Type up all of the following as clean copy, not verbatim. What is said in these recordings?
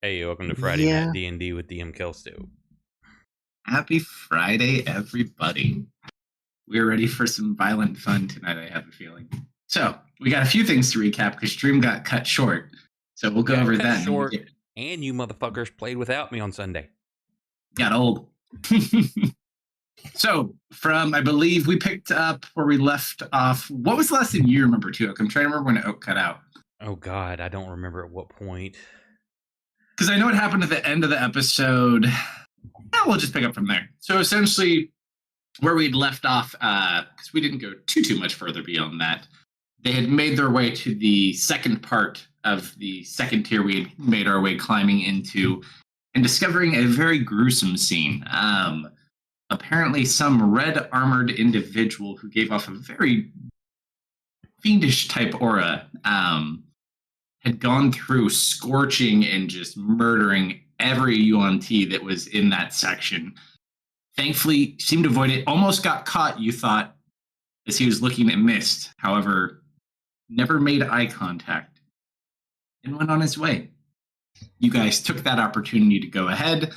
Hey, welcome to Friday Night Yeah. D&D with DM Kalsto. Happy Friday, everybody. We're ready for some violent fun tonight, I have a feeling. So, we got a few things to recap because stream got cut short. So we'll go over that. Short, and you motherfuckers played without me on Sunday. Got old. So, I believe we picked up where we left off. What was the last thing you remember, too? I'm trying to remember when Oak cut out. Oh, God, I don't remember at what point. Because I know it happened at the end of the episode. Yeah, we'll just pick up from there. So essentially, where we'd left off, because we didn't go too much further beyond that, they had made their way to the second part of the second tier we had made our way climbing into and discovering a very gruesome scene. Apparently, some red armored individual who gave off a very fiendish type aura had gone through scorching and just murdering every UNT that was in that section. Thankfully, seemed to avoid it. Almost got caught, you thought, as he was looking at mist. However, never made eye contact and went on his way. You guys took that opportunity to go ahead,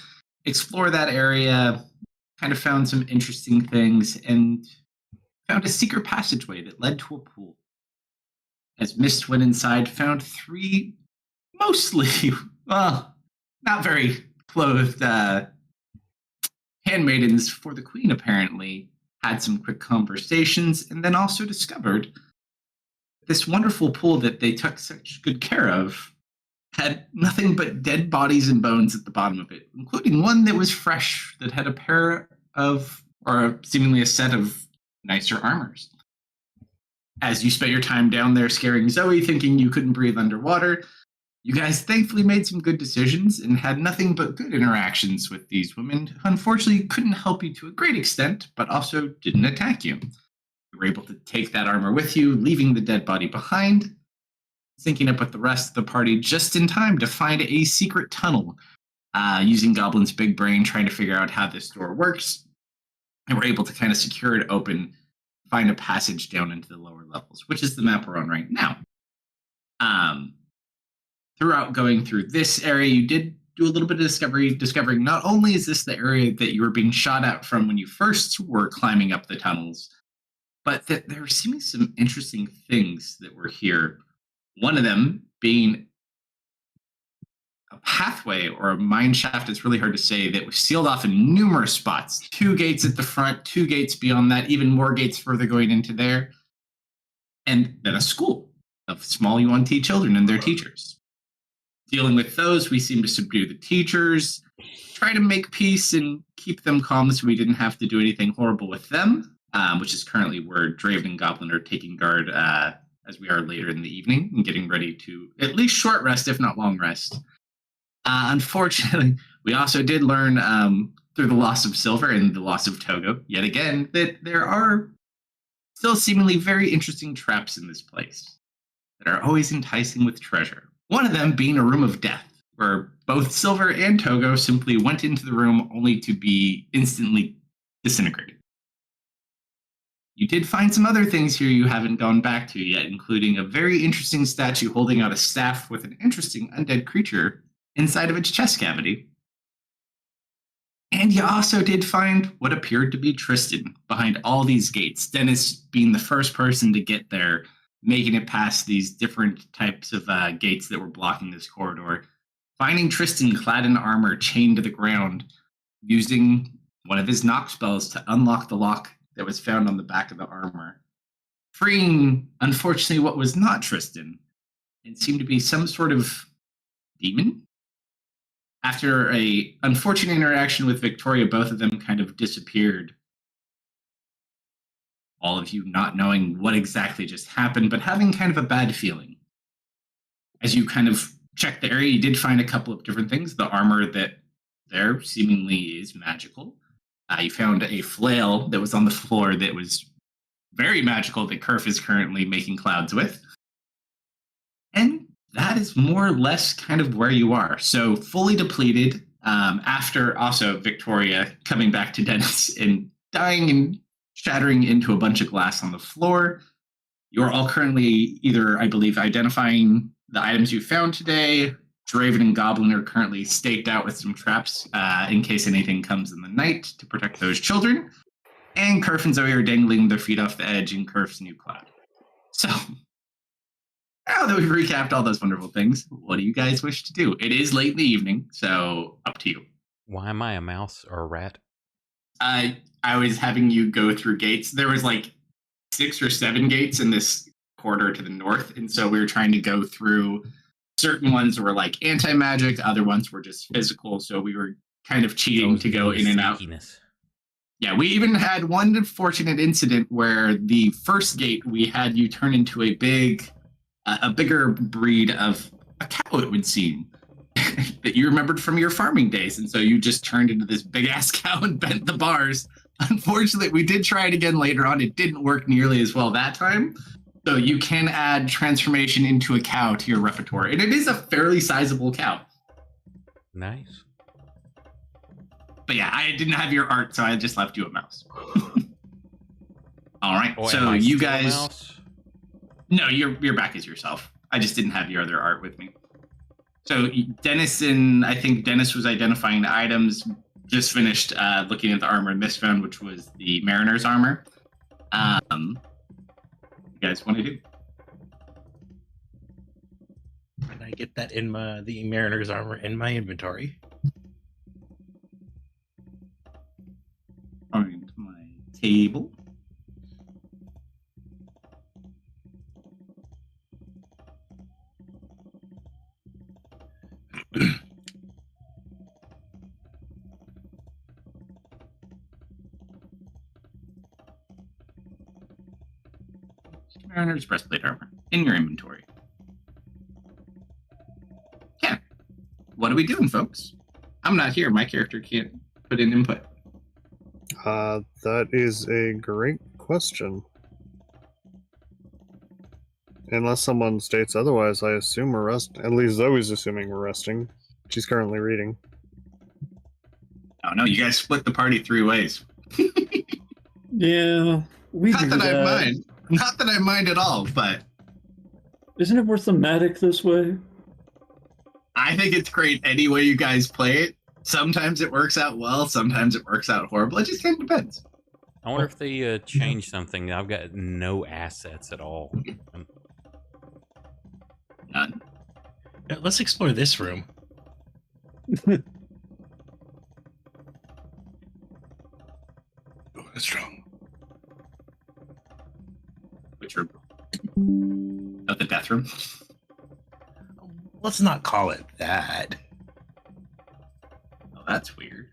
explore that area, kind of found some interesting things, and found a secret passageway that led to a pool. As Mist went inside, found three mostly, well, not very clothed handmaidens for the queen, apparently. Had some quick conversations, and then also discovered this wonderful pool that they took such good care of had nothing but dead bodies and bones at the bottom of it, including one that was fresh, that had a pair of, or seemingly a set of nicer armors. As you spent your time down there scaring Zoe, thinking you couldn't breathe underwater, you guys thankfully made some good decisions and had nothing but good interactions with these women who unfortunately couldn't help you to a great extent, but also didn't attack you. You were able to take that armor with you, leaving the dead body behind, syncing up with the rest of the party just in time to find a secret tunnel, using Goblin's big brain, trying to figure out how this door works, and we're able to kind of secure it open, find a passage down into the lower levels, which is the map we're on right now. Throughout going through this area, you did do a little bit of discovering not only is this the area that you were being shot at from when you first were climbing up the tunnels, but that there were seeming some interesting things that were here. One of them being a pathway or a mine shaft, it's really hard to say, that was sealed off in numerous spots. 2 gates at the front, 2 gates beyond that, even more gates further going into there. And then a school of small UNT children and their teachers. Dealing with those, we seem to subdue the teachers, try to make peace and keep them calm so we didn't have to do anything horrible with them, which is currently where Draven and Goblin are taking guard as we are later in the evening and getting ready to at least short rest, if not long rest. Unfortunately, we also did learn through the loss of Silver and the loss of Togo, yet again, that there are still seemingly very interesting traps in this place that are always enticing with treasure. One of them being a room of death, where both Silver and Togo simply went into the room only to be instantly disintegrated. You did find some other things here you haven't gone back to yet, including a very interesting statue holding out a staff with an interesting undead creature inside of its chest cavity. And you also did find what appeared to be Tristan behind all these gates, Dennis being the first person to get there, making it past these different types of gates that were blocking this corridor, finding Tristan clad in armor, chained to the ground, using one of his knock spells to unlock the lock that was found on the back of the armor, freeing, unfortunately, what was not Tristan, and seemed to be some sort of demon. After a unfortunate interaction with Victoria, both of them kind of disappeared. All of you not knowing what exactly just happened, but having kind of a bad feeling. As you kind of checked the area, you did find a couple of different things. The armor that there seemingly is magical. You found a flail that was on the floor that was very magical that Kerf is currently making clouds with. And that is more or less kind of where you are. So fully depleted, after also Victoria coming back to Dennis and dying and shattering into a bunch of glass on the floor. You're all currently either, I believe, identifying the items you found today. Draven and Goblin are currently staked out with some traps in case anything comes in the night to protect those children. And Kerf and Zoe are dangling their feet off the edge in Kerf's new cloud. So, now that we've recapped all those wonderful things, what do you guys wish to do? It is late in the evening, so up to you. Why am I a mouse or a rat? I was having you go through gates. There was like 6 or 7 gates in this corridor to the north, and so we were trying to go through. Certain ones were like anti-magic, other ones were just physical, so we were kind of cheating to go in and out. Yeah, we even had one unfortunate incident where the first gate we had you turn into a bigger breed of a cow, it would seem, that you remembered from your farming days, and so you just turned into this big-ass cow and bent the bars. Unfortunately, we did try it again later on. It didn't work nearly as well that time. So you can add transformation into a cow to your repertoire. And it is a fairly sizable cow. Nice. But yeah, I didn't have your art, so I just left you a mouse. All right, so you guys... No, your back is yourself. I just didn't have your other art with me. So I think Dennis was identifying the items, just finished looking at the armor in this found, which was the Mariner's armor. You guys want to do? Can I get that in the Mariner's armor in my inventory? Find my table. Mariner's breastplate armor in your inventory. Yeah. What are we doing, folks? I'm not here. My character can't put in input. That is a great question. Unless someone states otherwise, I assume we're resting. At least Zoe's assuming we're resting. She's currently reading. Oh no, you guys split the party 3 ways. Yeah, we Not do that that. I mind. Not that I mind at all, but Isn't it more thematic this way? I think it's great any way you guys play it. Sometimes it works out well, sometimes it works out horrible. It just kind of depends. I wonder if they changed something. I've got no assets at all. None. Yeah, let's explore this room. Oh, that's strong. Which room? Oh, the death room? Let's not call it that. Oh, that's weird.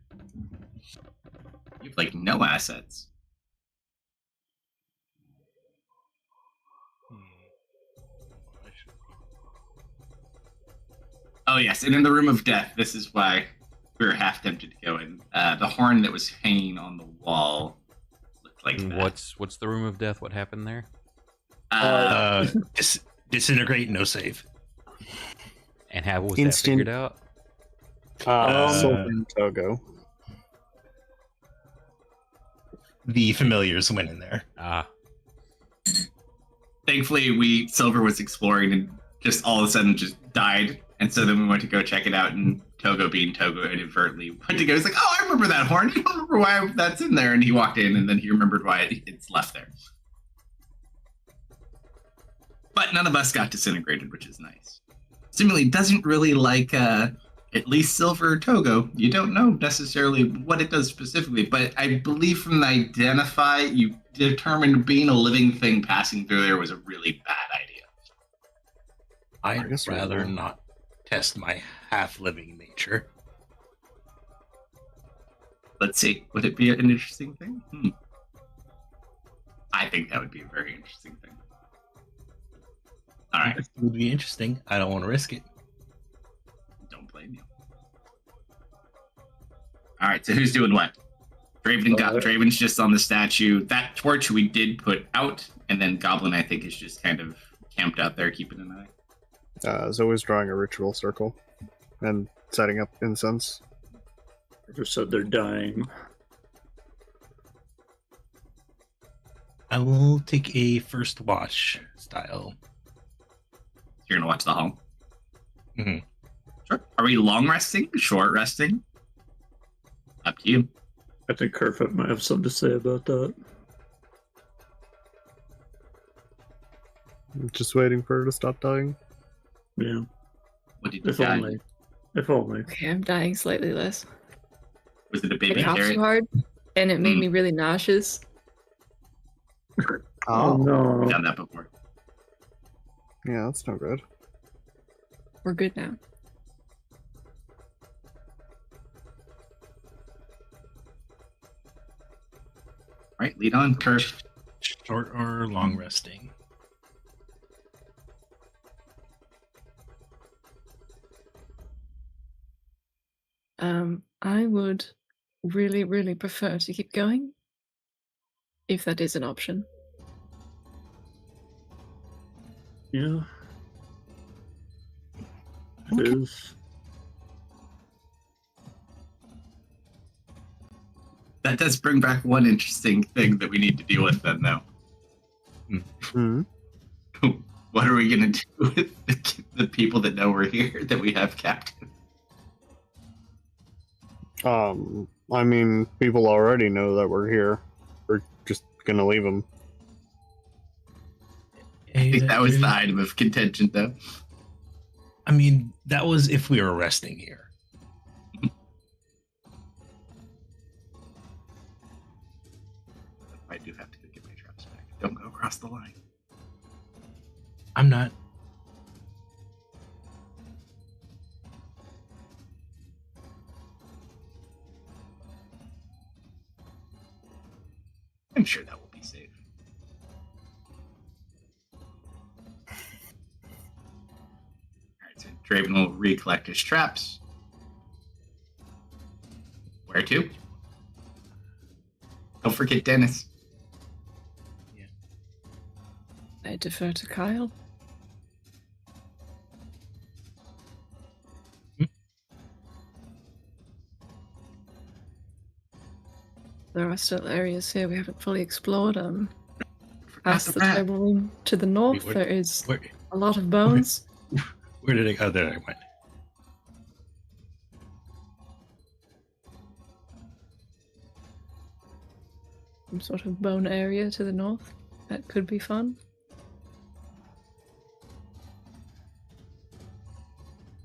You have, like, no assets. Oh, yes, and in the room of death, this is why we were half tempted to go in. The horn that was hanging on the wall looked like that. What's the room of death? What happened there? Disintegrate, no save. And how was Instant. that figured out? Silver and Togo. The familiars went in there. Ah, Thankfully, Silver was exploring and just all of a sudden just died. And so then we went to go check it out, and Togo, being Togo, inadvertently went to go. He's like, "Oh, I remember that horn. You don't remember why that's in there?" And he walked in, and then he remembered why it's left there. But none of us got disintegrated, which is nice. Seemingly doesn't really like at least Silver or Togo. You don't know necessarily what it does specifically, but I believe from the identify, you determined being a living thing passing through there was a really bad idea. I'd guess we rather will. not test my half-living nature. Let's see. Would it be an interesting thing? I think that would be a very interesting thing. All right. It would be interesting. I don't want to risk it. Don't blame you. All right. So who's doing what? Draven's just on the statue. That torch we did put out, and then Goblin, I think, is just kind of camped out there keeping an eye. Zoe's drawing a ritual circle and setting up incense. I just said they're dying. I will take a first watch style. You're gonna watch the hall. Sure. Are we long resting? Short resting? Up to you. I think Kerfoot might have something to say about that. Just waiting for her to stop dying. Yeah. What did you If die? only. If only. Okay, I'm dying slightly less. Was it a I baby coughed carrot? too hard, and it made me really nauseous. Oh no. I've done that before. Yeah, that's no good. We're good now. All right, lead on, Kerf. Short or long resting? I would really, really prefer to keep going, if that is an option. Yeah. It is. That does bring back one interesting thing that we need to deal with then, though. Hmm. What are we going to do with the people that know we're here, that we have captive? I mean, people already know that we're here. We're just gonna leave them. I think that was the item of contention, though. I mean, that was if we were resting here. I do have to go get my traps back. Don't go across the line. I'm not. I'm sure that will be safe. Alright, so Draven will recollect his traps. Where to? Don't forget Dennis. I defer to Kyle. There are still areas here we haven't fully explored. Past the table room to the north, Wait, there is Where, a lot of bones. where did I go? Oh, there I went. Some sort of bone area to the north. That could be fun.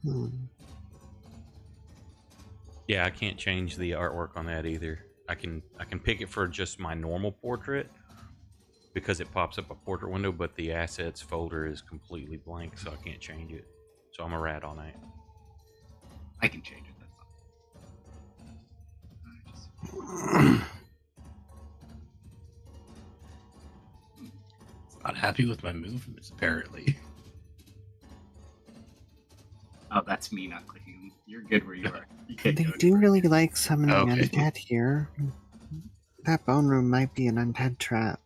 Hmm. Yeah, I can't change the artwork on that either. I can pick it for just my normal portrait because it pops up a portrait window, but the assets folder is completely blank, so I can't change it. So I'm a rat on that. I can change it. That's Not happy with my movements, apparently. Oh, that's me not clicking. You're good where you are. You can't They go do anywhere. really like summoning Okay. undead here. That bone room might be an undead trap.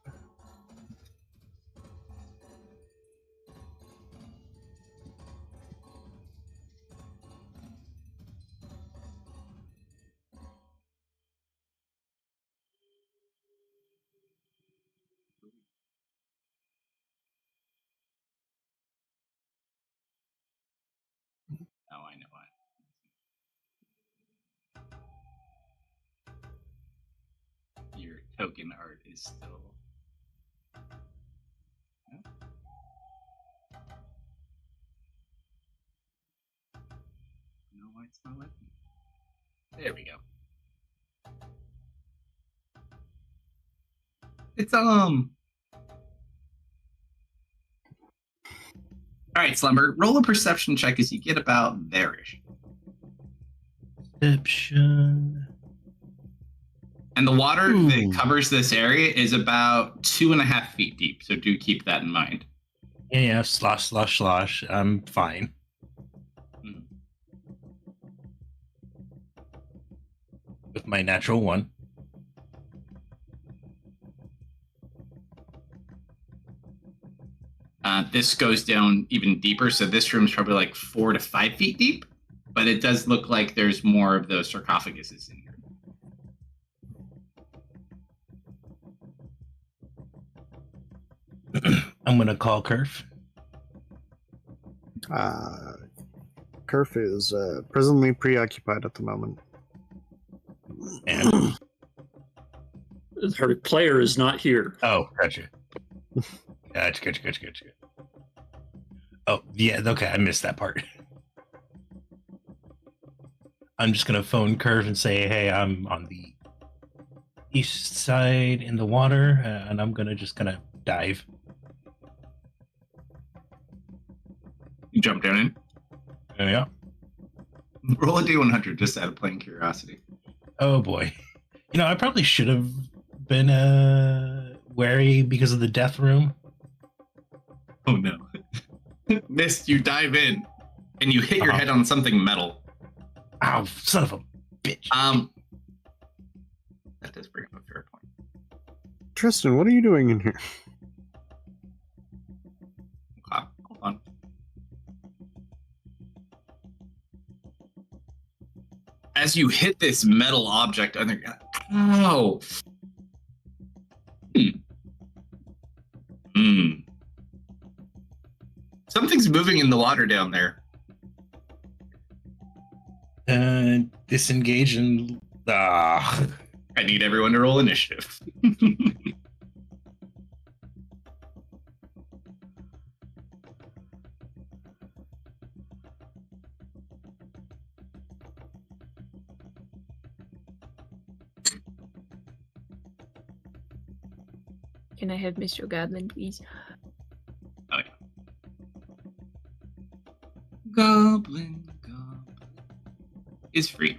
Oh, I know it. Your token art is still. No? No, why it's not letting me. There we go. It's All right, Slumber. Roll a perception check as you get about there-ish. Perception. And the water that covers this area is about 2.5 feet deep, so do keep that in mind. Yeah, slosh. I'm fine. With my natural one. This goes down even deeper, so this room's probably like 4 to 5 feet deep, but it does look like there's more of those sarcophaguses in here. I'm gonna call Kerf. Kerf is presently preoccupied at the moment. And Her player is not here. oh, gotcha. Gotcha. Oh, yeah, okay, I missed that part. I'm just gonna phone Curve and say, hey, I'm on the east side in the water, and I'm gonna dive. You jump down in. Yeah. Roll a D100 just out of plain curiosity. Oh boy. You know, I probably should have been wary because of the death room. Oh no. Missed, you dive in and you hit your head on something metal. Ow, son of a bitch. That does bring up a fair point. Tristan, what are you doing in here? Hold on. As you hit this metal object under, ow. Something's moving in the water down there. Disengage and I need everyone to roll initiative. Can I have Mr. Goblin, please? Oh yeah. Goblin is free.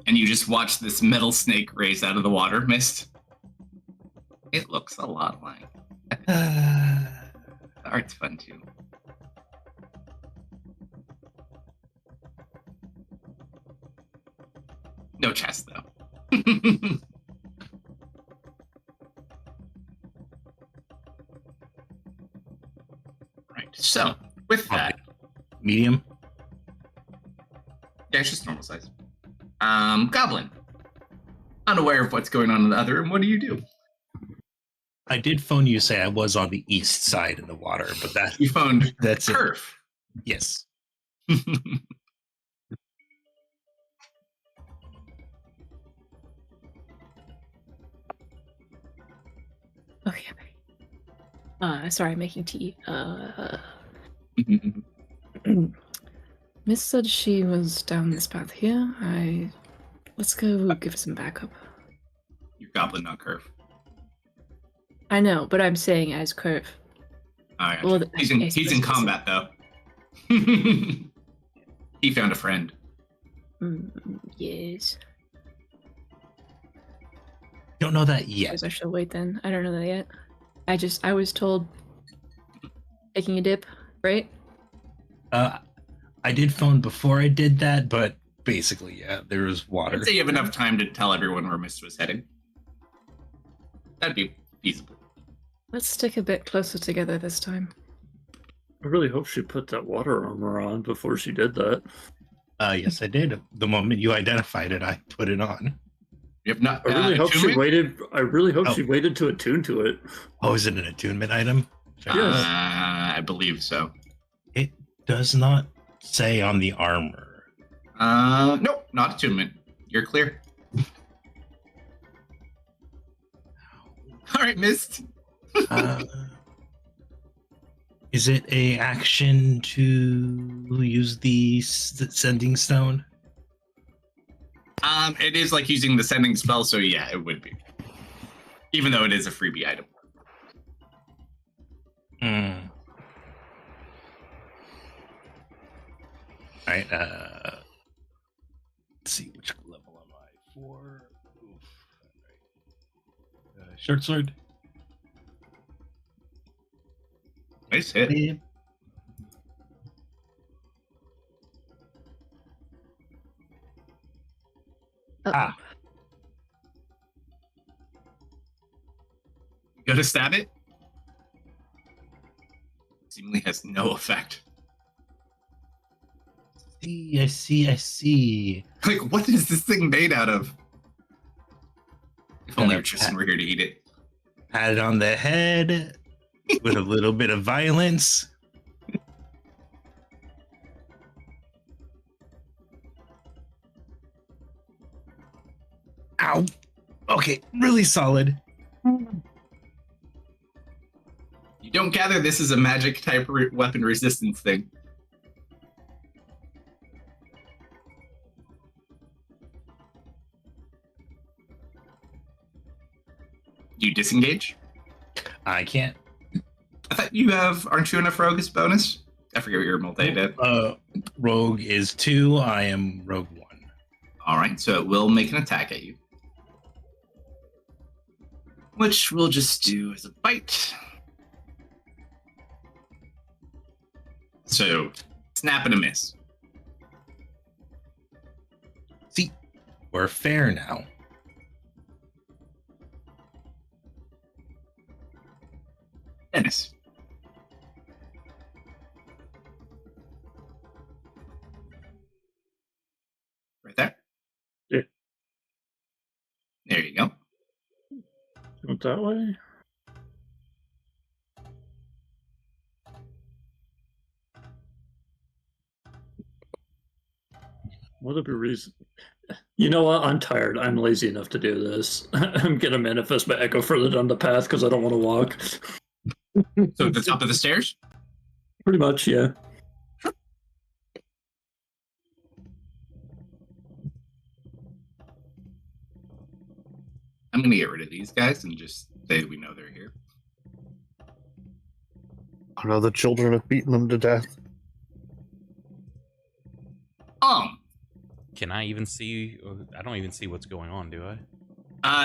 And you just watch this metal snake raise out of the water, Mist. It looks a lot like. The art's fun too. No chest though. Right. So with that, medium. yeah, it's just normal size. Goblin. Unaware of what's going on in the other room, what do you do? I did phone you say I was on the east side in the water, but that You found that's it. turf. Yes. Okay. Sorry, I'm making tea. Miss said she was down this path here. Let's go give her some backup. You're goblin, not curve. I know, but I'm saying as Curve. I gotcha. Well, he's I in suppose combat though. He found a friend. Yes. Don't know that yet. Guess I shall wait then. I don't know that yet. I was told taking a dip, right? I did phone before I did that, but basically, yeah, there was water. I'd say you have enough time to tell everyone where Mist was heading. That'd be feasible. Let's stick a bit closer together this time. I really hope she put that water armor on before she did that. Yes, I did. The moment you identified it, I put it on. You have not. I really hope she attunement? waited. I really hope she waited to attune to it. Oh, is it an attunement item? Yes. I believe so. It does not say on the armor. Nope, not attunement. You're clear. All right, Mist. Is it a action to use the sending stone? It is like using the sending spell, so yeah, it would be. Even though it is a freebie item. Hmm. Alright, let's see, which level am I? 4. Oof. Alright. Short sword. Nice hit. Yeah. Ah. Go to stab it. Seemingly has no effect. I see. Like, what is this thing made out of? If only Gotta Tristan were here to eat it. Pat it on the head with a little bit of violence. Ow. Okay, really solid. You don't gather this is a magic type weapon resistance thing. Do you disengage? I can't. I thought you have, aren't you enough rogue as bonus? I forget what your multi did. Rogue is 2. I am rogue 1. All right, so it will make an attack at you. Which we'll just do as a bite. So, snap and a miss. See, we're fair now. Dennis. Right there? Yeah. There you go. Went that way. What a reason. You know what? I'm tired. I'm lazy enough to do this. I'm gonna manifest my echo further down the path because I don't want to walk. So at the top of the stairs? Pretty much, yeah. I'm going to get rid of these guys and just say we know they're here. I know the children have beaten them to death. Can I even see? I don't even see what's going on, do I?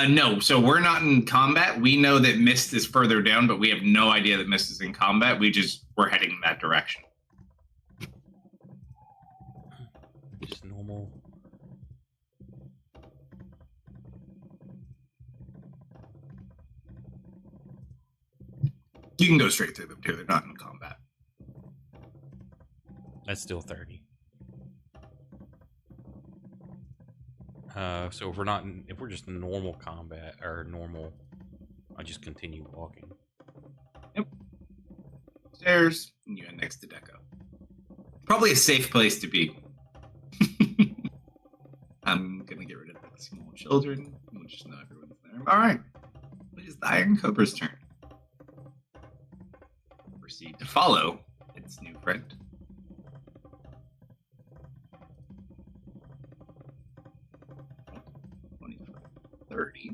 No, so we're not in combat. We know that Mist is further down, but we have no idea that Mist is in combat. We're heading in that direction. Just normal. You can go straight through them too. They're not in combat. That's still 30. So if we're just in normal combat or normal, I just continue walking. Yep. Stairs, and you end next to Deco. Probably a safe place to be. I'm gonna get rid of the small children. We'll just know everyone's there. All right. It is the Iron Cobra's turn. Proceed to follow its new friend. 30.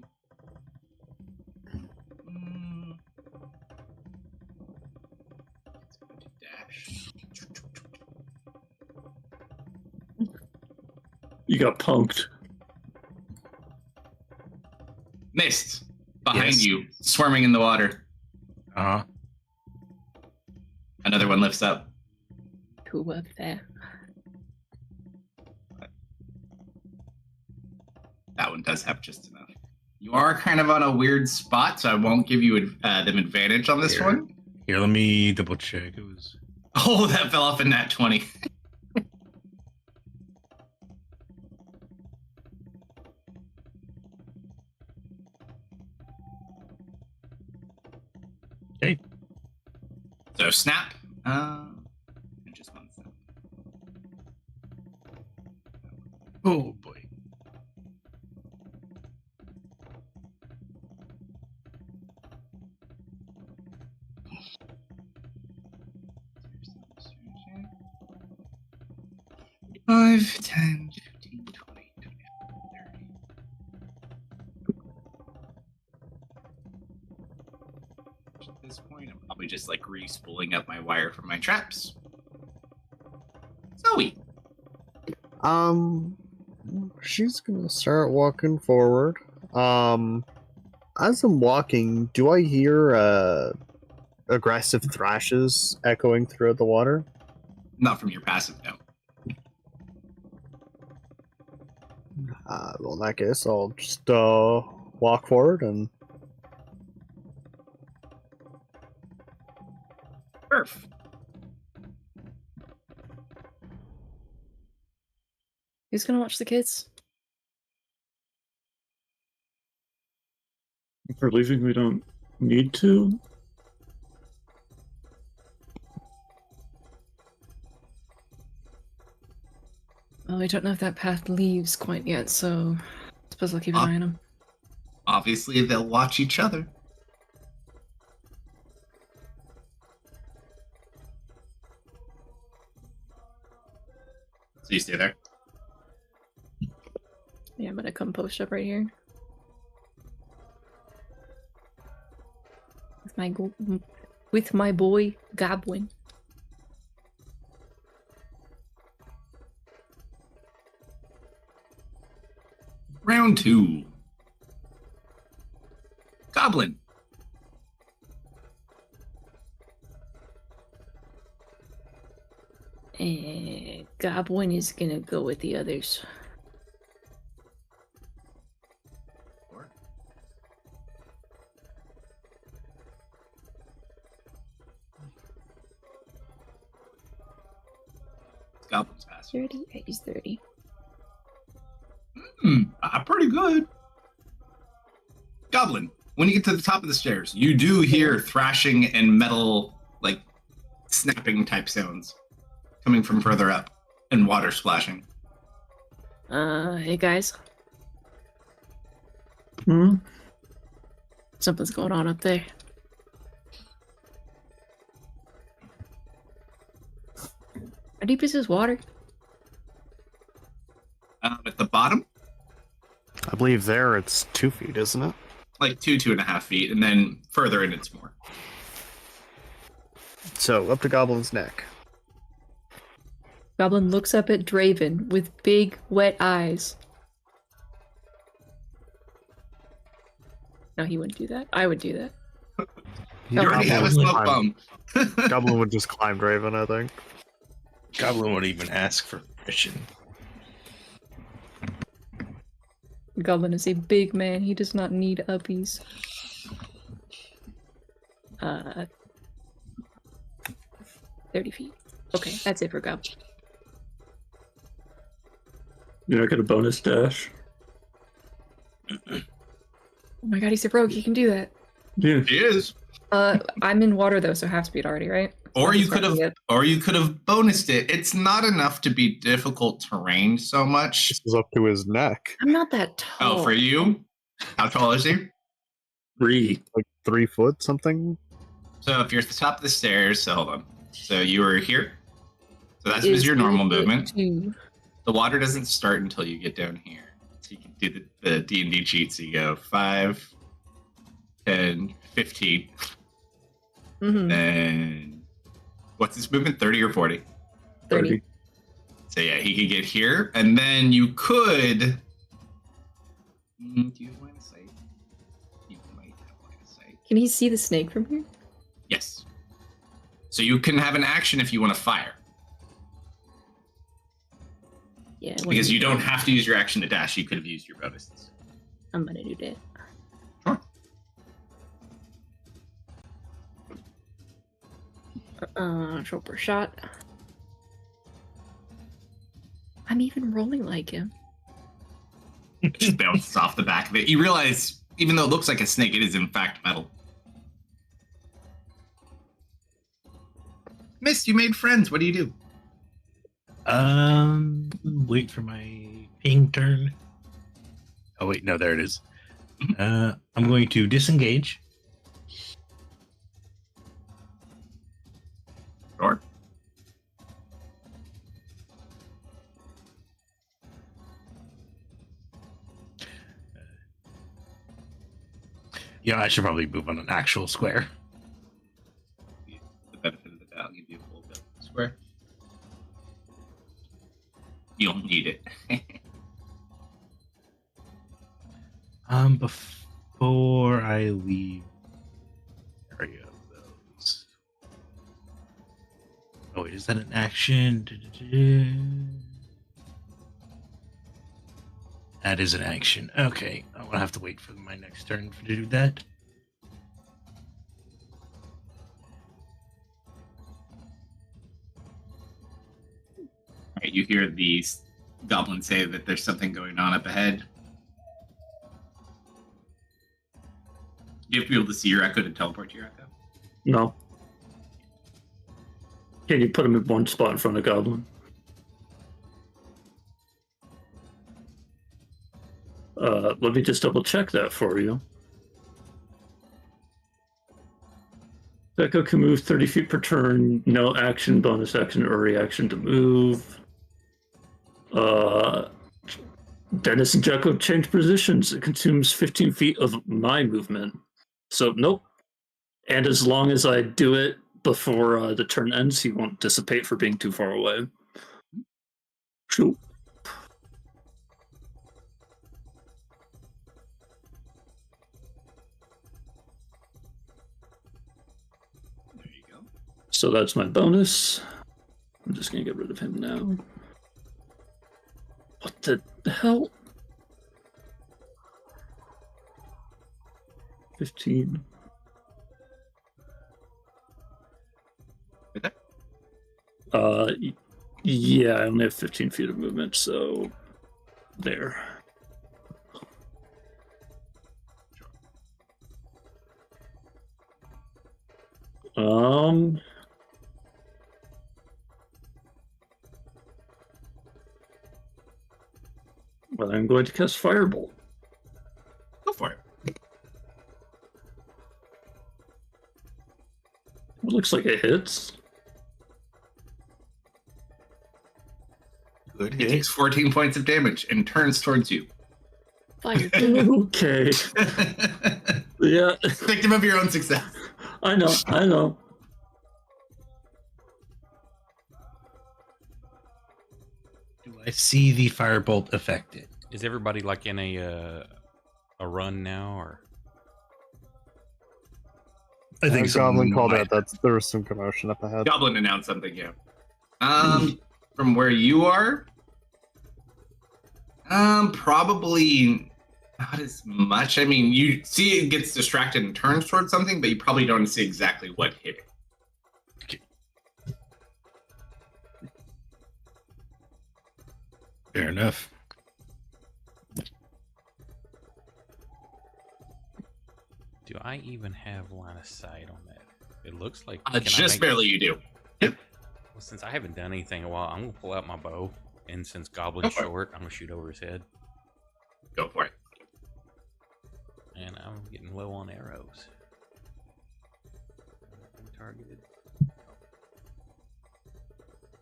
It's going to dash. You got punked. Mist behind Yes. you, swarming in the water. Uh-huh. Another one lifts up. Who up there? That one does have just enough. You are kind of on a weird spot, so I won't give you them advantage on this Here. one. Here, let me double check. It was Oh, that fell off in that 20. okay. So snap. Just one snap. Oh boy. Five, 10, 15, 20, 25, 30. At this point, I'm probably just like re-spooling up my wire from my traps. Zoe. She's gonna start walking forward. As I'm walking, do I hear aggressive thrashes echoing throughout the water? Not from your passive, no. Well, in that case, I'll just walk forward and Perf. Who's gonna watch the kids? If we're leaving, we don't need to. Well, we don't know if that path leaves quite yet, so I suppose I'll keep an eye on him. Obviously, they'll watch each other. So you stay there. Yeah, I'm gonna come post up right here. With my boy Goblin. Round 2. Goblin. And Goblin is gonna go with the others. Goblin's fast. 30? He's 30. Pretty good. Goblin, when you get to the top of the stairs, you do hear thrashing and metal, like, snapping type sounds coming from further up and water splashing. Hey guys. Hmm? Something's going on up there. How deep is this water? At the bottom, I believe there it's 2 feet, isn't it? like 2.5 feet, and then further in it's more. So, up to Goblin's neck. Goblin looks up at Draven with big, wet eyes. No, he wouldn't do that. I would do that. You already have a smoke bomb. Goblin would just climb Draven, I think. Goblin won't even ask for permission. Goblin is a big man. He does not need uppies. 30 feet. Okay, that's it for Goblin. Yeah, I got a bonus dash. Oh my god, he's a rogue. He can do that. Yeah. He is. I'm in water though, so half speed already, right? Or I'm you could have, starting it. bonused it. It's not enough to be difficult terrain so much. This is up to his neck. I'm not that tall. Oh, for you? How tall is he? 3. Like 3 foot something? So if you're at the top of the stairs, so hold on. So you were here. So that's Is your normal 3 foot movement. 2. The water doesn't start until you get down here. So you can do the D&D cheat. So you go 5, 10, 15. Mm-hmm. And what's his movement? 30 or 40? 30. So yeah, he could get here. And then you could... Do you have line of sight? You might have line of sight. Can he see the snake from here? Yes. So you can have an action if you want to fire. Yeah. Because you don't have to use your action to dash. You could have used your bonuses. I'm gonna do that. Sure. Short per shot. I'm even rolling like him. It just bounces off the back of it. You realize, even though it looks like a snake, it is in fact metal. Mist, you made friends. What do you do? Wait for my ping turn. Oh wait, no, there it is. I'm going to disengage. Sure. Yeah, I should probably move on an actual square. The benefit of the doubt, I'll give you a full square. You'll need it. Before I leave area of those. Oh wait, is that an action? That is an action. Okay, I'm gonna have to wait for my next turn to do that. Right, you hear these goblins say that there's something going on up ahead. You have to be able to see your echo to teleport to your echo. No. Can you put him in one spot in front of Goblin? Let me just double check that for you. Echo can move 30 feet per turn, no action, bonus action, or reaction to move. Dennis and Jacko change positions. It consumes 15 feet of my movement. So, nope. And as long as I do it before the turn ends, he won't dissipate for being too far away. Shoot. There you go. So that's my bonus. I'm just going to get rid of him now. What the hell? 15. Right there? Yeah, I only have 15 feet of movement, so there. Well, I'm going to cast Firebolt. Go for it. It looks like it hits. Good. He takes 14 points of damage and turns towards you. Fire. Okay. Yeah, Victim of your own success. I know. Do I see the firebolt affected? Is everybody like in a run now, or I think so. Goblin called out that there was some commotion up ahead. Goblin announced something, yeah. From where you are, probably not as much. I mean, you see it gets distracted and turns towards something, but you probably don't see exactly what hit it. Fair enough. do I even have line of sight on that? It looks like can I Just make- barely you do. Well, since I haven't done anything in a while, I'm gonna pull out my bow, and since Goblin's Go for it. short, I'm gonna shoot over his head. Go for it. And I'm getting low on arrows. I'm targeted.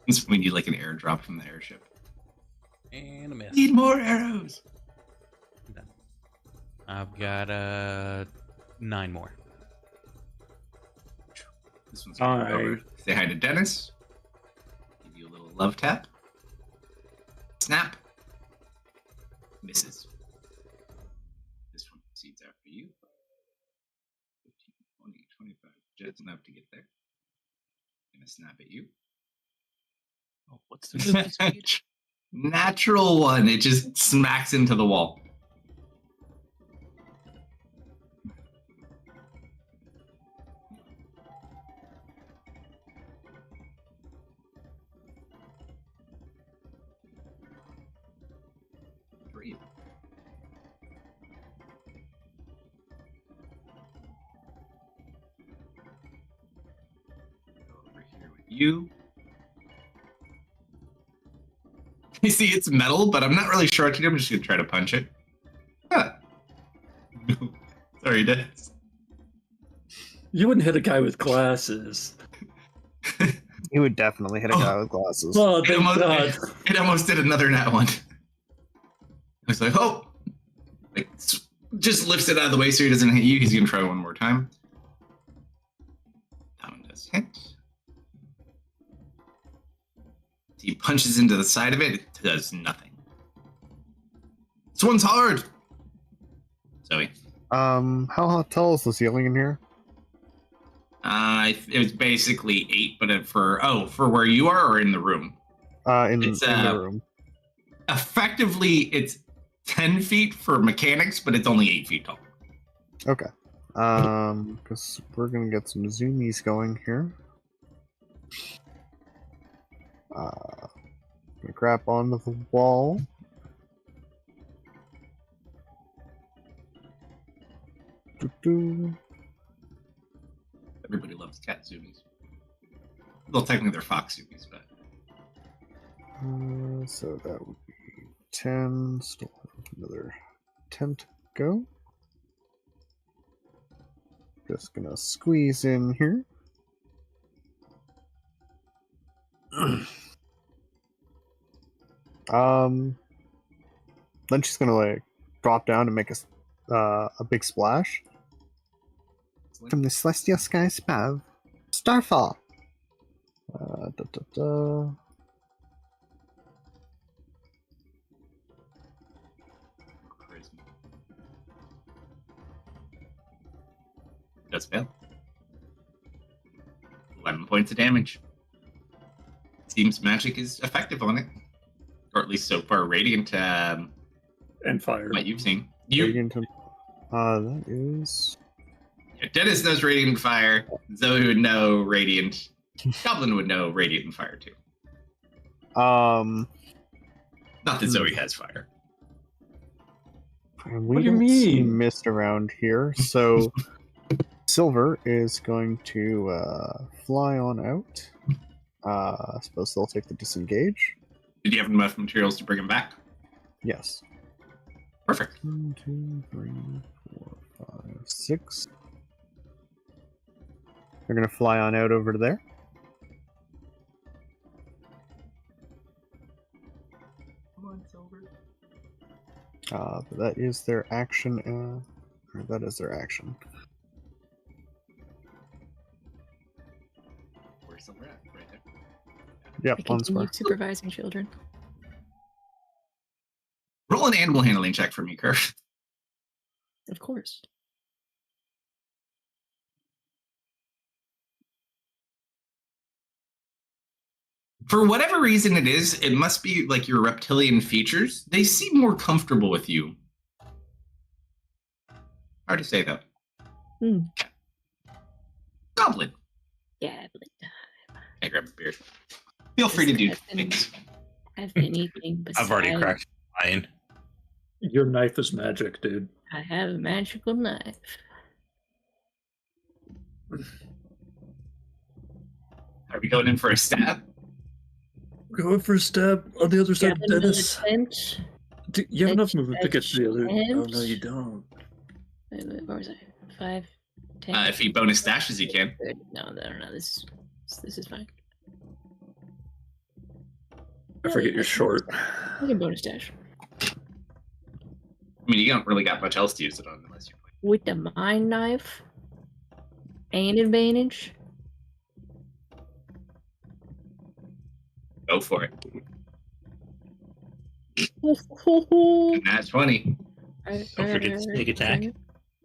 It's when you like an airdrop from the airship. And a miss. Need more arrows. I'm done. I've got 9 more. This one's going Hi. over. Say hi to Dennis. Give you a little love tap. Snap. Misses. This one proceeds after you. 15, 20, 25. Just enough to get there. Gonna snap at you. Oh, what's the movement speed? Natural one. It just smacks into the wall. Breathe. Go over here with you. You see, it's metal, but I'm not really sure what to do. I'm just gonna try to punch it. Huh. Sorry, Dennis. You wouldn't hit a guy with glasses. He would definitely hit a guy with glasses. Oh, It thank almost, God. it almost did another nat one. I was like, oh, like, just lifts it out of the way so he doesn't hit you. He's gonna try one more time. That one does hit. He punches into the side of it. It does nothing. This one's hard. Zoe. How tall is the ceiling in here? It was basically 8, but for where you are or in the room. In It's, the room. Effectively, it's 10 feet for mechanics, but it's only 8 feet tall. Okay. Because we're gonna get some zoomies going here. Gonna grab onto the wall. Doo-doo. Everybody loves cat zoomies. Well, technically they're fox zoomies, but So that would be 10. Still have another 10 to go. Just gonna squeeze in here. Then she's gonna like drop down and make a big splash. From the celestial skies above. Starfall. does fail. 11 points of damage. Seems magic is effective on it, or at least so far. Radiant, And fire. what you've seen. You, Radiant, that is. Dennis knows Radiant and Fire. Zoe would know Radiant. Goblin would know Radiant and Fire too. Um, Not that Zoe has fire. we What do you don't see mean? mist around here, so Silver is going to fly on out. I suppose they'll take the disengage. Did you have enough materials to bring him back? Yes. Perfect. 1, 2, 3, 4, 5, 6. They're gonna fly on out over to there. But that is their action. Or that is their action. Where's Silver at? Right there. Yep, I on continue square. supervising children. Roll an animal handling check for me, Kirk. Of course. For whatever reason it is, it must be like your reptilian features. They seem more comfortable with you. Hard to say though. Goblin. Yeah, I grab a beer. Feel free to do things. I've been eating. I've already beside- cracked mine. Your knife is magic, dude. I have a magical knife. Are we going in for a stab? Go for a stab on the other side of Got another Dennis. 10. You have enough movement to get to the other. Oh, no, Tense. you don't. Wait, where was I? 5, 10. If he bonus dashes, he can. 30. No. This is fine. I forget you're short. I can bonus dash I mean, you don't really got much else to use it on unless you play. with the mind knife. And advantage. Go for it. Don't Nat 20. Don't forget to sneak attack.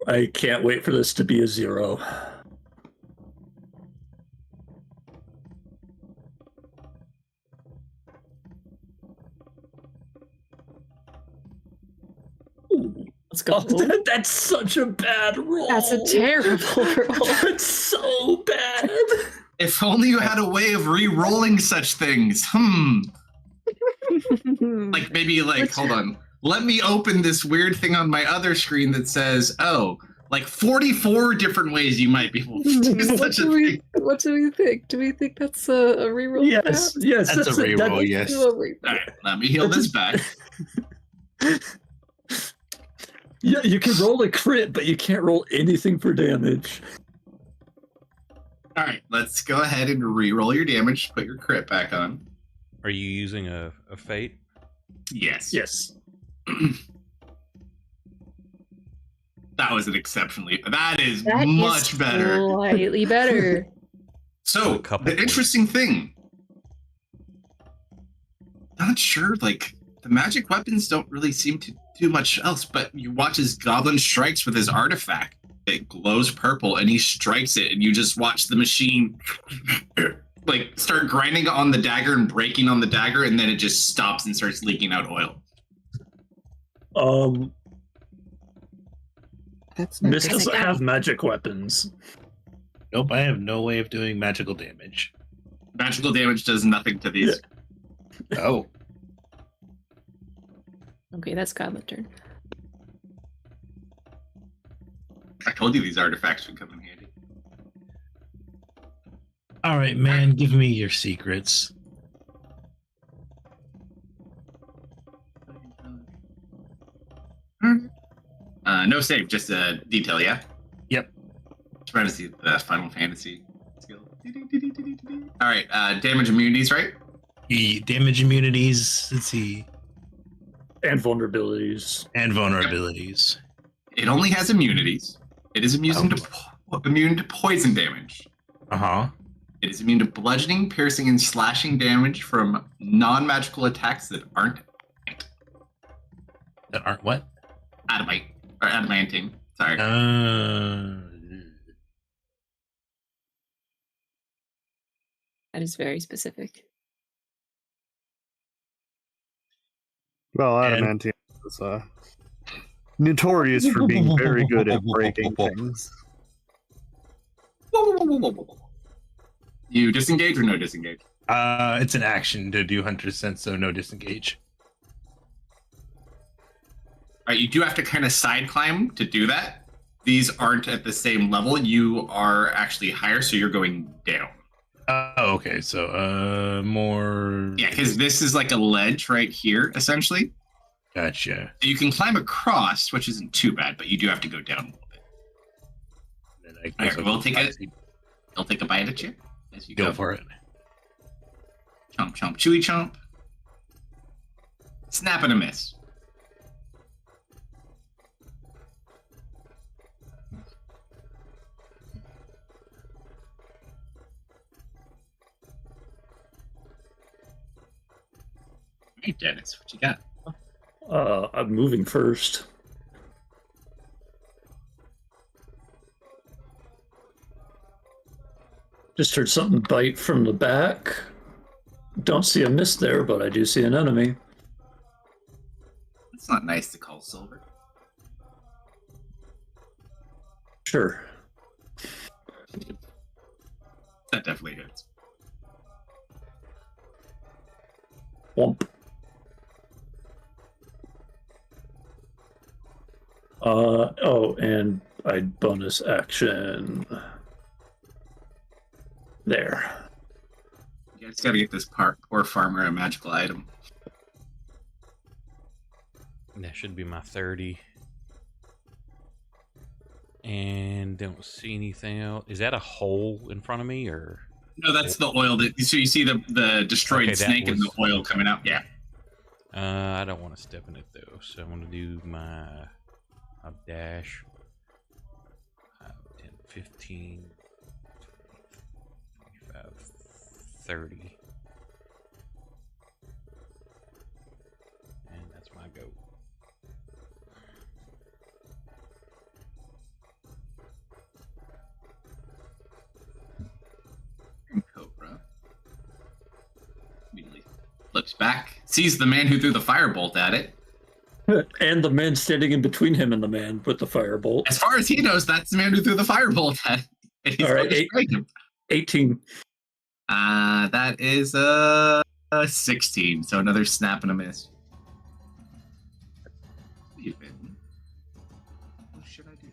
I can't wait for this to be a 0. Let's go. That's such a bad roll. That's a terrible roll. That's so bad. If only you had a way of re-rolling such things. Like maybe hold on. Let me open this weird thing on my other screen that says, like 44 different ways you might be able to do such a thing. What do we think? Do we think that's a reroll? Yes, yes. That's a reroll, yes. All right, let me heal this back. Yeah, you can roll a crit, but you can't roll anything for damage. All right, let's go ahead and re-roll your damage. Put your crit back on. Are you using a fate? Yes. Yes. That was an exceptionally. That is That much is better. Slightly better. So A couple the points. interesting thing. Not sure. Like the magic weapons don't really seem to do much else. But you watch as Goblin strikes with his artifact. It glows purple, and he strikes it, and you just watch the machine like start grinding on the dagger and breaking on the dagger, and then it just stops and starts leaking out oil. That's not Mist good. doesn't have magic weapons. Nope, I have no way of doing magical damage. Magical damage does nothing to these. Oh, Okay, that's Goblin turn. I told you these artifacts would come in handy. All right, man, give me your secrets. No save, just a detail, yeah? Yep. Trying to see the Final Fantasy skill. Alright, damage immunities, right? The damage immunities, let's see, And vulnerabilities. and vulnerabilities. It only has immunities. It is immune to poison damage. Uh-huh. It is immune to bludgeoning, piercing, and slashing damage from non-magical attacks that aren't That aren't what? adamite or adamantine. Sorry. That is very specific. Well, And- adamantium is notorious for being very good at breaking things. You disengage or no disengage? It's an action to do Hunter's Sense, so no disengage. All right, you do have to kind of side climb to do that. These aren't at the same level. You are actually higher, so you're going down. Oh, okay. So, more. Yeah, because this is like a ledge right here, essentially. Gotcha. So you can climb across, which isn't too bad, but you do have to go down a little bit. Then I All right, guess we'll take it. I'll take a bite at you as you Go for it. Chomp, chomp, chewy chomp. Snap and a miss. Hey, Dennis, what you got? I'm moving first. Just heard something bite from the back. Don't see a miss there, but I do see an enemy. It's not nice to call silver. Sure. That definitely hits. Womp. Oh, and I bonus action. There. You guys gotta get this poor farmer a magical item. That should be my 30. And don't see anything else. Is that a hole in front of me, or? No, that's the oil. So you see the destroyed Okay, that snake and the was- oil coming out. Yeah. I don't want to step in it though, so I'm gonna do my dash. 10, 15, 25, 30. And that's my go. Cobra immediately flips back, sees the man who threw the firebolt at it. And the man standing in between him and the man with the firebolt. As far as he knows, that's the man who threw the firebolt at it. And he's All right, going to strike him. 18. That is a 16, so another snap and a miss. Even. What should I do?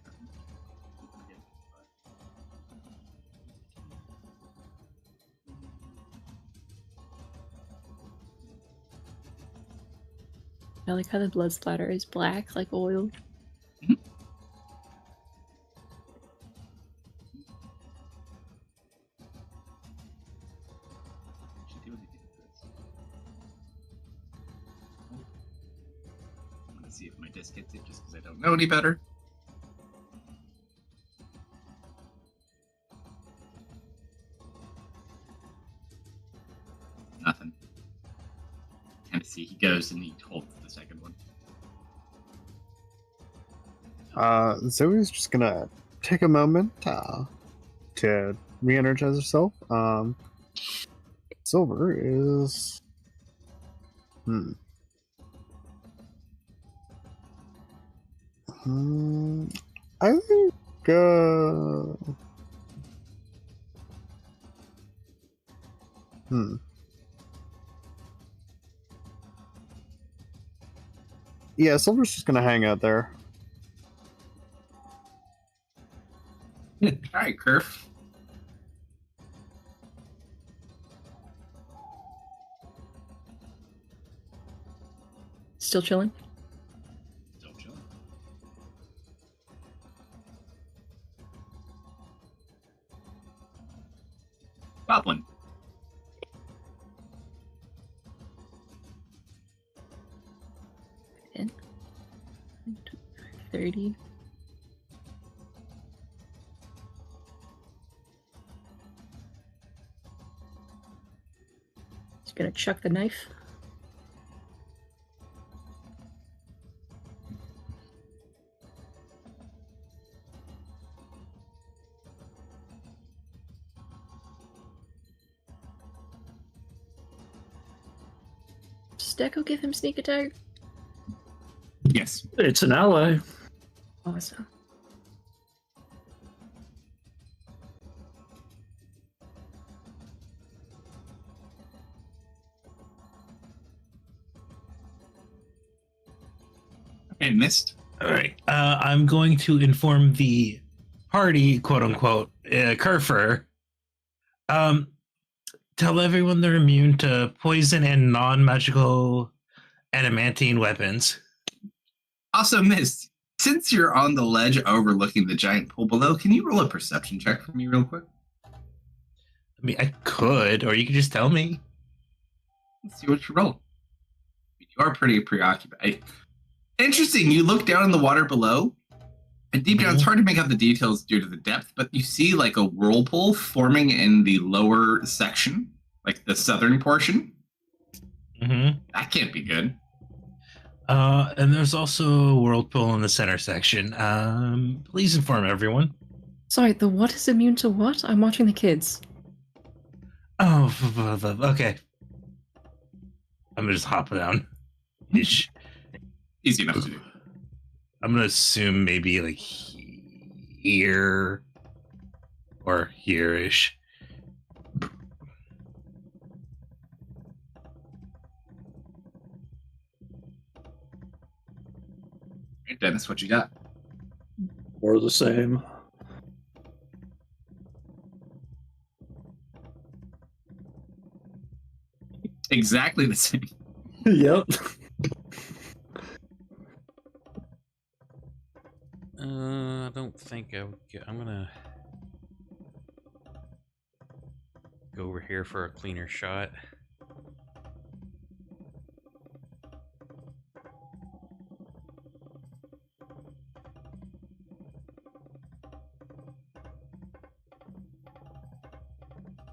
I like how the blood splatter is black, like oil. Should do anything with this. I'm gonna see if my disc hits it just because I don't know any better. Nothing. Kind of see he goes and he holds the second one. Zoe's just gonna take a moment to re-energize herself. Silver is I think yeah, Silver's just gonna hang out there. All right, Kerf. Still chilling? Still chilling. Goblin. In 30. He's gonna chuck the knife. Does Deco give him sneak attack? Yes. It's an ally. Awesome. Okay, missed. All right. I'm going to inform the party, quote unquote, Kerfer. Tell everyone they're immune to poison and non-magical adamantine weapons. Also missed. Since you're on the ledge overlooking the giant pool below, can you roll a perception check for me real quick? I mean, I could, or you could just tell me. Let's see what you roll. You are pretty preoccupied. Interesting. You look down in the water below, and deep down, it's hard to make out the details due to the depth, but you see like a whirlpool forming in the lower section, like the southern portion. Mm-hmm. That can't be good. And there's also a whirlpool in the center section. Please inform everyone. Sorry, the what is immune to what? I'm watching the kids. Oh, okay. I'm gonna just hop down. Ish. Easy enough to do. I'm gonna assume maybe like here or here-ish. Right, Dennis, what you got? Or the same. Exactly the same. Yep. I don't think I would get. I'm gonna go over here for a cleaner shot.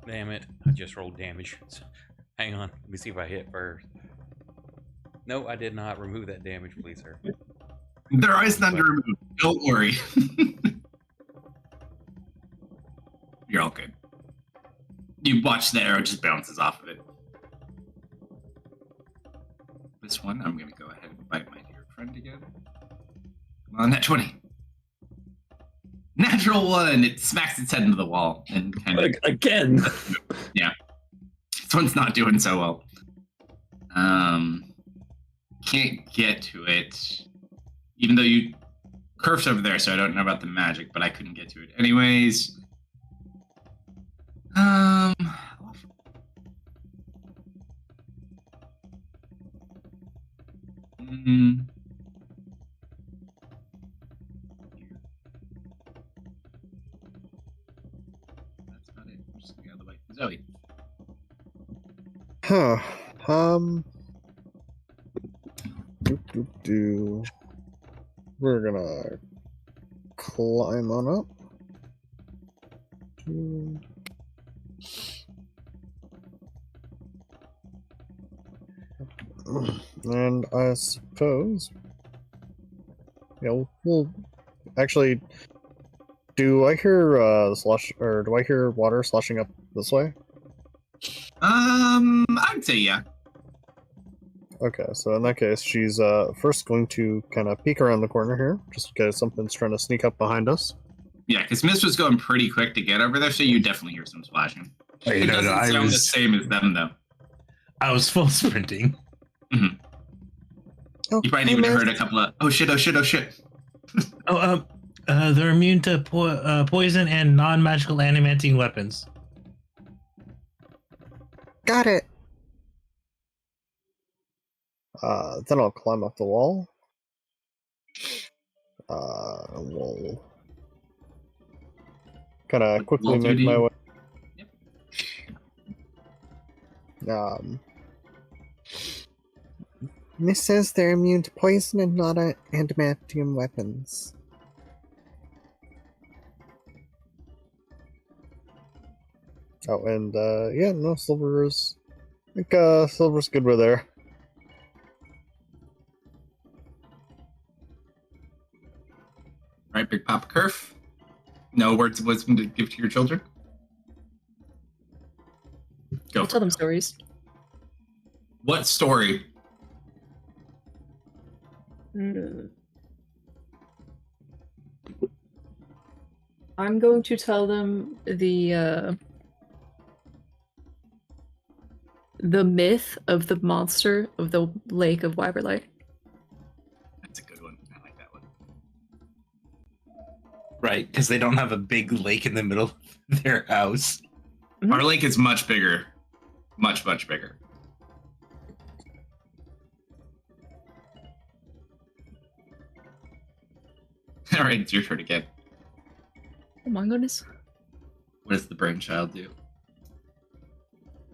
Damn it, I just rolled damage. Hang on, let me see if I hit first. No, I did not. Remove that damage, please, sir. There is none to remove. Don't worry. You're all good. You watch the arrow just bounces off of it. This one, I'm going to go ahead and bite my dear friend again. Come on, nat 20. Natural 1. It smacks its head into the wall and kind of Again. Yeah. This one's not doing so well. Can't get to it. Even though you curved over there, so I don't know about the magic, but I couldn't get to it. Anyways. That's about it. I'm just gonna get out of the way. Zoe. Huh. We're gonna climb on up. And I suppose, we'll actually. Do I hear slush, or do I hear water sloshing up this way? I'd say yeah. Okay, so in that case, she's first going to kind of peek around the corner here, just in case something's trying to sneak up behind us. Yeah, because Mist was going pretty quick to get over there, so you definitely hear some splashing. It doesn't sound the same as them, though. I was full sprinting. Mm-hmm. Oh, You might even heard a couple of, oh shit. They're immune to poison and non-magical adamantine weapons. Got it. Then I'll climb up the wall. We'll kind of quickly Wall make my duty. way. Yep. Miss says they're immune to poison and not adamantium weapons. Oh, and yeah, no, Silver's. I think Silver's good with there. Right, Big Papa Kerf. No words of wisdom to give to your children? Go I'll for tell them it. stories. What story? I'm going to tell them the myth of the monster of the Lake of Wyverlight. That's a good one. I like that one. Right, because they don't have a big lake in the middle of their house. Mhm. Our lake is much bigger. Much, much bigger. All right, it's your turn again. Oh my goodness. What does the brainchild do?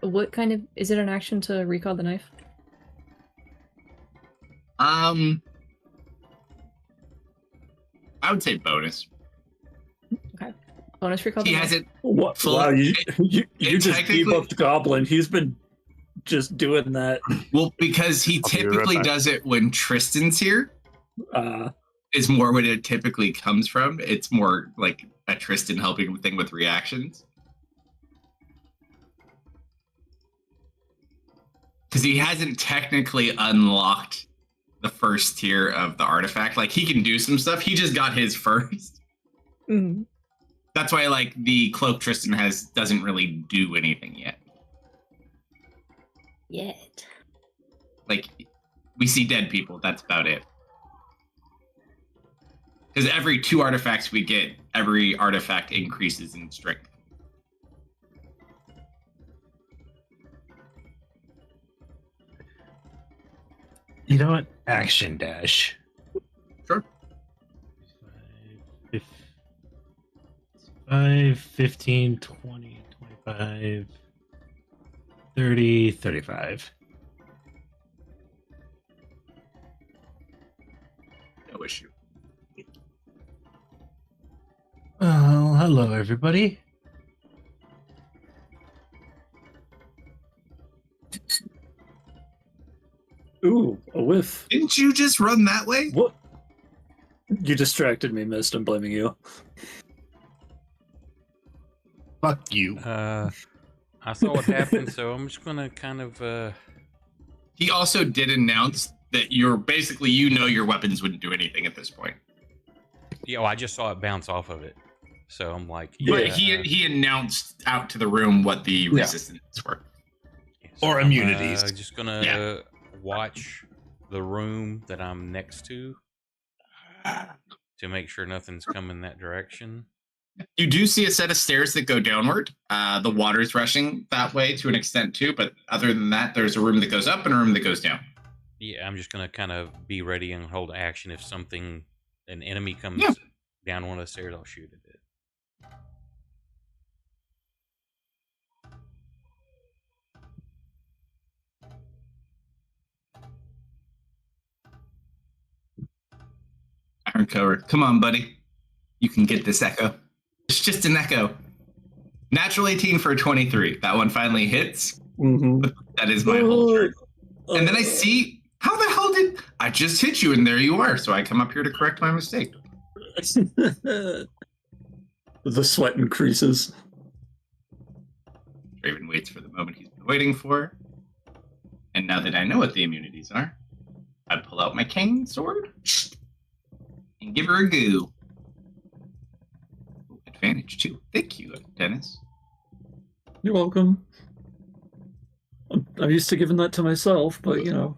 What kind of is it an action to recall the knife? I would say bonus. Bonus recall the He knife? hasn't. What? Full- Wow, you it just technically- debuffed Goblin. He's been just doing that. Well, because he I'll be right typically back. does it when Tristan's here. Is more what it typically comes from. It's more like a Tristan helping thing with reactions. Because he hasn't technically unlocked the first tier of the artifact. Like, he can do some stuff. He just got his first. Mm. That's why, like, the cloak Tristan has doesn't really do anything yet. Yet. Like, we see dead people. That's about it. Because every 2 artifacts we get, every artifact increases in strength. You know what? Action dash. Sure. 5, 15, 20, 25, 30, 35. No issue. Oh, hello, everybody. Ooh, a whiff. Didn't you just run that way? What? You distracted me, Mist. I'm blaming you. Fuck you. I saw what happened, so I'm just gonna kind of. He also did announce that you're basically, you know, your weapons wouldn't do anything at this point. Yeah, I just saw it bounce off of it, so I'm like. But yeah, he announced out to the room what the Yeah. resistance were. Or I'm, immunities. Just gonna Yeah. watch the room that I'm next to make sure nothing's coming that direction. You do see a set of stairs that go downward. The water's rushing that way to an extent too, but other than that, there's a room that goes up and a room that goes down. Yeah, I'm just gonna kind of be ready and hold action if an enemy comes Yeah. down one of the stairs. I'll shoot at it. Iron cover. Come on, buddy. You can get this echo. It's just an echo. Natural 18 for a 23. That one finally hits. Mm-hmm. That is my whole turn. And then I see, how the hell did I just hit you? And there you are. So I come up here to correct my mistake. The sweat increases. Raven waits for the moment he's been waiting for. And now that I know what the immunities are, I pull out my cane sword and give her a goo. Ooh, advantage too. Thank you, Dennis. You're welcome. I'm used to giving that to myself, but you know.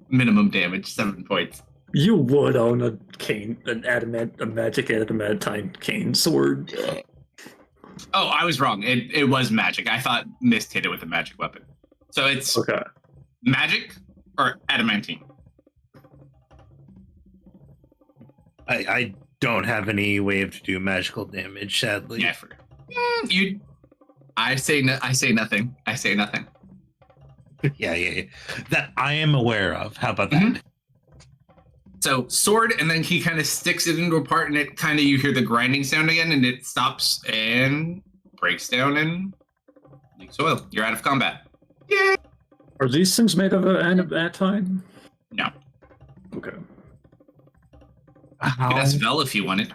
Minimum damage, 7 points. You would own a cane, a magic adamantine cane sword. Oh, I was wrong. It was magic. I thought Mist hit it with a magic weapon. So it's Okay. magic or adamantine. I don't have any way to do magical damage, sadly. Yeah, I forgot. You. I say nothing. I say nothing. Yeah. That I am aware of. How about that? Mhm. So sword, and then he kind of sticks it into a part, and it kind of you hear the grinding sound again, and it stops and breaks down and leaks oil. You're out of combat. Yeah. Are these things made of adamantine? No. Okay. You could ask Vel if you wanted.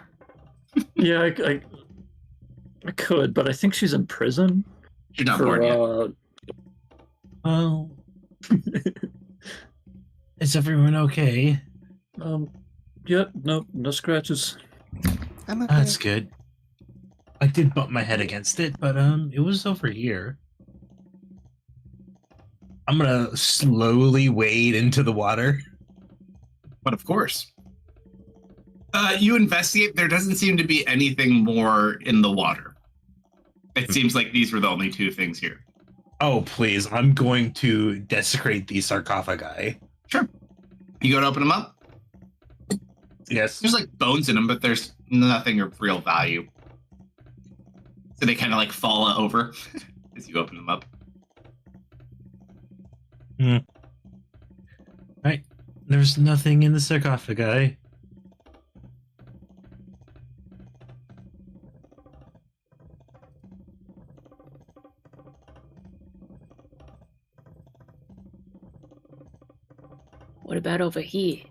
Yeah, I could, but I think she's in prison. She's not born yet. Well, is everyone okay? Yep, no scratches. I'm okay. That's good. I did bump my head against it, but it was over here. I'm gonna slowly wade into the water. But of course. You investigate. There doesn't seem to be anything more in the water. It seems like these were the only two things here. Oh, please. I'm going to desecrate the sarcophagi. Sure. You go to open them up? Yes. There's like bones in them, but there's nothing of real value. So they kind of like fall over as you open them up. Right. There's nothing in the sarcophagi. What about over here?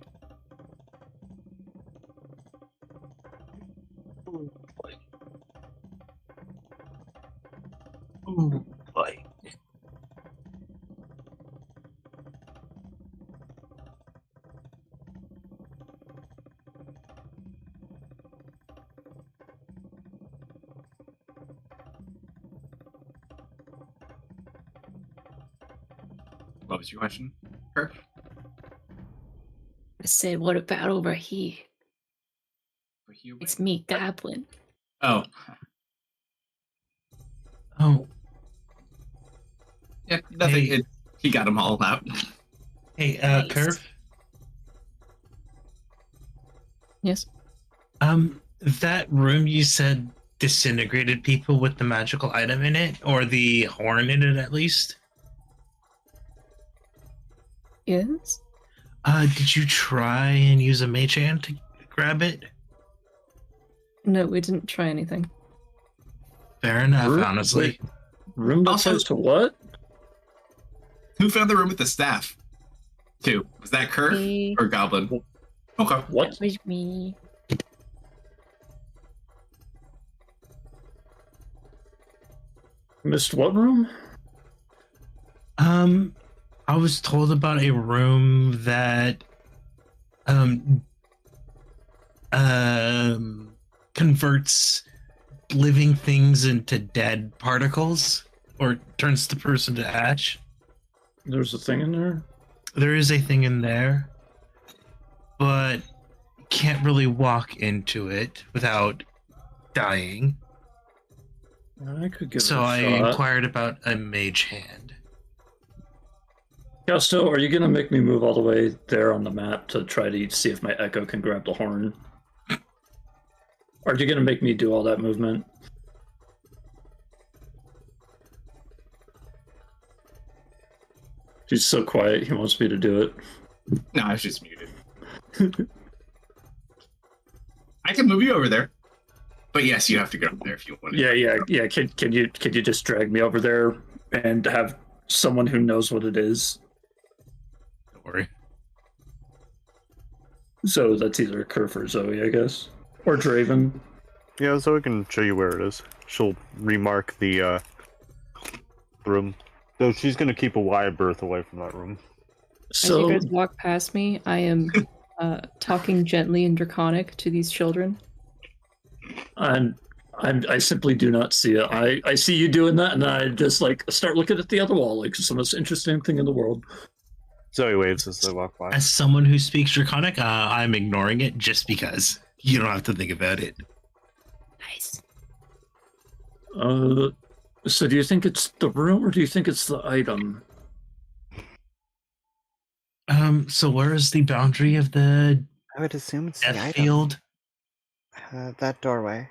Oh, boy. What was your question, Kirk? I said, what about over here? It's me, Goblin. Oh. Oh, Yeah, nothing. Hey. He got them all out. hey, Nice. Curve. Yes. That room you said disintegrated people with the magical item in it, or the horn in it at least. Yes. Did you try and use a mage hand to grab it? No, we didn't try anything. Fair enough, Room- honestly. Room that Also- says to what? Who found the room with the staff? Two. Was that Kirk Me. or Goblin? Okay. What? That was me. Missed what room? I was told about a room that converts living things into dead particles or turns the person to ash. There's a thing in there? There is a thing in there, but can't really walk into it without dying. I could give So it a I shot. inquired about a mage hand. Kalsto, are you gonna make me move all the way there on the map to try to see if my echo can grab the horn? Or are you gonna make me do all that movement? He's so quiet, he wants me to do it. No, I was just muted. I can move you over there. But yes, you have to go over there if you want to. Yeah. Can you just drag me over there and have someone who knows what it is? Don't worry. So that's either Kerf or Zoe, I guess. Or Draven. Yeah, so I can show you where it is. She'll remark the room. Though she's gonna keep a wide berth away from that room. As So you guys walk past me, I am talking gently in Draconic to these children. I simply do not see it. I see you doing that, and I just like start looking at the other wall, like it's the most interesting thing in the world. Zoe waves as they walk by. As someone who speaks Draconic, I'm ignoring it just because you don't have to think about it. Nice. So do you think it's the room or do you think it's the item? So where is the boundary of the I would assume it's the death item. field? That doorway.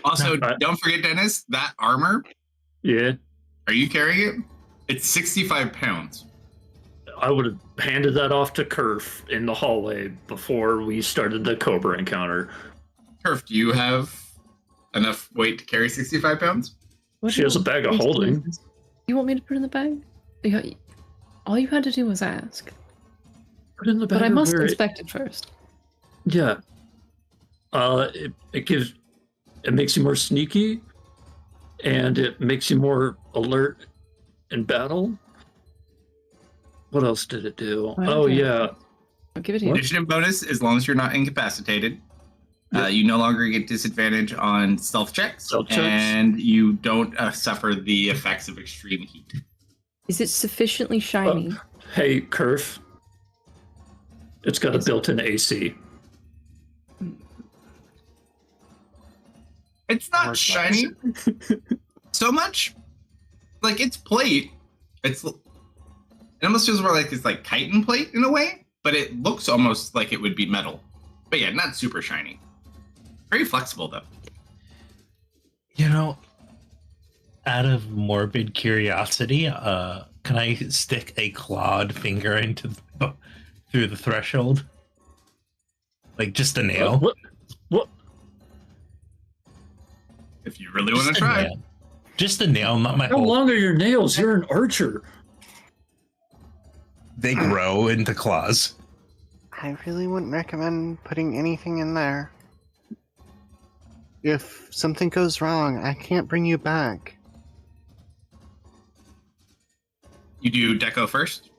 Also, No, don't forget, Dennis, that armor. Yeah, Are you carrying it? It's 65 pounds. I would have handed that off to Kerf in the hallway before we started the Cobra encounter. Turf, do you have enough weight to carry 65 pounds? What She do you has a want bag of me to do? holding. You want me to put it in the bag? All you had to do was ask. Put it in the bag. But I must where inspect it first. Yeah. It makes you more sneaky, and it makes you more alert in battle. What else did it do? Right, Oh okay. yeah. I'll give it to you. Initiative bonus, as long as you're not incapacitated. Yep. You no longer get disadvantage on stealth checks, Stealth checks. and you don't suffer the effects of extreme heat. Is it sufficiently shiny? Hey, Kerf. It's got a built-in AC. It's not shiny so much. Like, it's plate. It almost feels more like it's like chitin plate in a way, but it looks almost like it would be metal. But yeah, not super shiny. Very flexible though. You know, out of morbid curiosity, can I stick a clawed finger through the threshold? Like just a nail? What? If you really want Just to a try. nail. Just a nail, not my How whole. long are your nails? You're an archer. They grow into claws. I really wouldn't recommend putting anything in there. If something goes wrong, I can't bring you back. You do Deco first.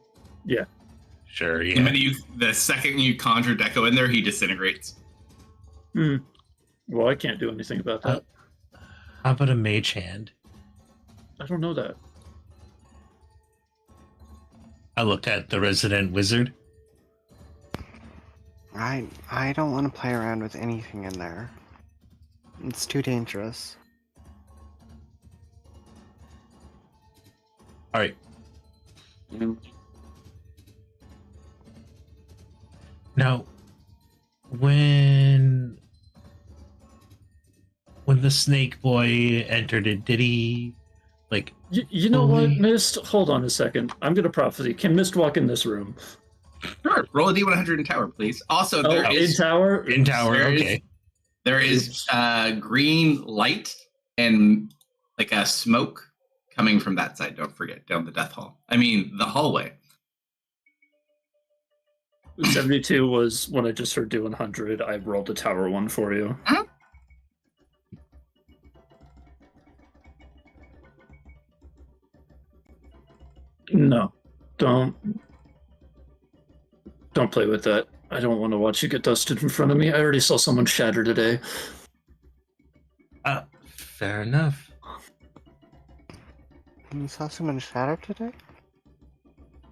Sure, The yeah. minute the second you conjure Deco in there, he disintegrates. Well, I can't do anything about that. How about a mage hand? I don't know that. I look at the resident wizard. I don't want to play around with anything in there. It's too dangerous. All right. Now, when the snake boy entered it, did he like? You know what, Only- Mist? Hold on a second. I'm gonna prophecy. Can Mist walk in this room? Sure. Roll a D100 in tower, please. Also, Oh, there in is tower. In tower, there is- okay. there is green light and like a smoke coming from that side. Don't forget, down the death hall. I mean, the hallway. 72 was when I just heard do 100. I rolled a tower one for you. No, don't play with that. I don't want to watch you get dusted in front of me. I already saw someone shatter today. Fair enough. You saw someone shatter today?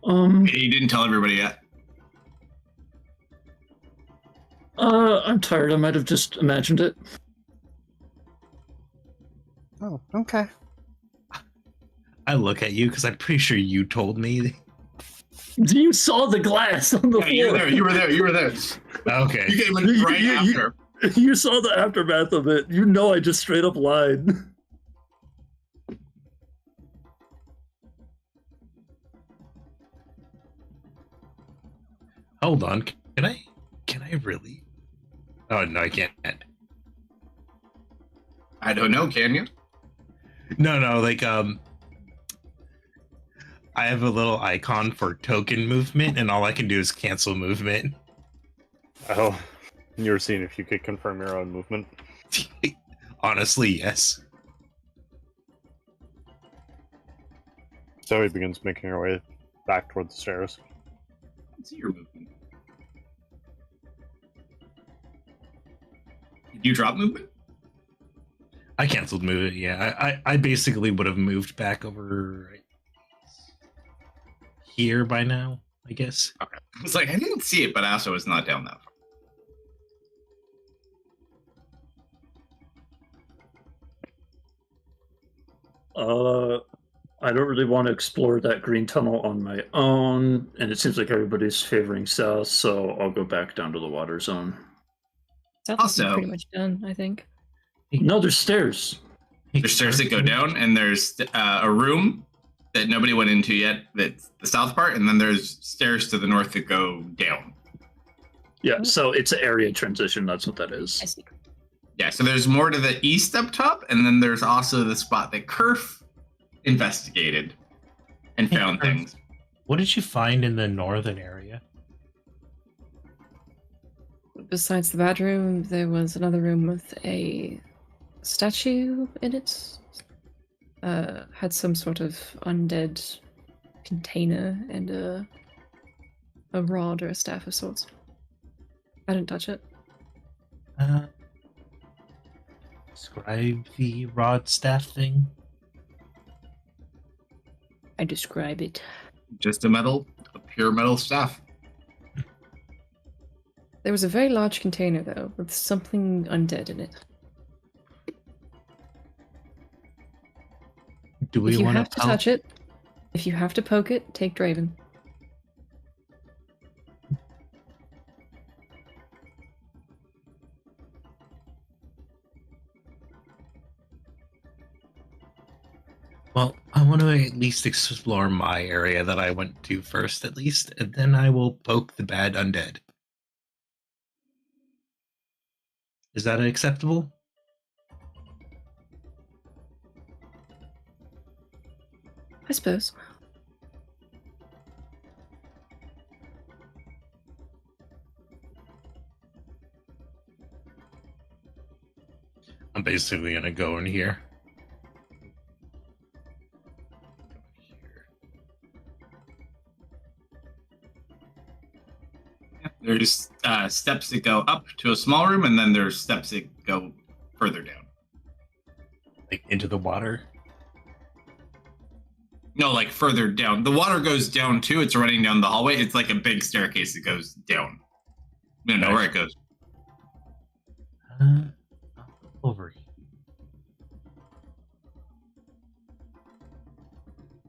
You didn't tell everybody yet. I'm tired. I might have just imagined it. Oh, okay. I look at you because I'm pretty sure you told me. You saw the glass on the Yeah, floor. you were there. Okay. You came in right after. You saw the aftermath of it. You know I just straight up lied. Hold on. Can I really? Oh no, I can't. I don't know, can you? No, like I have a little icon for token movement, and all I can do is cancel movement. Oh, you were seeing if you could confirm your own movement. Honestly, yes. Zoe begins making her way back toward the stairs. Let's see your movement. Did you drop movement? I canceled movement. Yeah, I basically would have moved back over here by now, I guess. Okay. It's like I didn't see it, but I also was not down that far. I don't really want to explore that green tunnel on my own, and it seems like everybody's favoring south, so I'll go back down to the water zone. South Also- is pretty much done, I think. No, there's stairs. There's stairs that go down, and there's a room that nobody went into yet. That's the south part, and then there's stairs to the north that go down. Yeah, so it's an area transition. That's what that I is. see. Yeah, so there's more to the east up top, and then there's also the spot that Kerf investigated and Hey, found Kerf. things. What did you find in the northern area? Besides the bedroom, there was another room with a statue in it. Had some sort of undead container and a rod or a staff of sorts. I didn't touch it. Describe the rod staff thing. I describe it. Just a pure metal staff. There was a very large container, though, with something undead in it. Do we If you want have to touch it, if you have to poke it, take Draven. Well, I want to at least explore my area that I went to first, at least, and then I will poke the bad undead. Is that acceptable? I suppose. I'm basically gonna go in here. There's steps that go up to a small room, and then there's steps that go further down. Like into the water. No, like further down. The water goes down too. It's running down the hallway. It's like a big staircase that goes down. You don't know where it goes. Over here.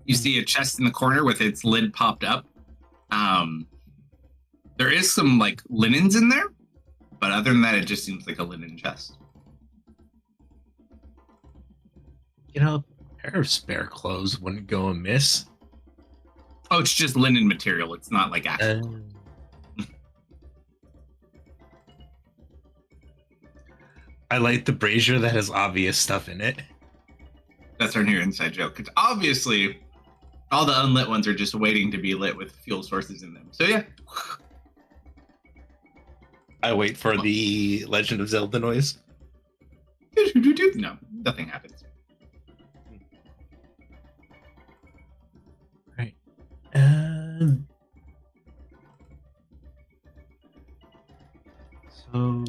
You see a chest in the corner with its lid popped up. There is some like linens in there, but other than that, it just seems like a linen chest. You know, a pair of spare clothes wouldn't go amiss. Oh, it's just linen material. It's not like actual. I like the brazier that has obvious stuff in it. That's our new inside joke. Because obviously, all the unlit ones are just waiting to be lit with fuel sources in them. So yeah. I wait for the Legend of Zelda noise. No, nothing happens. Right. So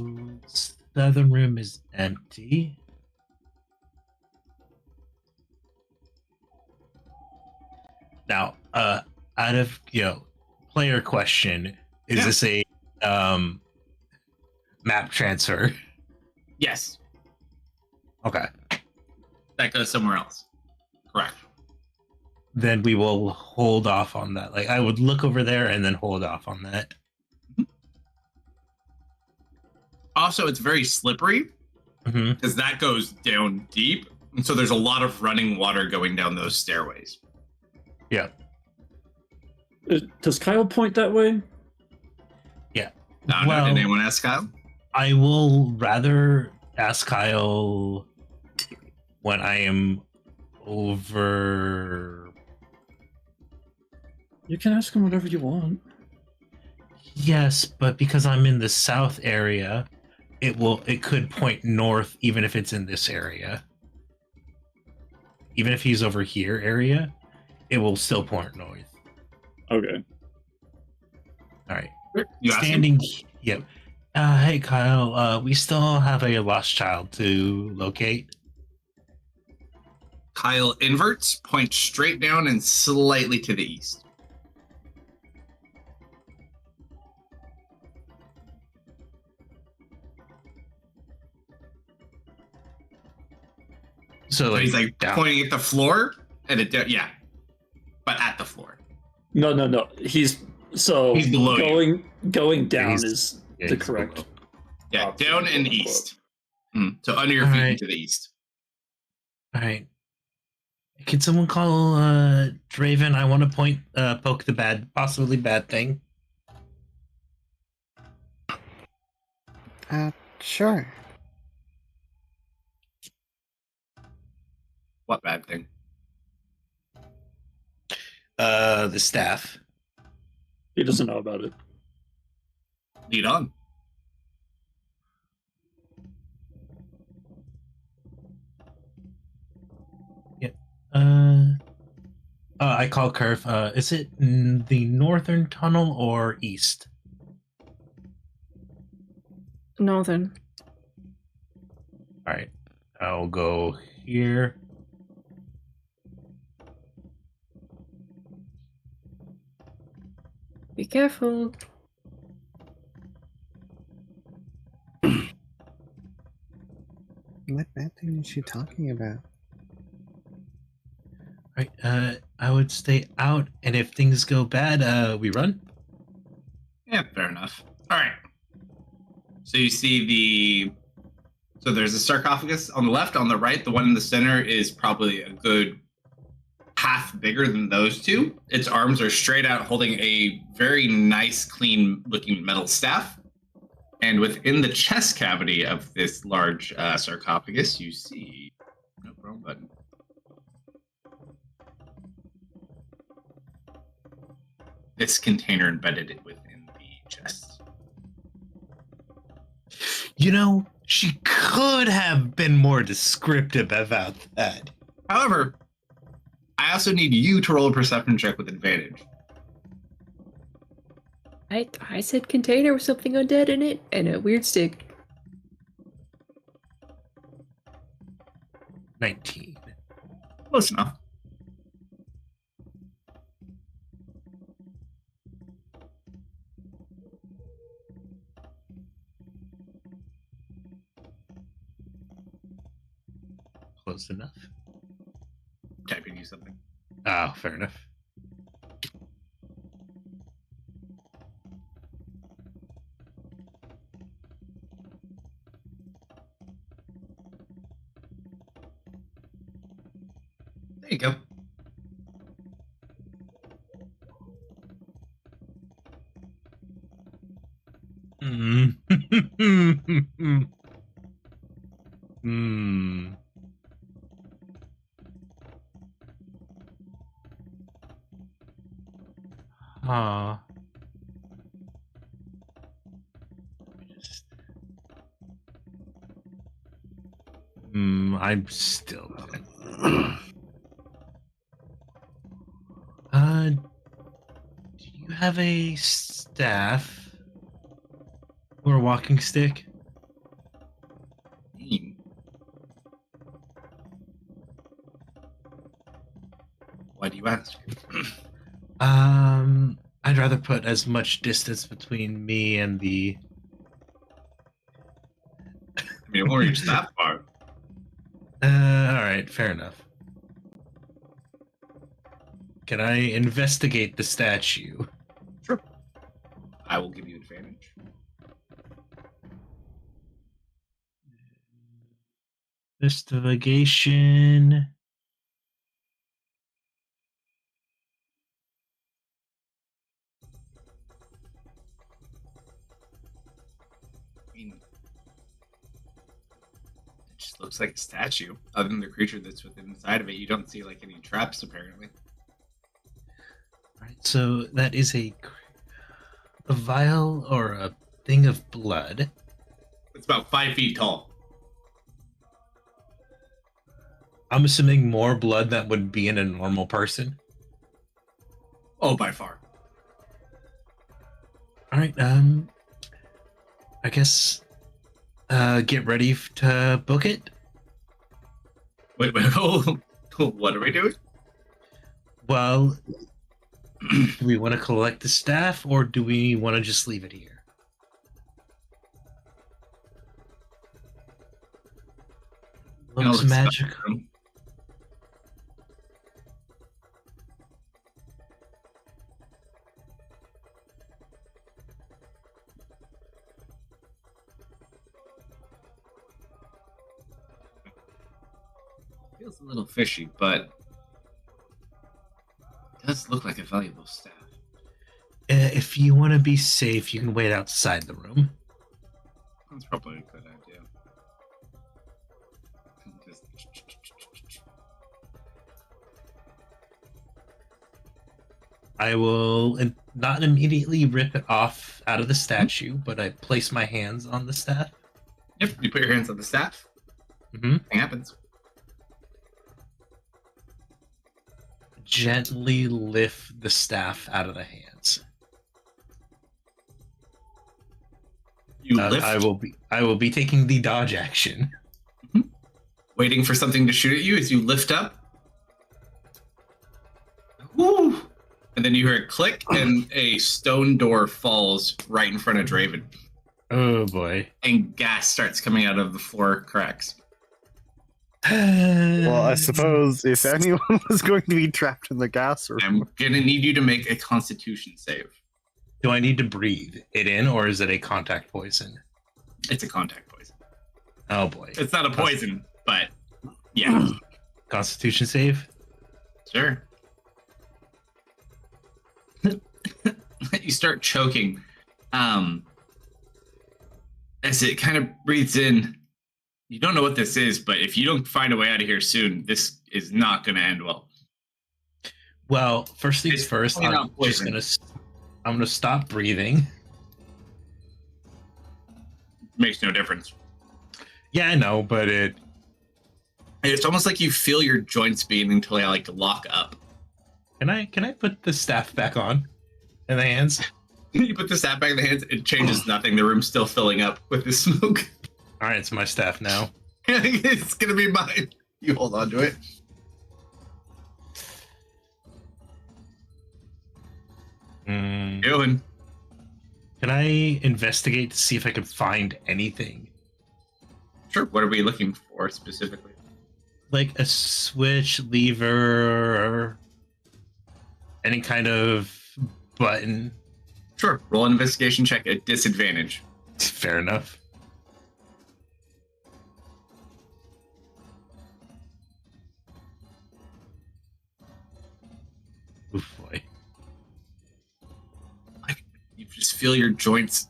southern room is empty. Now, out of player question, is this a map transfer? Yes, Okay. that goes somewhere else. Correct. Then we will hold off on that. Like I would look over there and then hold off on that. Also, it's very slippery Mm-hmm. because that goes down deep. And so there's a lot of running water going down those stairways. Yeah. Does Kyle point that way? No, did anyone ask Kyle? I will rather ask Kyle when I am over. You can ask him whatever you want. Yes, but because I'm in the south area, it could point north even if it's in this area. Even if he's over here area, it will still point north. Okay. All right. You asked him? Standing. Yep. Hey Kyle, we still have a lost child to locate. Kyle inverts, points straight down and slightly to the east. So he's like down. pointing at the floor, and yeah, but at the floor. No. He's below you. going down He's- is Yeah, the he's correct. below. Yeah, option, down and quote, unquote. east. So under your All feet right. and to the east. All right. Can someone call Draven? I want to poke the possibly bad thing. Sure. What bad thing? The staff. He doesn't know about it. Lead on. I call Curve. Is it in the northern tunnel or east? Northern. All right. I'll go here. Be careful. What bad thing is she talking about? Right. I would stay out, and if things go bad, we run. Yeah, fair enough. All right. So you see so there's a sarcophagus on the left, on the right. The one in the center is probably a good half bigger than those two. Its arms are straight out, holding a very nice, clean-looking metal staff. And within the chest cavity of this large sarcophagus, you see... Nope, wrong button. This container embedded within the chest. You know, she could have been more descriptive about that. However, I also need you to roll a perception check with advantage. I said container with something undead in it and a weird stick. 19. Close enough. Close enough. Typing you something. Oh, fair enough. There you go. Hmm. Huh. Just... I'm still. Do you have a staff or a walking stick? Why do you ask? I'd rather put as much distance between me and the. I mean, it won't reach that far. All right, fair enough. Can I investigate the statue? Sure. I will give you advantage. Investigation. I mean, it just looks like a statue. Other than the creature that's within inside of it, you don't see like any traps apparently. All right, so that is a vial or a thing of blood. It's about 5 feet tall. I'm assuming more blood that would be in a normal person. Oh, by far. All right, I guess get ready to book it. Wait, what are we doing? Well, do we want to collect the staff or do we want to just leave it here? Looks I'll just magical. stop. Feels a little fishy, but does look like a valuable staff. If you want to be safe, you can wait outside the room. That's probably a good idea. I will not immediately rip it off out of the statue, but I place my hands on the staff. Yep, you put your hands on the staff. Mm-hmm. Thing happens. Gently lift the staff out of the hands. You lift. I will be taking the dodge action. Waiting for something to shoot at you as you lift up. Woo! And then you hear a click, and a stone door falls right in front of Draven. Oh boy! And gas starts coming out of the floor cracks. Well, I suppose if anyone was going to be trapped in the gas room, I'm gonna need you to make a Constitution save. Do I need to breathe it in, or is it a contact poison? It's a contact poison. Oh boy! It's not a poison, but yeah. Constitution save. Sure. You start choking. As it kind of breathes in. You don't know what this is, but if you don't find a way out of here soon, this is not going to end well. Well, first things It's first. probably I'm not poison. gonna stop breathing. Makes no difference. Yeah, I know, but It's almost like you feel your joints beginning to like lock up. Can I put the staff back on in the hands? You put the staff back in the hands, it changes nothing. The room's still filling up with the smoke. All right, it's my staff now. It's gonna be mine. You hold on to it. Doing. Can I investigate to see if I can find anything? Sure. What are we looking for specifically? Like a switch, lever, or any kind of button. Sure. Roll an investigation check at disadvantage. Fair enough. Oh boy. Like you just feel your joints.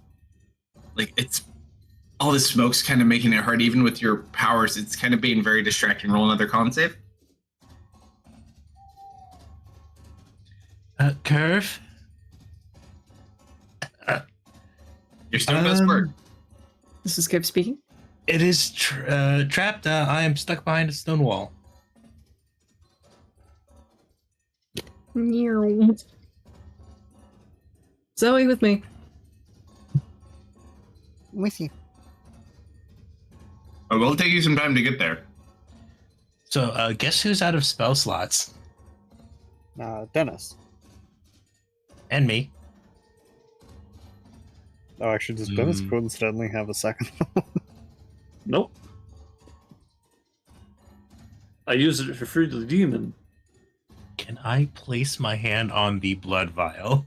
Like it's all the smoke's kind of making it hard. Even with your powers, it's kind of being very distracting. Roll another con save. Curve. You're still best word. This is Kip speaking. It is trapped. I am stuck behind a stone wall. Zoe with me. I'm with you. It will take you some time to get there. So, guess who's out of spell slots? Dennis. And me. Oh, actually, does Dennis coincidentally have a second one? Nope. I use it for Free the Demon. Can I place my hand on the blood vial?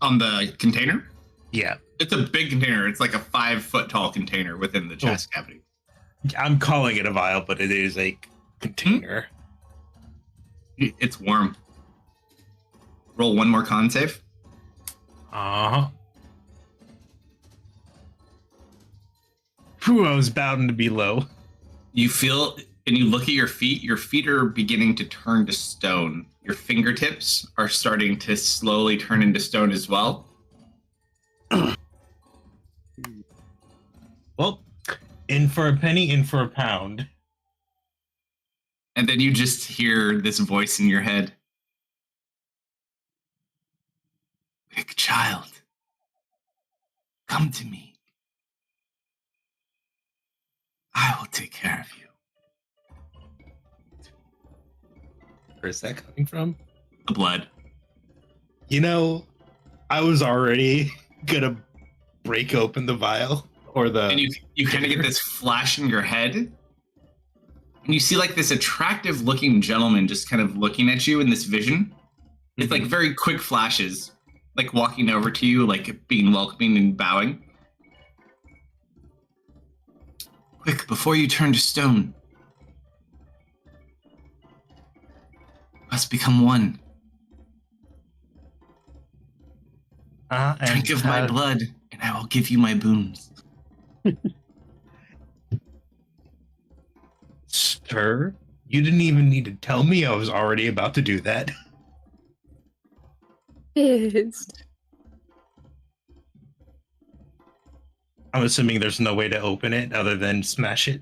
On the container? Yeah. It's a big container. It's like a 5-foot tall container within the chest cavity. I'm calling it a vial, but it is a container. It's warm. Roll one more con save. Uh-huh. Whew, I was bound to be low. You feel, and you look at your feet are beginning to turn to stone. Your fingertips are starting to slowly turn into stone as well. Well, in for a penny, in for a pound. And then you just hear this voice in your head. Big child, come to me. I will take care of you. Where's that coming from? The blood. You know, I was already gonna break open the vial or the. And you kind of get this flash in your head. And you see like this attractive looking gentleman just kind of looking at you in this vision. It's like very quick flashes, like walking over to you, like being welcoming and bowing. Quick, before you turn to stone, must become one. Drink of my blood, and I will give you my boons. Sir, you didn't even need to tell me. I was already about to do that. Yes. I'm assuming there's no way to open it other than smash it.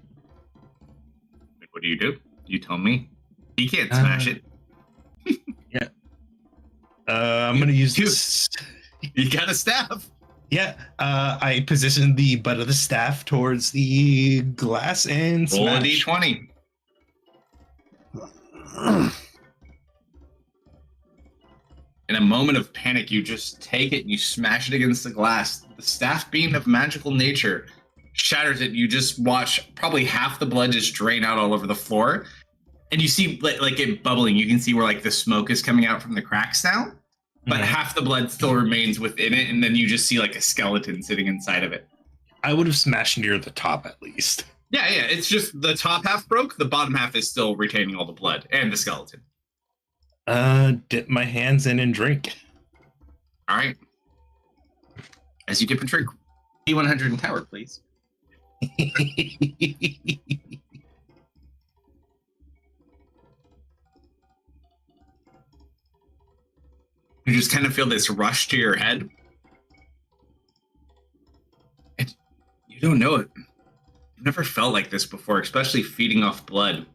What do? You tell me. He can't smash it. Yeah. I'm gonna use Dude. this. You got a staff. Yeah. I position the butt of the staff towards the glass and Roll a smash. d20. In a moment of panic, you just take it and you smash it against the glass. The staff, being of magical nature, shatters it. You just watch probably half the blood just drain out all over the floor. And you see like it bubbling. You can see where like the smoke is coming out from the cracks now. But half the blood still remains within it. And then you just see like a skeleton sitting inside of it. I would have smashed near the top at least. Yeah. It's just the top half broke. The bottom half is still retaining all the blood and the skeleton. Dip my hands in and drink. All right. As you dip and drink, D100 in tower, please. You just kind of feel this rush to your head. And you don't know it. You've never felt like this before, especially feeding off blood.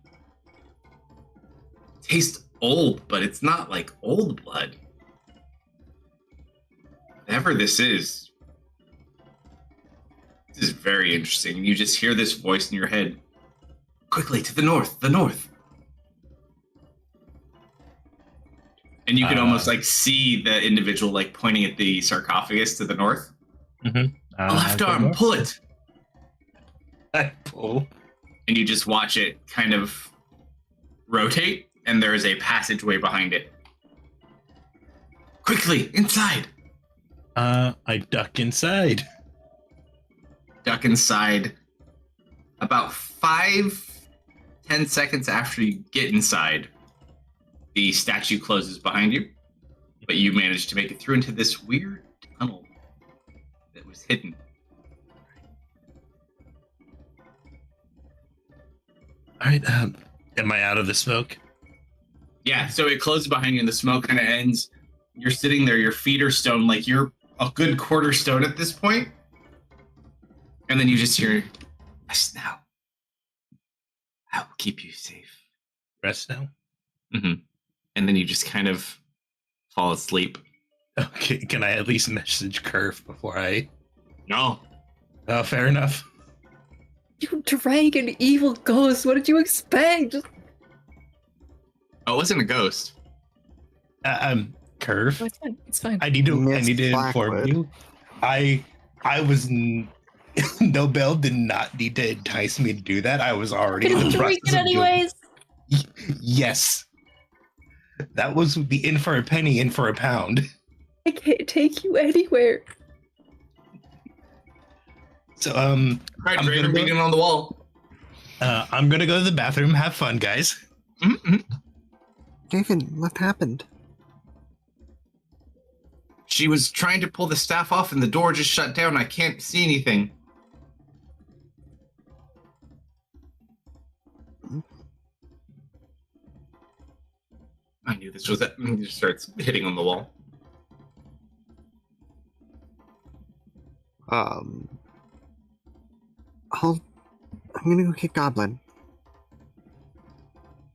It tastes old, but it's not like old blood. Whatever this is very interesting. And you just hear this voice in your head. Quickly, to the north, the north. And you can almost like see the individual like pointing at the sarcophagus to the north. Mm-hmm. The left arm, pull it. I pull. And you just watch it kind of rotate, and there is a passageway behind it. Quickly, inside. I duck inside. Duck inside. About 5-10 seconds after you get inside, the statue closes behind you, but you manage to make it through into this weird tunnel that was hidden. All right. Am I out of the smoke? Yeah, so it closes behind you and the smoke kind of ends. You're sitting there, your feet are stone, like you're a good quarter stone at this point. And then you just hear, rest now. I will keep you safe. Rest now? Mm-hmm. And then you just kind of fall asleep. Okay, can I at least message Curve before I... No. Oh, fair enough. You dragon evil ghost, what did you expect? Oh, it wasn't a ghost. Curve. Oh, it's fine. It's fine. I need to Miss inform Blackwood. you. I was Nobel did not need to entice me to do that. I was already in the process Drink it of doing anyways. Yes. That was the in for a penny, in for a pound. I can't take you anywhere. So All right, I'm Draven gonna go- beating on the wall. I'm gonna go to the bathroom. Have fun, guys. Mm-hmm. David, what happened? She was trying to pull the staff off and the door just shut down. I can't see anything. I knew this was it. He just starts hitting on the wall. I'm gonna go get Goblin.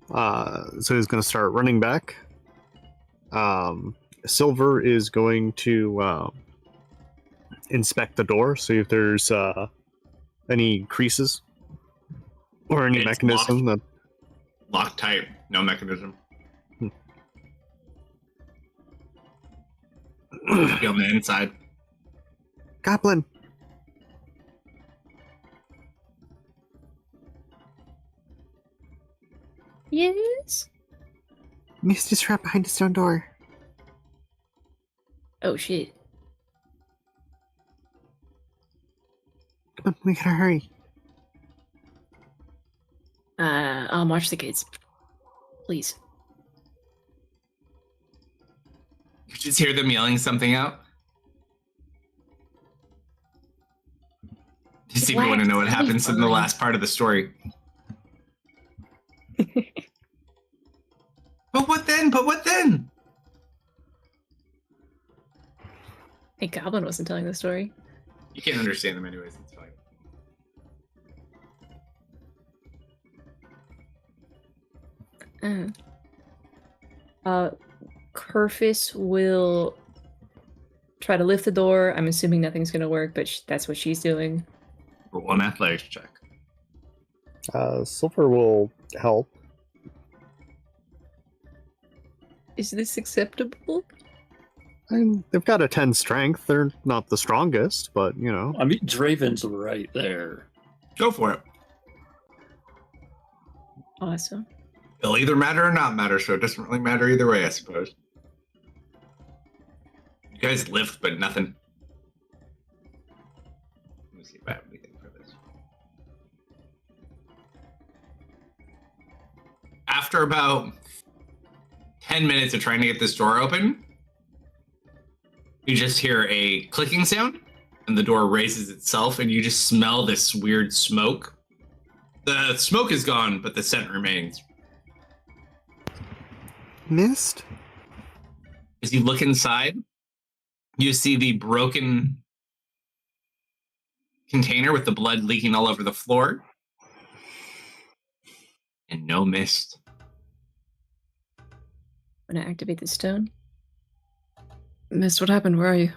So he's going to start running back. Silver is going to inspect the door, see if there's any creases or any It's mechanism that. Lock tight, no mechanism. Be on the inside. Goblin! Yes? Missed his trap behind the stone door. Oh shit. Come on, we gotta hurry. I'll watch the kids. Please. Just hear them yelling something out. Just if you want to know what happens in the last part of the story. But what then? But what then? Hey, Goblin wasn't telling the story. You can't understand them anyways. It's fine. Kerfis will try to lift the door. I'm assuming nothing's gonna work, but that's what she's doing. Roll an athletics check. Silver will help. Is this acceptable? And they've got a 10 strength. They're not the strongest, but, you know. I mean, Draven's right there. Go for it. Awesome. It'll either matter or not matter, so it doesn't really matter either way, I suppose. You guys lift, but nothing. Let me see if I have anything for this. After about 10 minutes of trying to get this door open, you just hear a clicking sound, and the door raises itself, and you just smell this weird smoke. The smoke is gone, but the scent remains. Mist? As you look inside, you see the broken container with the blood leaking all over the floor. And no mist. I'm gonna activate the stone. Mist, what happened? Where are you?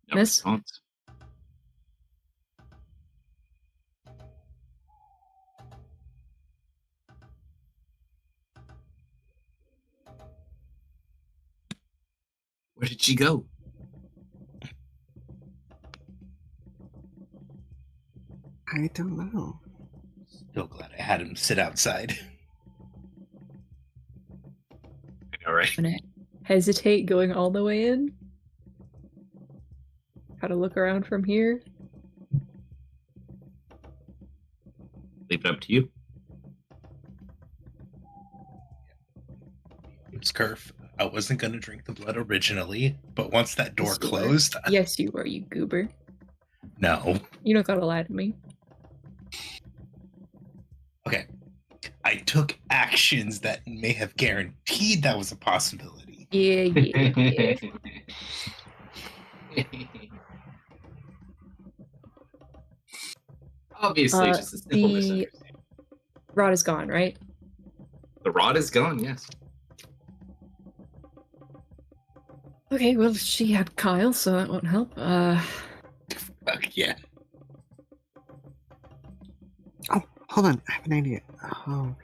No Miss? response. Where did she go? I don't know. Still glad I had him sit outside. I know, right? I'm gonna hesitate going all the way in. How to look around from here? Leave it up to you. It's Curve. I wasn't gonna drink the blood originally, but once that door Yes, you were. closed, Yes, you were, you goober. no. You don't gotta lie to me. Okay. I took actions that may have guaranteed that was a possibility. Yeah, yeah, yeah. Obviously, just a simple the misunderstanding. rod is gone, right? The rod is gone, yes. Okay, well, she had Kyle, so that won't help. Fuck yeah. Oh, hold on. I have an idea. Oh,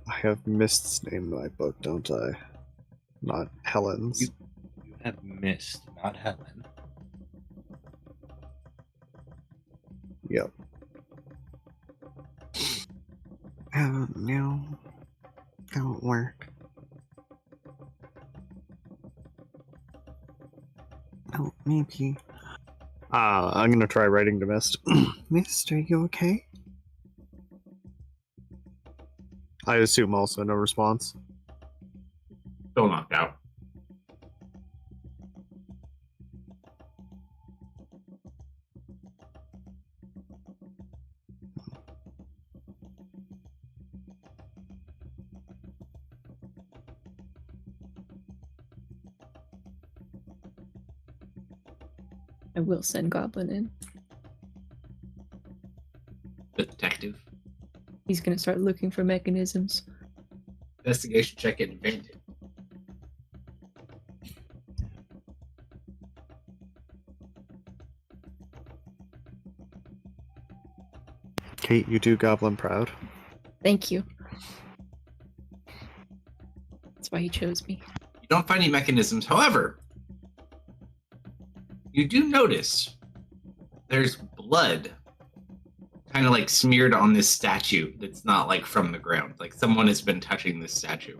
I have Mist's name in my book, don't I? Not Helen's. You have missed, not Helen. Yep. no. That won't work. Oh, maybe. I'm gonna try writing to Mist. Mist, are you okay? I assume also no response. Still knocked out. I will send Goblin in. The detective. He's gonna start looking for mechanisms. Investigation check at advantage. Kate, you do Goblin proud. Thank you. That's why he chose me. You don't find any mechanisms. However, you do notice there's blood kind of like smeared on this statue that's not like from the ground. Like someone has been touching this statue.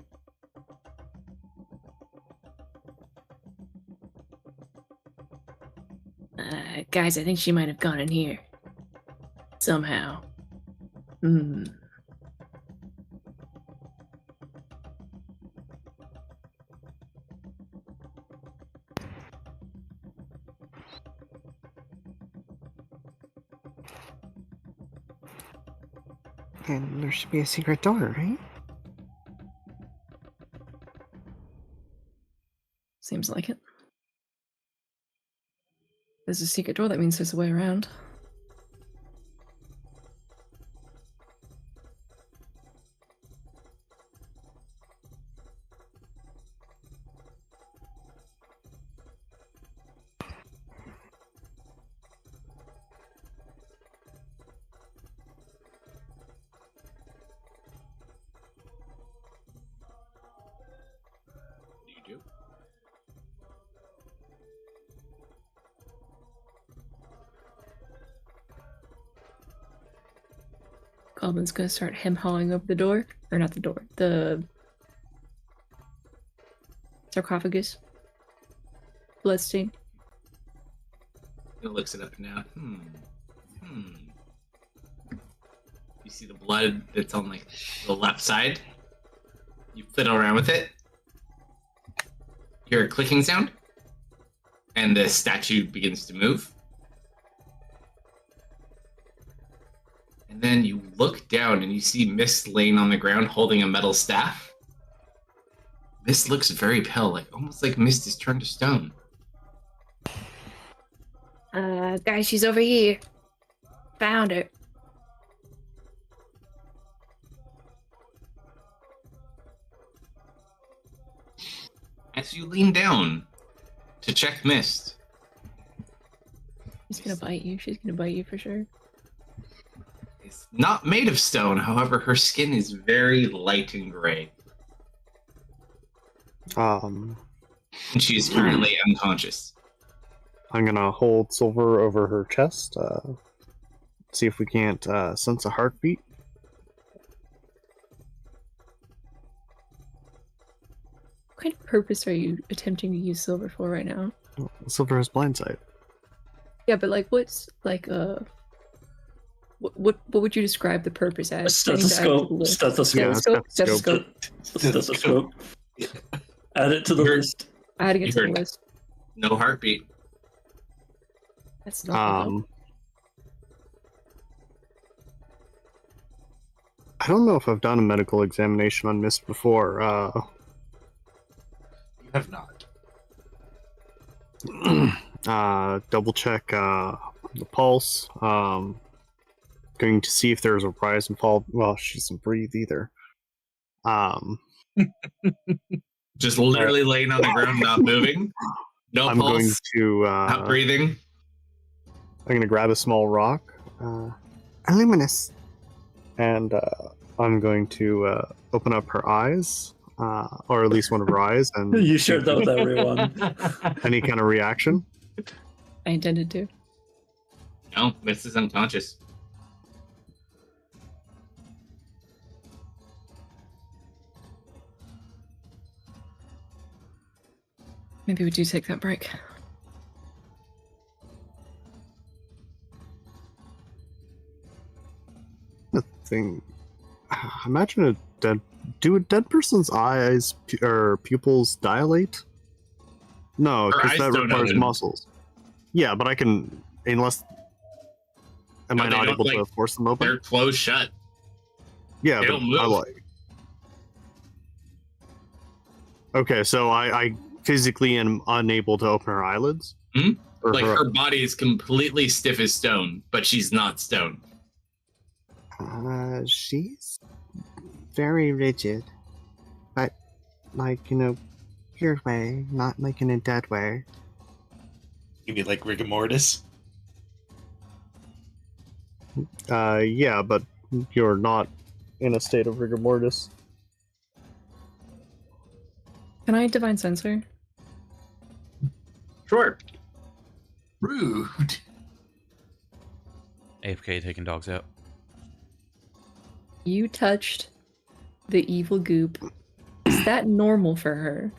Guys, I think she might have gone in here. Somehow. And there should be a secret door, right? Seems like it. There's a secret door, that means there's a way around. You do. Goblin's gonna start hem-hawing over the door. Or not the door, the sarcophagus. Bloodstain. He looks it up now. You see the blood that's on like the left side? You fiddle around with it. You hear a clicking sound. And the statue begins to move. And then you look down and you see Mist laying on the ground holding a metal staff. Mist looks very pale, like almost like Mist is turned to stone. Guys, she's over here. Found her. As you lean down to check Mist, She's gonna bite you. She's gonna bite you for sure. it's not made of stone, however, her skin is very light and gray. Um, And she is currently unconscious. I'm gonna hold Silver over her chest. See if we can't sense a heartbeat. What kind of purpose are you attempting to use silver for right now? Silver has blindsight. Yeah, but like, what's like what would you describe the purpose as? Stethoscope. Stethoscope. Stethoscope. Stethoscope. Add it to the list. Adding it to the heard- list. No heartbeat. That's not I don't know if I've done a medical examination on Mist before. You have not. Double check the pulse. Going to see if there's a rise and fall. Well, she doesn't breathe either. Just literally laying on the ground, not moving. No I'm pulse, going to not breathing. I'm going to grab a small rock, Illuminous. and I'm going to open up her eyes, or at least one of her eyes, and You shared that with everyone. any kind of reaction. I intended to. No, Mist is unconscious. Maybe we do take that break. The thing, imagine a dead. Do a dead person's eyes or pupils dilate? No, Her because eyes that don't requires dilate. muscles. Yeah, but I can, unless. Am No, I they not don't, able to like, force them open? They're closed shut. Yeah, they but don't move. I like. Okay, so I physically am unable to open her eyelids. Hmm? Or Like her body is completely stiff as stone, but she's not stone. She's very rigid. But, like, in a weird way, not like in a dead way. You mean like rigor mortis? Yeah, but you're not in a state of rigor mortis. Can I divine sensor? Sure. Rude. AFK taking dogs out. You touched the evil goop. Is that normal for her?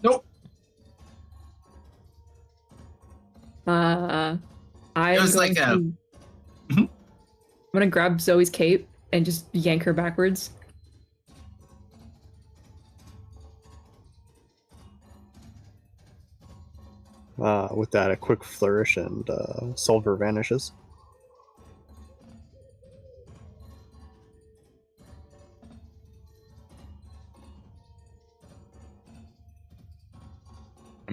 Nope. I'm It was going like a- to... I'm gonna grab Zoe's cape and just yank her backwards. With that, a quick flourish and Silver vanishes.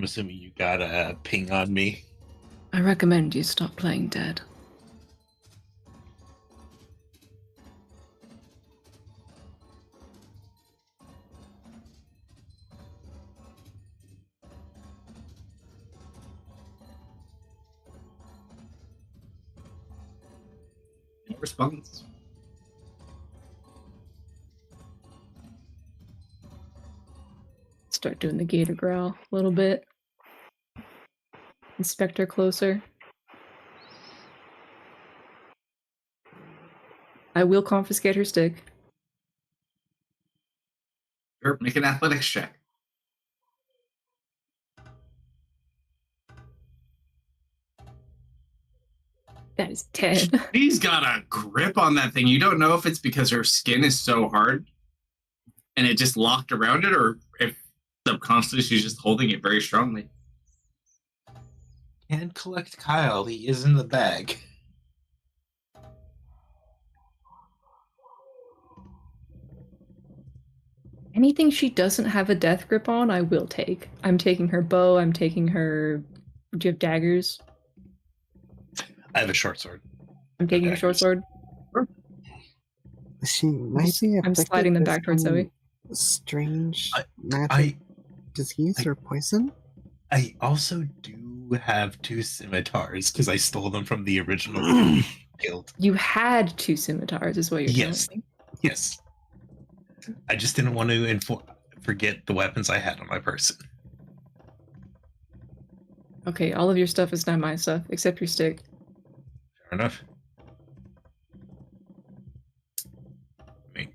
I'm assuming you got a ping on me. I recommend you stop playing dead. No response. Start doing the gator growl a little bit. Inspect her closer. I will confiscate her stick. Sure, make an athletics check. That is 10. She's got a grip on that thing. You don't know if it's because her skin is so hard and it just locked around it, or if subconsciously she's just holding it very strongly. Can't collect Kyle. He is in the bag. Anything she doesn't have a death grip on, I will take. I'm taking her bow, I'm taking her... Do you have daggers? I have a short sword. I'm taking her short sword. She might be I'm affected sliding them with back towards some Zoe. strange I- magic disease or poison. I also do have 2 scimitars because I stole them from the original guild. You had 2 scimitars, is what you're Yes. telling me. Yes. I just didn't want to forget the weapons I had on my person. Okay, all of your stuff is now my stuff, except your stick. Fair enough. Wait.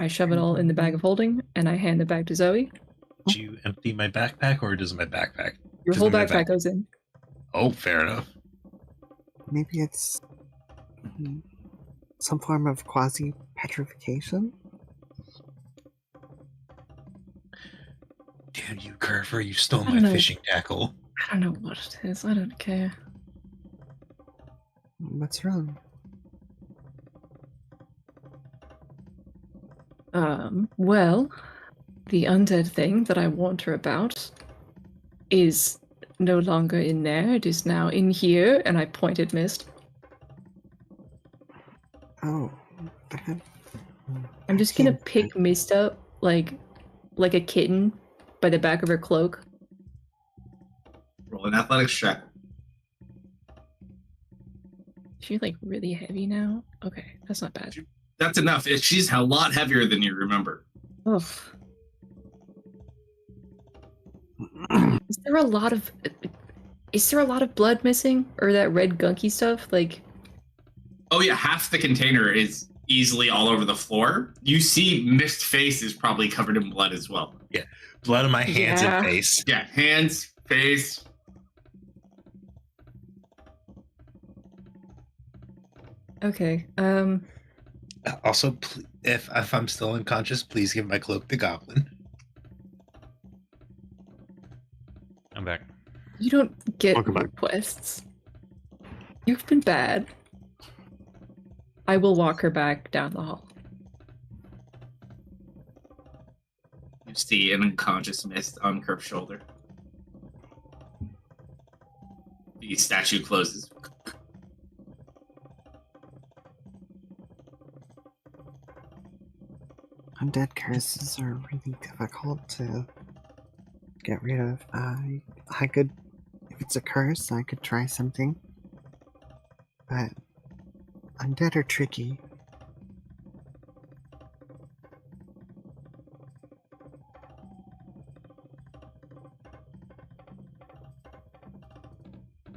I shove it all in the bag of holding, and I hand it back to Zoe. Did you empty my backpack, or does my backpack? Your does whole my backpack goes in. Oh, fair enough. Maybe it's some form of quasi petrification. Damn you, Curver! You stole I my don't know. fishing tackle. I don't know what it is. I don't care. What's wrong? Well, the undead thing that I warned her about is no longer in there. It is now in here, and I pointed Mist. Oh, that, I'm just gonna pick Mist up like a kitten by the back of her cloak. Roll an athletics check. Is she like really heavy now? Okay, that's not bad. That's enough. She's a lot heavier than you remember. Ugh. Is there a lot of blood missing, or that red gunky stuff? Like, Oh yeah, half the container is easily all over the floor. You see Mist's face is probably covered in blood as well. Blood on my hands Yeah. and face. Yeah, hands, face. okay, Also, if I'm still unconscious, please give my cloak to Goblin. I'm back. you don't get Welcome back. requests. You've been bad. I will walk her back down the hall. You see an unconscious Mist on Curve's shoulder. The statue closes. Undead curses are really difficult to get rid of. I could, if it's a curse, I could try something. But undead are tricky.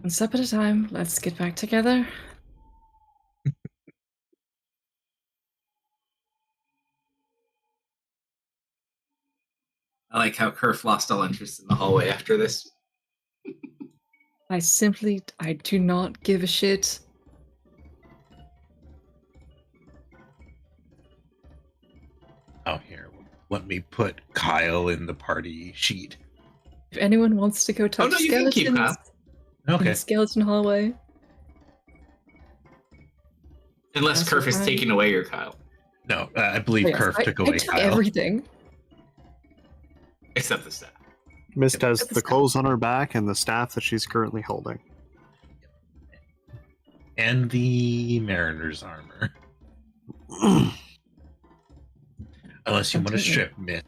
One step at a time. Let's get back together. I like how Curve lost all interest in the hallway after this. I do not give a shit. Oh, here. Let me put Kyle in the party sheet. If anyone wants to go touch no, you can keep skeletons in Okay. the skeleton hallway, Unless That's Curve is fine. taking away your Kyle. No, I believe yes, Curve took I away took Kyle. everything. Except the staff. Mist has Except the the staff. clothes on her back and the staff that she's currently holding. And the mariner's armor. Unless you want to Absolutely. strip me.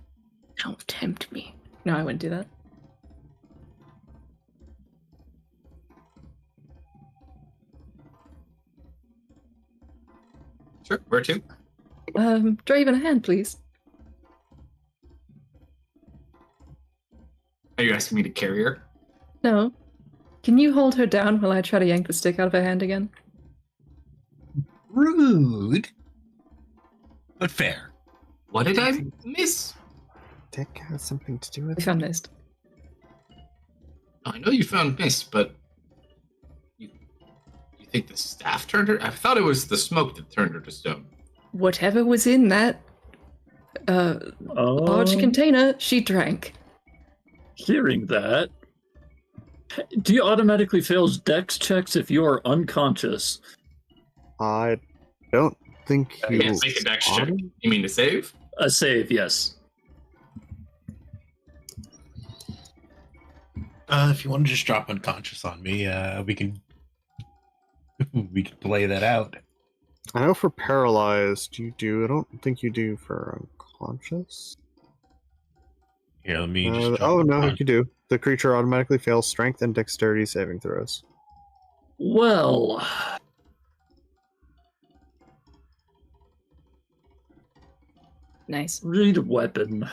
Don't tempt me. No, I wouldn't do that. Sure. Where to? Draven, a hand, please. Are you asking me to carry her? No. Can you hold her down while I try to yank the stick out of her hand again? Rude. But fair. What did I miss? Dick has something to do We with it. found Mist. I know you found Mist, but you think the staff turned her? I thought it was the smoke that turned her to stone. Whatever was in that large container, she drank. Hearing that, do you automatically fail dex checks if you are unconscious? I don't think you. Yes, make a dex check. are. You mean to save? A save, yes. If you want to just drop unconscious on me, we can play that out. I know for paralyzed you do. I don't think you do for unconscious. Here, let me just. drop Oh no, unconscious. you do. The creature automatically fails strength and dexterity saving throws. Well, Nice. read weapon.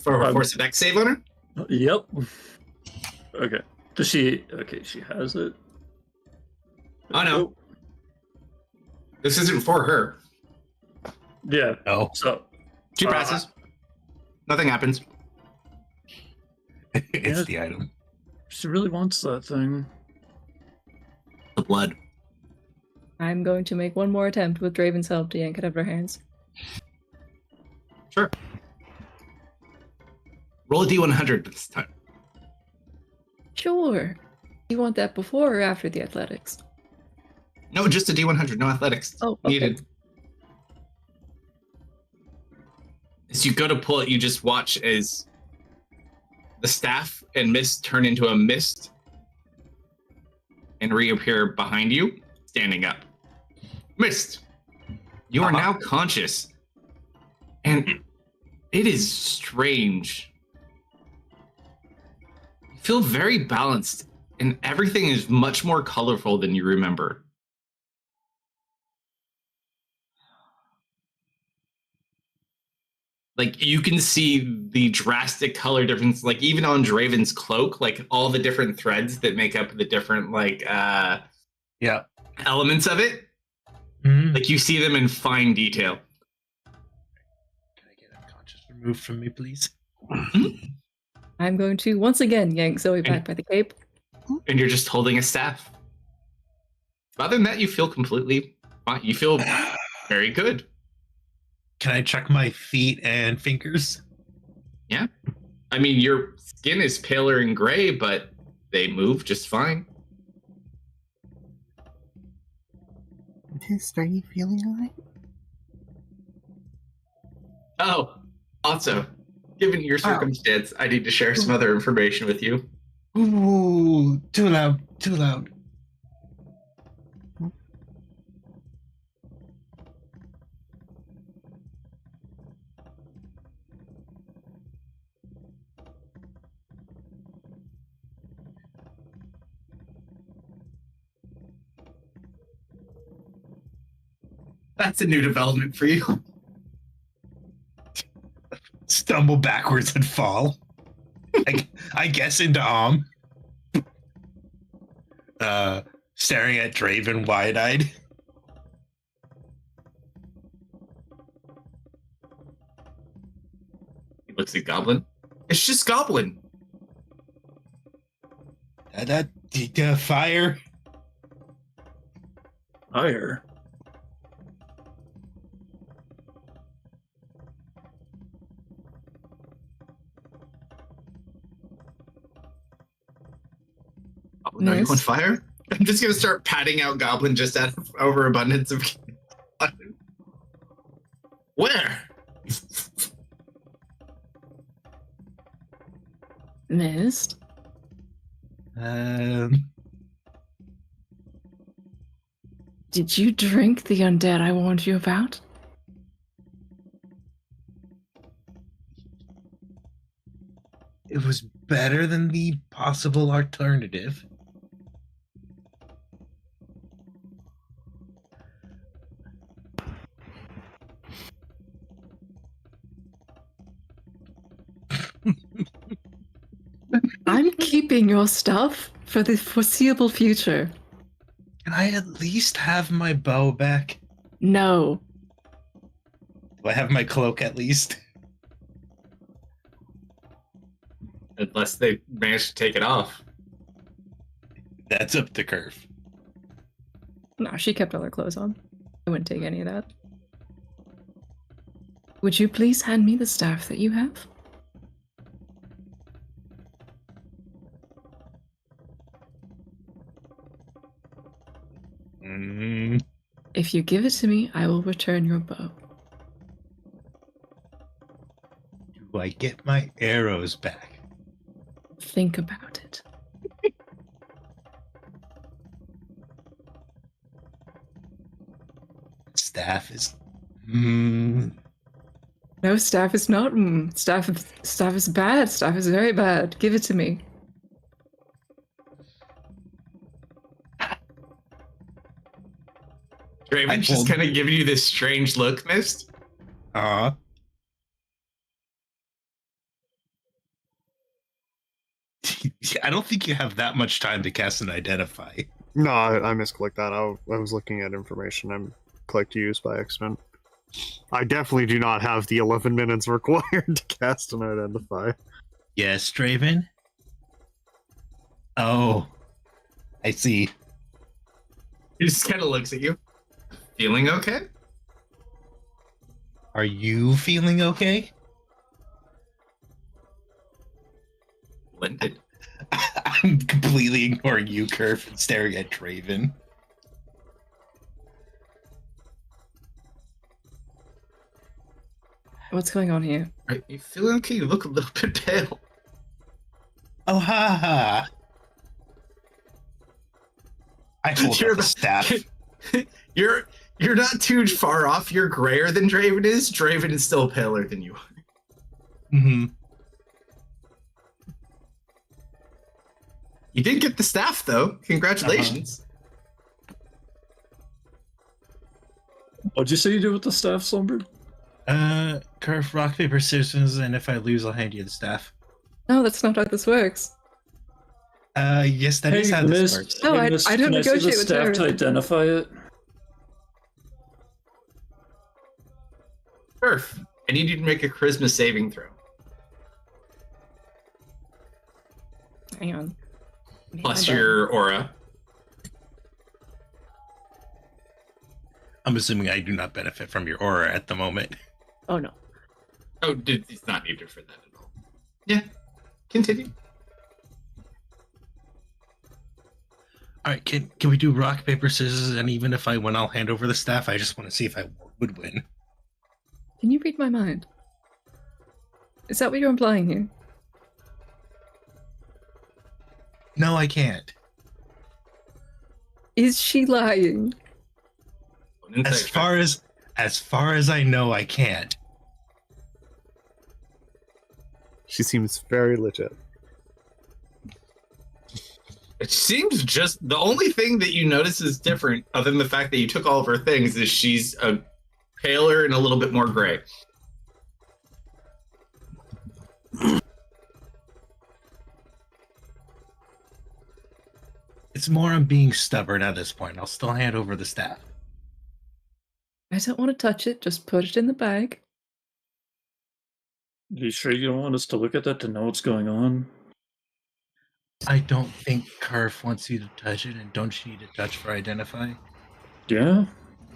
Force a dex save on her? Yep. Okay. Does she? Okay, she has it. Oh no. This isn't for her. Yeah. No, So She passes. Nothing happens. it's Yeah. the item. she really wants that thing. The blood. I'm going to make one more attempt with Draven's help to yank it out of her hands. Sure. Roll a d100 this time. Sure. You want that before or after the athletics? No, just a d100. No athletics Oh, okay. needed. As you go to pull it, you just watch as the staff and mist turn into a mist and reappear behind you, standing up. Mist, you are now conscious. And it is strange. You feel very balanced, and everything is much more colorful than you remember. Like, you can see the drastic color difference, like even on Draven's cloak, like all the different threads that make up the different Yeah. elements of it. Like, you see them in fine detail. Can I get unconscious removed from me, please? I'm going to once again yank Zoe back by the cape. And you're just holding a staff. Other than that, you feel completely fine. You feel very good. Can I check my feet and fingers? Yeah. I mean, your skin is paler and gray, but they move just fine. Are you feeling alright? Oh, also, given your circumstance, I need to share some other information with you. Ooh, too loud, too loud. That's a new development for you. Stumble backwards and fall. I guess into staring at Draven wide-eyed. He looks at Goblin. It's just Goblin. Fire. Higher. Goblin, are you on Yes. fire? I'm just gonna start patting out Goblin just out of overabundance of. Where? Mist? Did you drink the undead I warned you about? It was better than the possible alternative. I'm keeping your stuff for the foreseeable future. Can I at least have my bow back? No. Do I have my cloak at least? Unless they manage to take it off. That's up to Curve. No, she kept all her clothes on. I wouldn't take any of that. Would you please hand me the staff that you have? If you give it to me, I will return your bow. Do I get my arrows back? Think about it. Staff is. No, staff is not. Staff is bad. Staff is very bad. Give it to me. Draven's just kind of giving you this strange look, Mist. I don't think you have that much time to cast an identify. No, I misclicked that. I was looking at information. I clicked use by accident. I definitely do not have the 11 minutes required to cast an identify. Yes, Draven? Oh, I see. He just kind of looks at you. Feeling okay? Are you feeling okay? Blended. I'm completely ignoring you, Curve, and staring at Draven. What's going on here? Are you feeling okay? You look a little bit pale. Oh, ha ha. I hold You're up the staff. You're not too far off. You're grayer than Draven is. Draven is still paler than you are. Mm-hmm. You did get the staff, though. Congratulations. What'd you say you did with the staff, Slumber? Curve, rock, paper, scissors, and if I lose, I'll hand you the staff. No, that's not how this works. Yes, that is how this works. No, I Mist, don't can negotiate see the with staff terrorists. to identify it. Perf, I need you to make a charisma saving throw. Hang on. Plus your aura. I'm assuming I do not benefit from your aura at the moment. Oh no. Oh, it's not needed for that at all. Yeah. Continue. All right, can we do rock, paper, scissors? And even if I win, I'll hand over the staff. I just want to see if I would win. Can you read my mind? Is that what you're implying here? No, I can't. Is she lying? As far as I know, I can't. She seems very legit. It seems just the only thing that you notice is different, other than the fact that you took all of her things, is she's a paler and a little bit more gray. It's more I'm being stubborn at this point. I'll still hand over the staff. I don't want to touch it. Just put it in the bag. You sure you don't want us to look at that to know what's going on? I don't think Curve wants you to touch it, and don't you need to touch for identify? Yeah?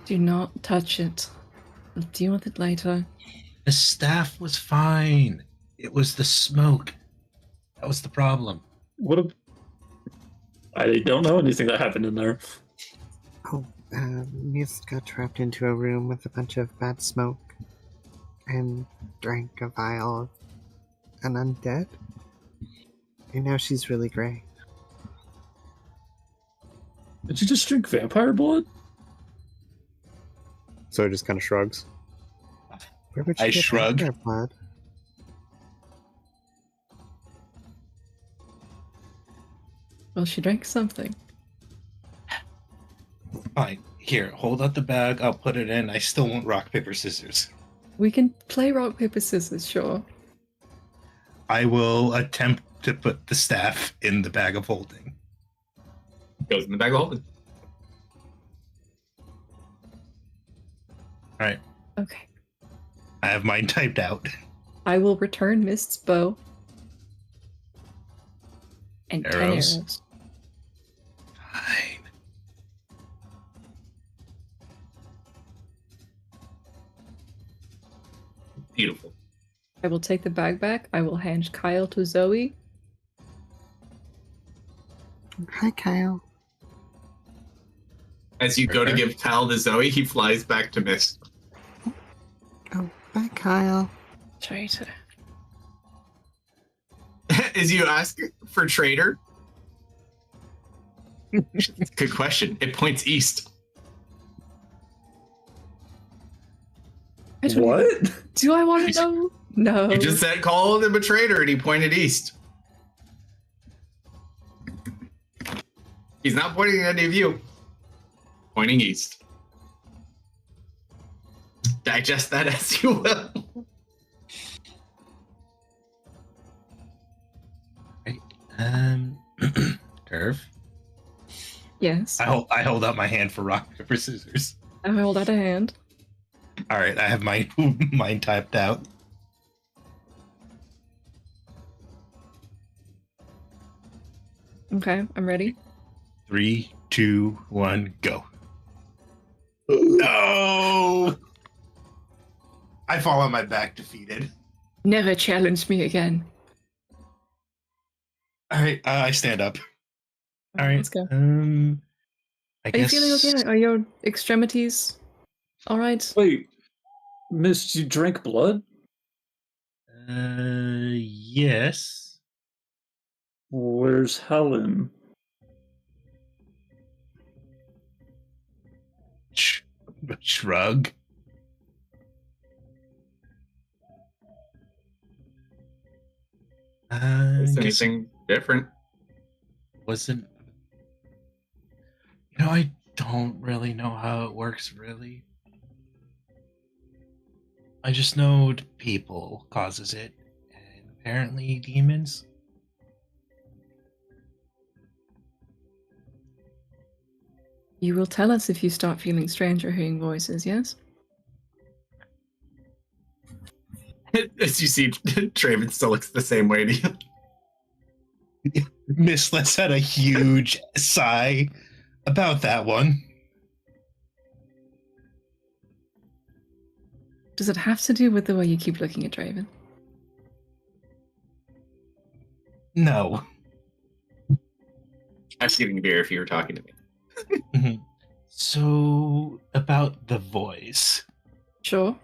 Do not touch it. We'll deal with it later. The staff was fine. It was the smoke. That was the problem. What I don't know anything that happened in there. Oh, Muse got trapped into a room with a bunch of bad smoke and drank a vial of an undead. And now she's really gray. Did you just drink vampire blood? So it just kind of shrugs. Where would she I get shrug. vampire blood? Well, she drank something. Fine. Here, hold out the bag. I'll put it in. I still want rock, paper, scissors. We can play rock, paper, scissors, sure. I will attempt to put the staff in the bag of holding. Goes in the bag of holding. All right. Okay. I have mine typed out. I will return Mist's bow. And 10 Arrows. arrows. Fine. Beautiful. I will take the bag back. I will hand Kyle to Zoe. Hi, Kyle. As you go to give Kyle to Zoe, he flies back to Mist. Oh, bye, Kyle. Traitor. As you ask for Trader. Good question. It points east. I don't even- Do I want to know? No. You just said call him a traitor and he pointed east. He's not pointing at any of you. Pointing east. Digest that as you will. Curve. Yes. I hold out my hand for rock, paper, scissors. I hold out a hand. All right, I have mine typed out. Okay, I'm ready. 3, 2, 1, go. No! I fall on my back, defeated. Never challenge me again. All right, I stand up. All right, Let's go. I Are guess. you feeling okay? Are your extremities all right? Wait, Mist, you drank blood? Yes. Where's Helen? Shrug. Is Guess anything different? wasn't. I don't really know how it works, really. I just know the people causes it, and apparently demons. You will tell us if you start feeling strange or hearing voices, yes? As you see, Traven still looks the same way to you. Miss Les had a huge sigh about that one. Does it have to do with the way you keep looking at Draven? No. I was giving beer if you were talking to me. Mhm. So about the voice. Sure.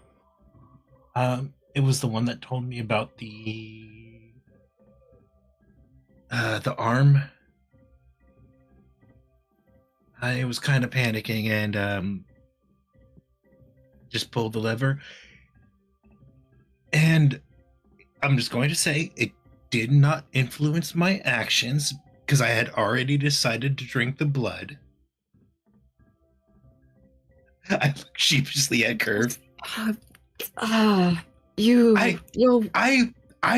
It was the one that told me about the arm. I was kind of panicking and just pulled the lever. And I'm just going to say it did not influence my actions because I had already decided to drink the blood. I look sheepishly at Curve. I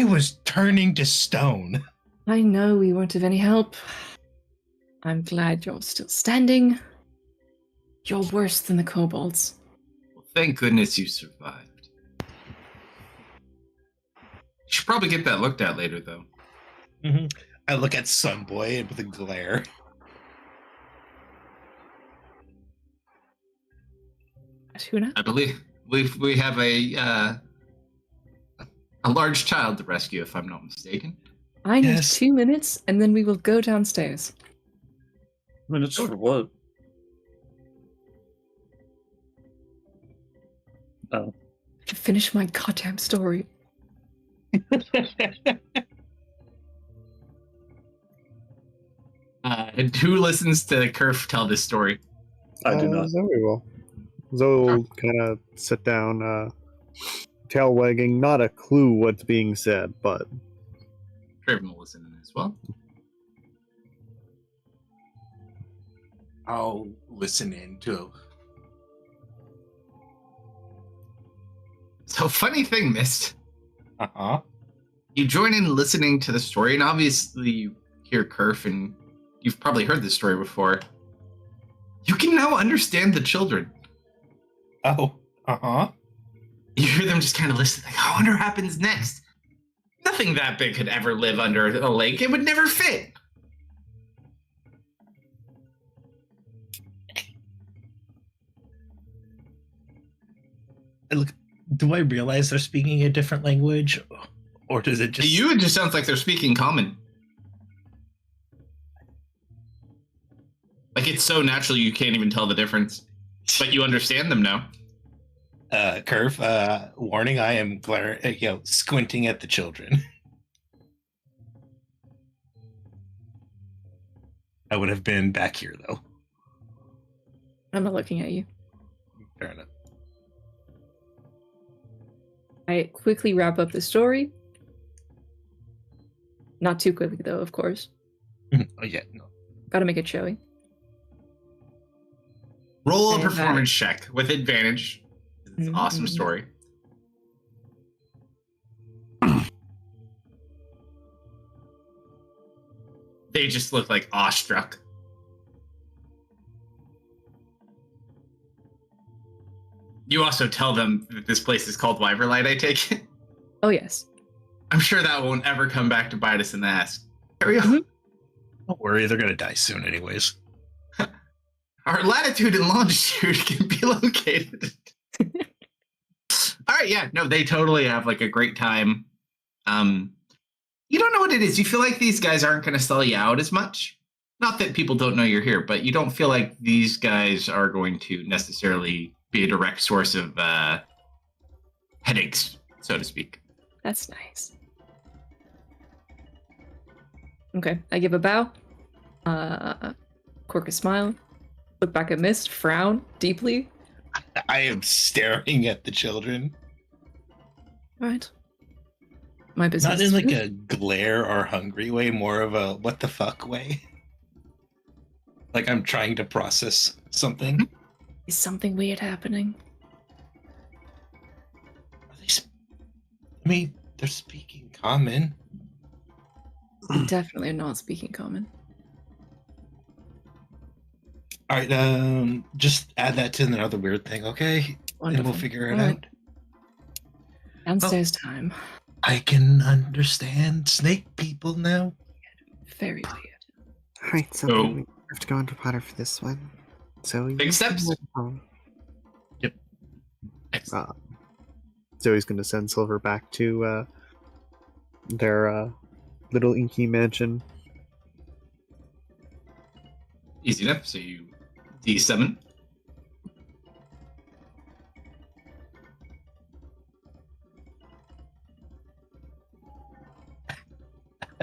was turning to stone. I know we weren't of any help. I'm glad you're still standing. You're worse than the kobolds. Well, thank goodness you survived. You should probably get that looked at later, though. Mm-hmm. I look at Sunboy with a glare. Tuna? I believe we have a large child to rescue, if I'm not mistaken. I need Yes. 2 minutes, and then we will go downstairs. Minutes for what? Oh. To finish my goddamn story. Who listens to Kerf tell this story? I do not. Zoe will. Zoe will kind of sit down, tail wagging, not a clue what's being said, but Draven will listen in as well. I'll listen in too. So, funny thing, Mist. Uh-huh. You join in listening to the story, and obviously you hear Kerf, and you've probably heard this story before. You can now understand the children. Oh, uh-huh. You hear them just kind of listen, like, I wonder what happens next. Nothing that big could ever live under a lake. It would never fit. Look, do I realize they're speaking a different language? Or does it To just... you, it just sounds like they're speaking common. Like, it's so natural you can't even tell the difference. But you understand them now. Curve, warning, I am squinting at the children. I would have been back here, though. I'm not looking at you. Fair enough. I quickly wrap up the story. Not too quickly, though, of course. Oh, yeah, no. Gotta make it showy. Roll a And performance check with advantage. It's an awesome story. They just look like awestruck. You also tell them that this place is called Wyverlight, I take it? Oh, yes. I'm sure that won't ever come back to bite us in the ass. Carry on. Don't worry, they're gonna die soon anyways. Our latitude and longitude can be located. All right, yeah, no, they totally have like a great time. You don't know what it is. You feel like these guys aren't going to sell you out as much. Not that people don't know you're here, but you don't feel like these guys are going to necessarily be a direct source of headaches, so to speak. That's nice. Okay, I give a bow. Quirk a smile. Look back at Mist, frown deeply. I am staring at the children. Right. My business. Not in like a glare or hungry way, more of a what the fuck way. Like I'm trying to process something. Is something weird happening? I mean, they're speaking common. They definitely are not speaking common. All right, just add that to another weird thing, okay? Wonderful. And we'll figure it All right. out. Downstairs time. I can understand snake people now. Very weird. Alright, so Oh. we have to go underwater for this one. So Big you steps. can home. Excellent. Zoe's going to send Silver back to their little inky mansion. Easy enough. So you D7.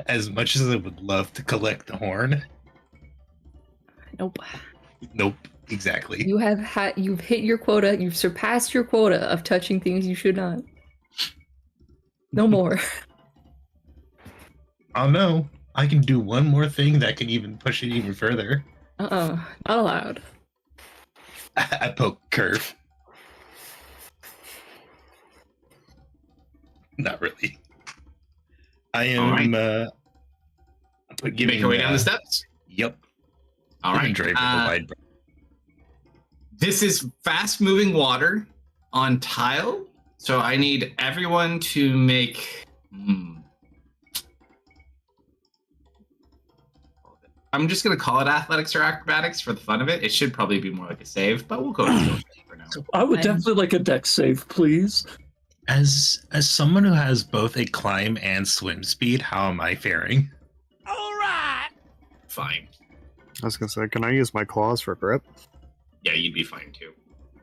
As much as I would love to collect the horn. Nope. Nope, exactly. You've hit your quota. You've surpassed your quota of touching things you should not. No more. Oh no, I can do one more thing that can even push it even further. Not allowed. I poke Curve. Not really. I am You make your way down the steps. Yep. All right. Draven the wide breath. This is fast-moving water on tile, so I need everyone to make. I'm just gonna call it athletics or acrobatics for the fun of it. It should probably be more like a save, but we'll go with it for now. I would I'm- definitely like a deck save, please. As someone who has both a climb and swim speed, how am I faring? Fine. I was gonna say, can I use my claws for grip? Yeah, you'd be fine too.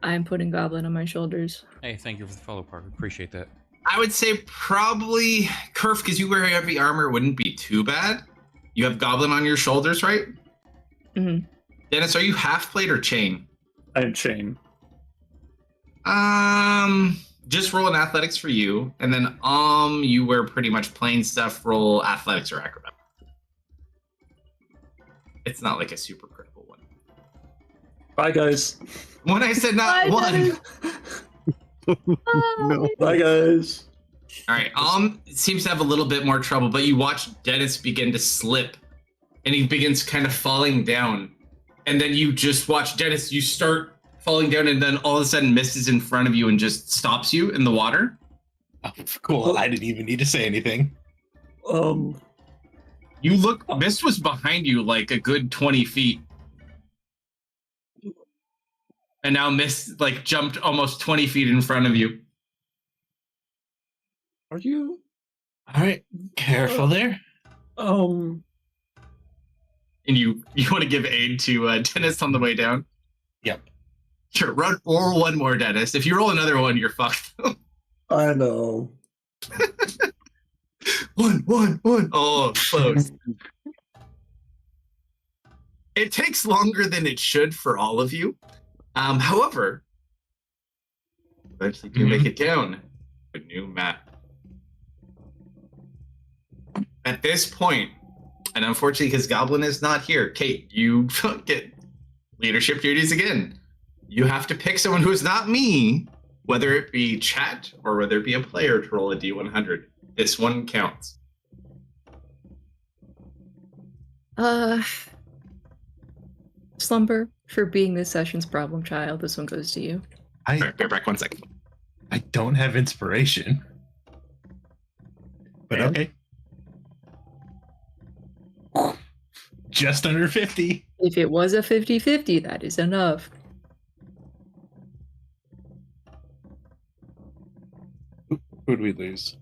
I'm putting Goblin on my shoulders. Hey, thank you for the follow, Parker. Appreciate that. I would say probably Kerf, because you wear heavy armor, wouldn't be too bad. You have Goblin on your shoulders, right? Mm-hmm. Dennis, are you half plate or chain? I am chain. Just roll an athletics for you, and then you wear pretty much plain stuff. Roll athletics or acrobat. It's not like a super critical one. Bye, guys. When I said not Bye, one. Dennis. No. Bye, guys. All right. Seems to have a little bit more trouble, but you watch Dennis begin to slip, and he begins kind of falling down, and then you just watch Dennis. You start falling down, and then all of a sudden, Mist is in front of you and just stops you in the water. Oh, cool. I didn't even need to say anything. You look. Mist was behind you like a good 20 feet. And now Mist like jumped almost 20 feet in front of you. Are you? All right. Careful there. And you want to give aid to Dennis on the way down? Yep. Sure, roll one more, Dennis. If you roll another one, you're fucked. I know. One. Oh, close. It takes longer than it should for all of you. However, eventually do make it down. A new map. At this point, and unfortunately, because Goblin is not here, Kate, you get leadership duties again. You have to pick someone who is not me, whether it be chat or whether it be a player, to roll a D100. This one counts. Slumber, for being this session's problem child, this one goes to you. All right, bear back 1 second. I don't have inspiration. But okay. Just under 50. If it was a 50-50, that is enough. Who'd we lose?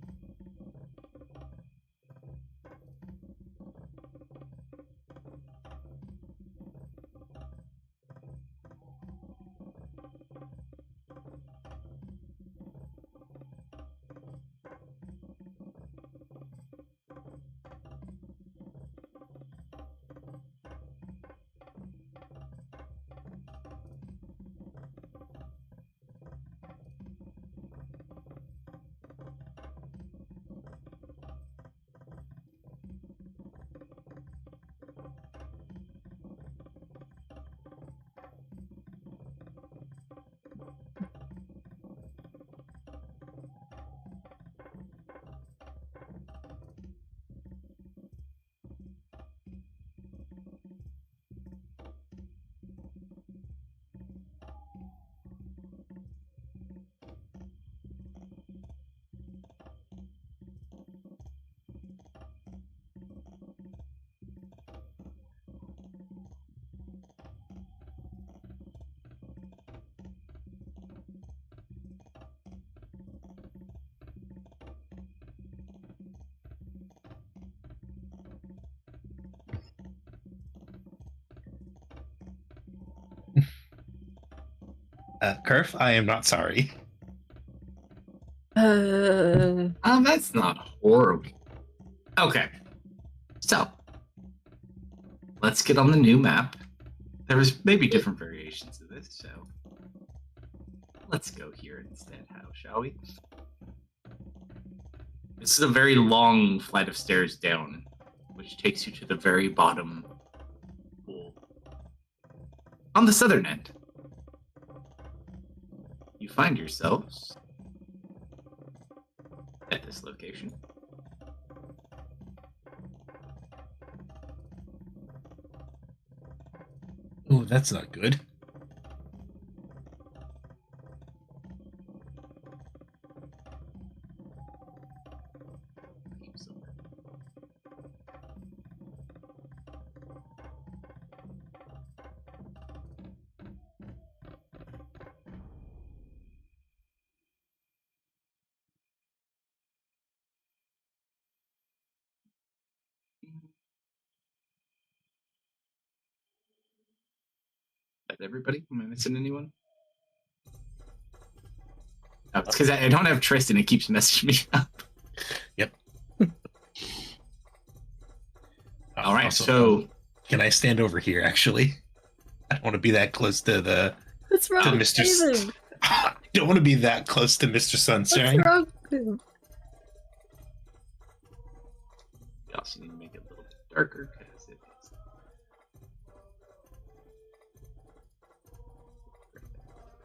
Kerf, I am not sorry. That's not horrible. Okay. So, let's get on the new map. There was maybe different variations of this, so let's go here instead. How shall we? This is a very long flight of stairs down, which takes you to the very bottom pool. On the southern end, you find yourselves at this location. Oh, that's not good. that everybody? Am I missing anyone? Oh, it's because I don't have Tristan. It keeps messaging me up. Yep. All right, Also, so can I stand over here? Actually, I don't want to be that close to the What's wrong to with Mr. David? I don't want to be that close to Mr. Sunshine. What's wrong with him? we also need to make it a little bit darker because it is.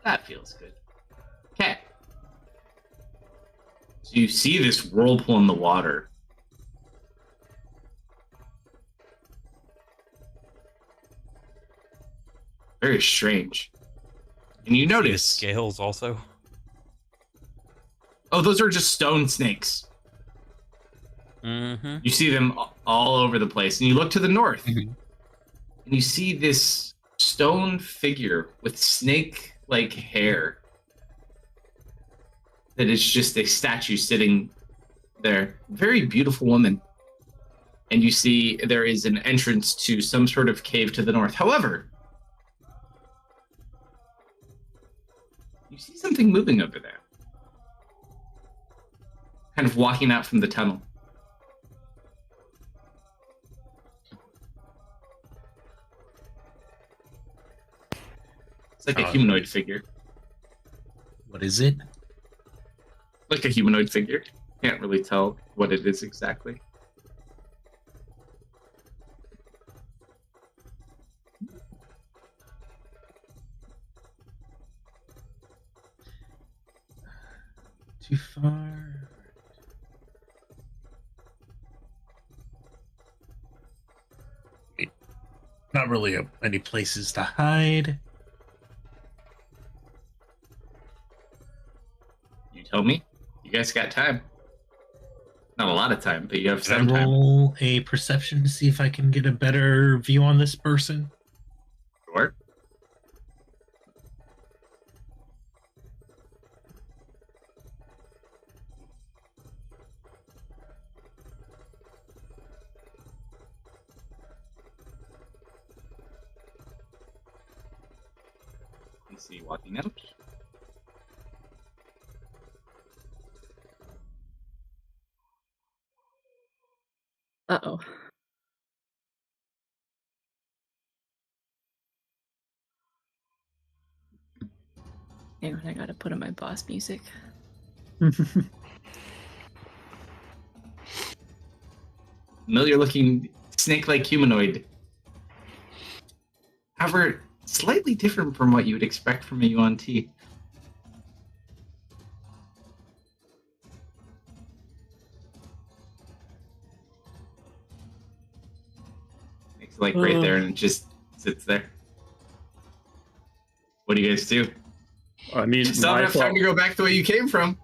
That feels good. Okay. So you see this whirlpool in the water. Very strange. And you notice. Scales also. Oh, those are just stone snakes. Mm-hmm. You see them all over the place. And you look to the north. Mhm. And you see this stone figure with snake-like hair. That is just a statue sitting there. Very beautiful woman. And you see there is an entrance to some sort of cave to the north. However, you see something moving over there. Kind of walking out from the tunnel. It's like a humanoid figure. What is it? Like a humanoid figure. Can't really tell what it is exactly. Too far. Not really any places to hide. You tell me. You guys got time. Not a lot of time, but you have Can I some time. roll a perception to see if I can get a better view on this person? Sure. You see walking out. Uh-oh. Hang on, I gotta put on my boss music. Familiar looking snake-like humanoid. However, slightly different from what you would expect from a UNT. It's like right there and it just sits there. What do you guys do? I mean, Just not my enough thought, time to go back the way you came from.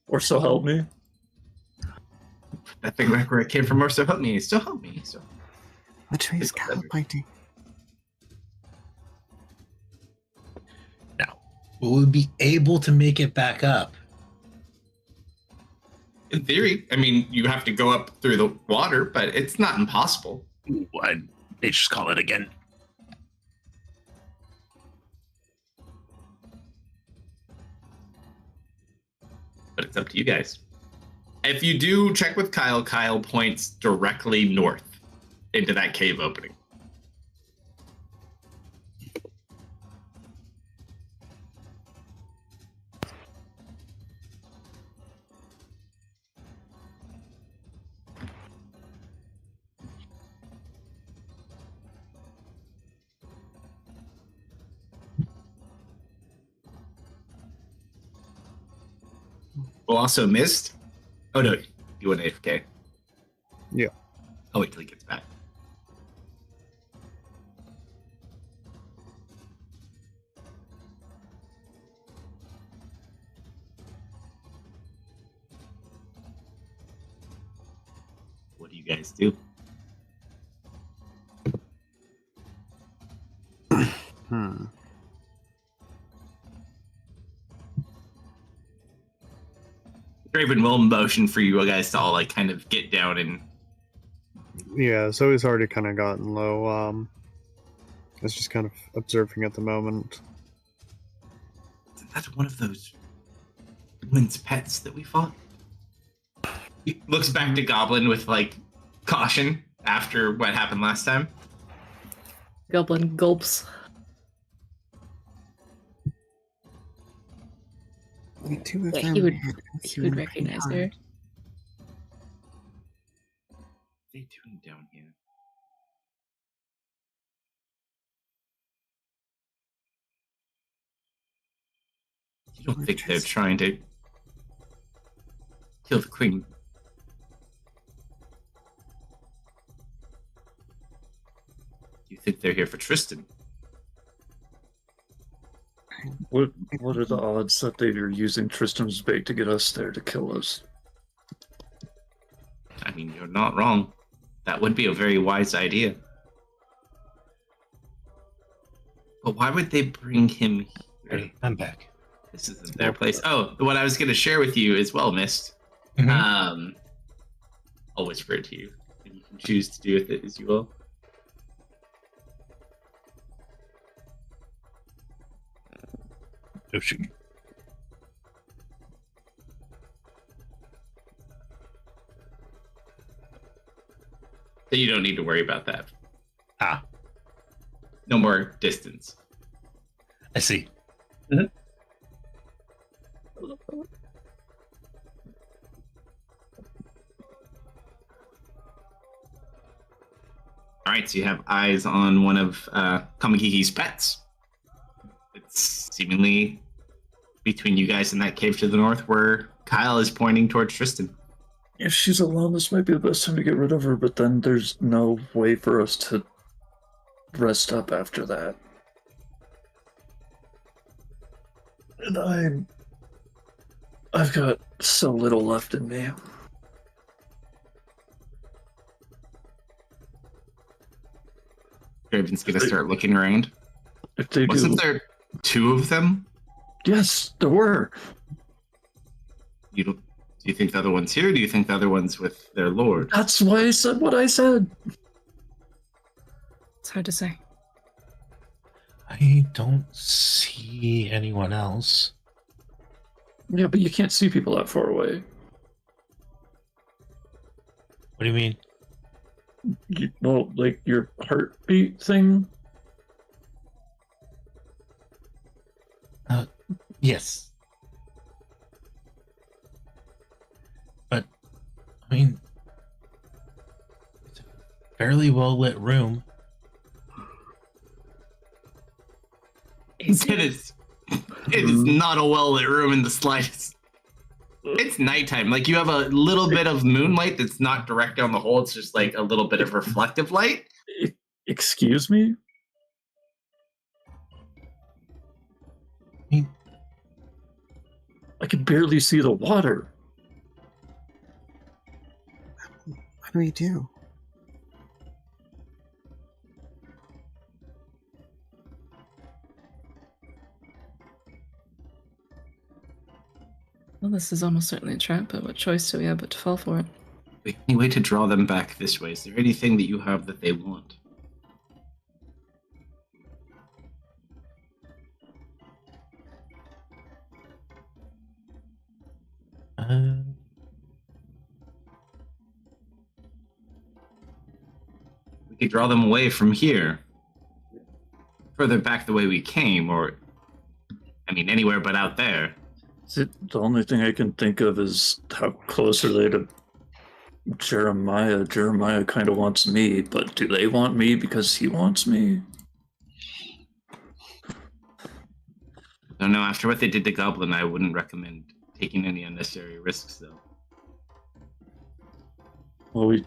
or so help me. That thing back where I came from, or so help me. Still help me. So Which way is It's Cal pointing? Now, will we be able to make it back up? in theory, I mean, you have to go up through the water, but it's not impossible. Ooh, they just call it again. But it's up to you guys. If you do check with Kyle, Kyle points directly north into that cave opening. Well, also missed. Oh no, you went AFK. Yeah. I'll wait till he gets back. What do you guys do? Draven will motion for you guys to all like kind of get down and Yeah, so he's already kind of gotten low. It's just kind of observing at the moment. That's one of those women's pets that we fought. He looks back to Goblin with like caution after what happened last time. Goblin gulps. The two of Yeah, them he would- had He would recognize her. What are they doing down here? You don't think they're trying to kill the queen? You think they're here for Tristan? What are the odds that they are using Tristan's bait to get us there to kill us? I mean, you're not wrong. That would be a very wise idea. But why would they bring him here? I'm back. This isn't their place. Oh, what I was going to share with you as well, Mist. Mhm. I'll whisper it to you, and you can choose to do with it as you will. Oh, shoot. So you don't need to worry about that. Ah, No more distance. I see. All right, so you have eyes on one of Kamakiki's pets. It's seemingly between you guys in that cave to the north where Kyle is pointing towards Tristan. If she's alone, this might be the best time to get rid of her, but then there's no way for us to rest up after that. And I've got so little left in me. Draven's gonna start looking around. If they Wasn't do, there two of them? yes, there were. Do you think the other one's here? Or do you think the other one's with their lord? That's why I said what I said. It's hard to say. I don't see anyone else. Yeah, but you can't see people that far away. What do you mean? Well, like your heartbeat thing. Yes. But, I mean, it's a fairly well lit room. It is not a well lit room in the slightest. It's nighttime. Like, you have a little bit of moonlight that's not directly on the hole. It's just like a little bit of reflective light. Excuse me? I mean, I can barely see the water. What do we do? Well, this is almost certainly a trap, but what choice do we have but to fall for it? Any way to draw them back this way? Is there anything that you have that they want? We could draw them away from here. Further back the way we came, or, I mean, anywhere but out there. The only thing I can think of is how close are they to Jeremiah? Jeremiah kind of wants me, but do they want me because he wants me? No, no, after what they did to Goblin, I wouldn't recommend taking any unnecessary risks, though. Well,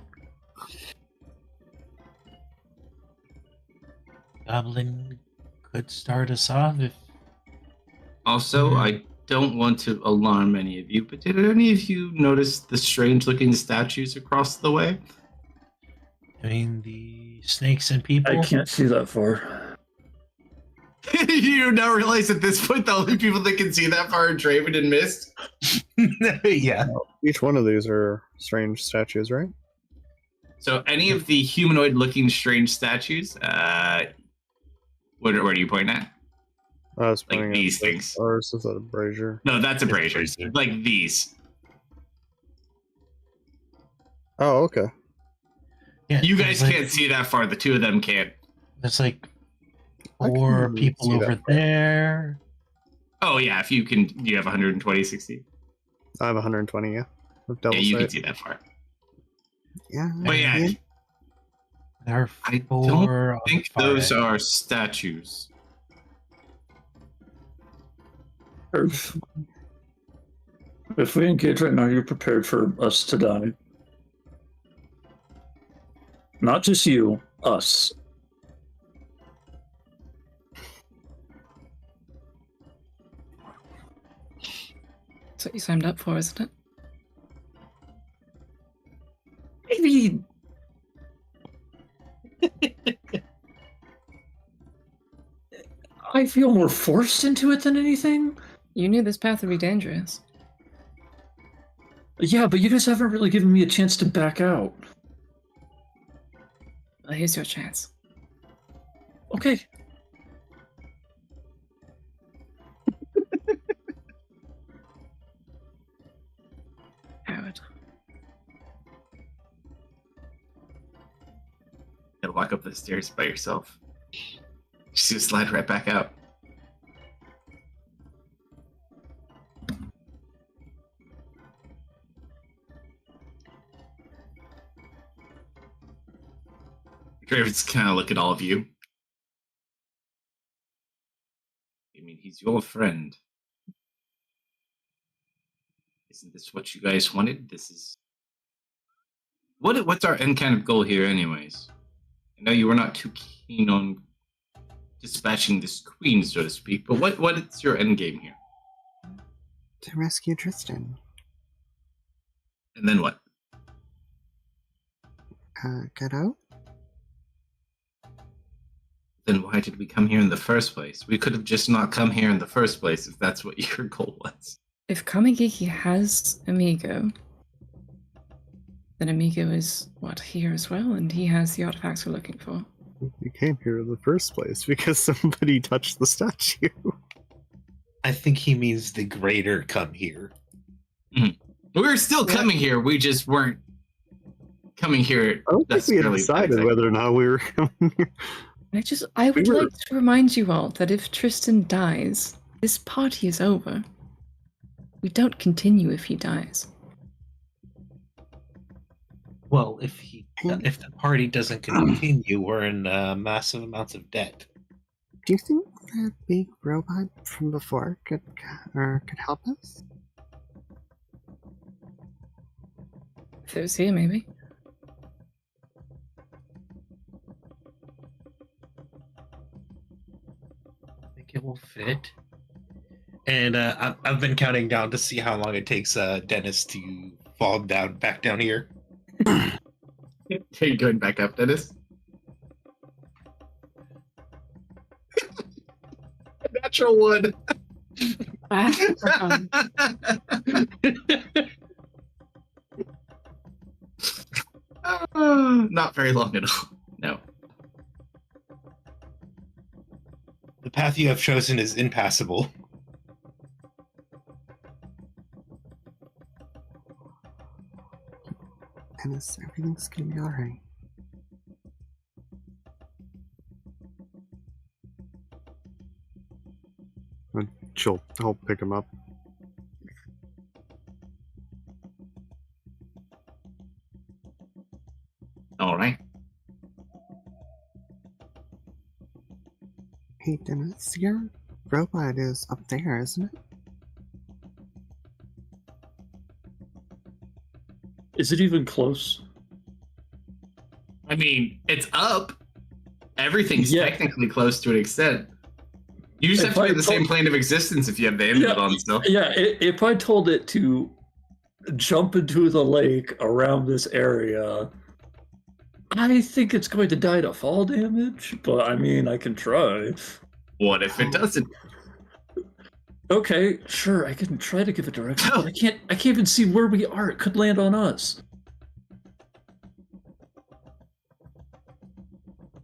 Goblin could start us off if. Also, I don't want to alarm any of you, but did any of you notice the strange-looking statues across the way? I mean, the snakes and people. I can't see that far. You now realize at this point the only people that can see that far are Draven and Mist? Yeah. Each one of these are strange statues, right? So any of the humanoid-looking strange statues, What are you pointing at? I was Like pointing these at things. Or is that a brazier? No, that's a It's a brazier. brazier. Like these. Oh, okay. Yeah, You there's guys can't see that far. The two of them can't. There's like I can 4 people see that over far. there. Oh yeah, if you can, you have 120, 60. I have 120, yeah. With Yeah, double you can sight. see that far. Yeah. But yeah, There are I 4 don't on I think the far those end. are statues. If we engage right now, you're prepared for us to die. Not just you, us. That's what you signed up for, isn't it? Maybe. I feel more forced into it than anything. You knew this path would be dangerous. Yeah, but you guys haven't really given me a chance to back out. Well, here's your chance. Okay. Howard. You walk up the stairs by yourself. Just gonna slide right back out. Graves kind of look at all of you. I mean, he's your friend. Isn't this what you guys wanted? This is what's our end kind of goal here, anyways? I know you were not too keen on dispatching this queen, so to speak, but what is your end game here? To rescue Tristan. And then what? Get out? Then why did we come here in the first place? We could have just not come here in the first place if that's what your goal was. If Kamigiki has Amigo, then Amigo is, here as well, and he has the artifacts we're looking for. We came here in the first place because somebody touched the statue. I think he means the greater come here. We were still coming here, we just weren't coming here I don't think we had necessarily. decided whether or not we were coming here. I would We were- like to remind you all that if Tristan dies, this party is over. We don't continue if he dies. Well, if the party doesn't continue, we're in massive amounts of debt. Do you think that big robot from before could help us? If it was here, maybe. I think it will fit. And I've been counting down to see how long it takes Dennis to fall back down here. Okay, going back up, Dennis. Natural one. Not very long at all. No. The path you have chosen is impassable. Dennis, everything's gonna be alright. I'll pick him up. All right. Hey, Dennis, your robot is up there, isn't it? Is it even close? I mean, it's up. Everything's Yeah. technically close to an extent. You just If have to be I in the same told- plane of existence if you have the input on still. Yeah, if I told it to jump into the lake around this area, I think it's going to die to fall damage, but I mean, I can try. What if it doesn't? Okay, sure, I can try to give it direction, but I can't even see where we are. It could land on us.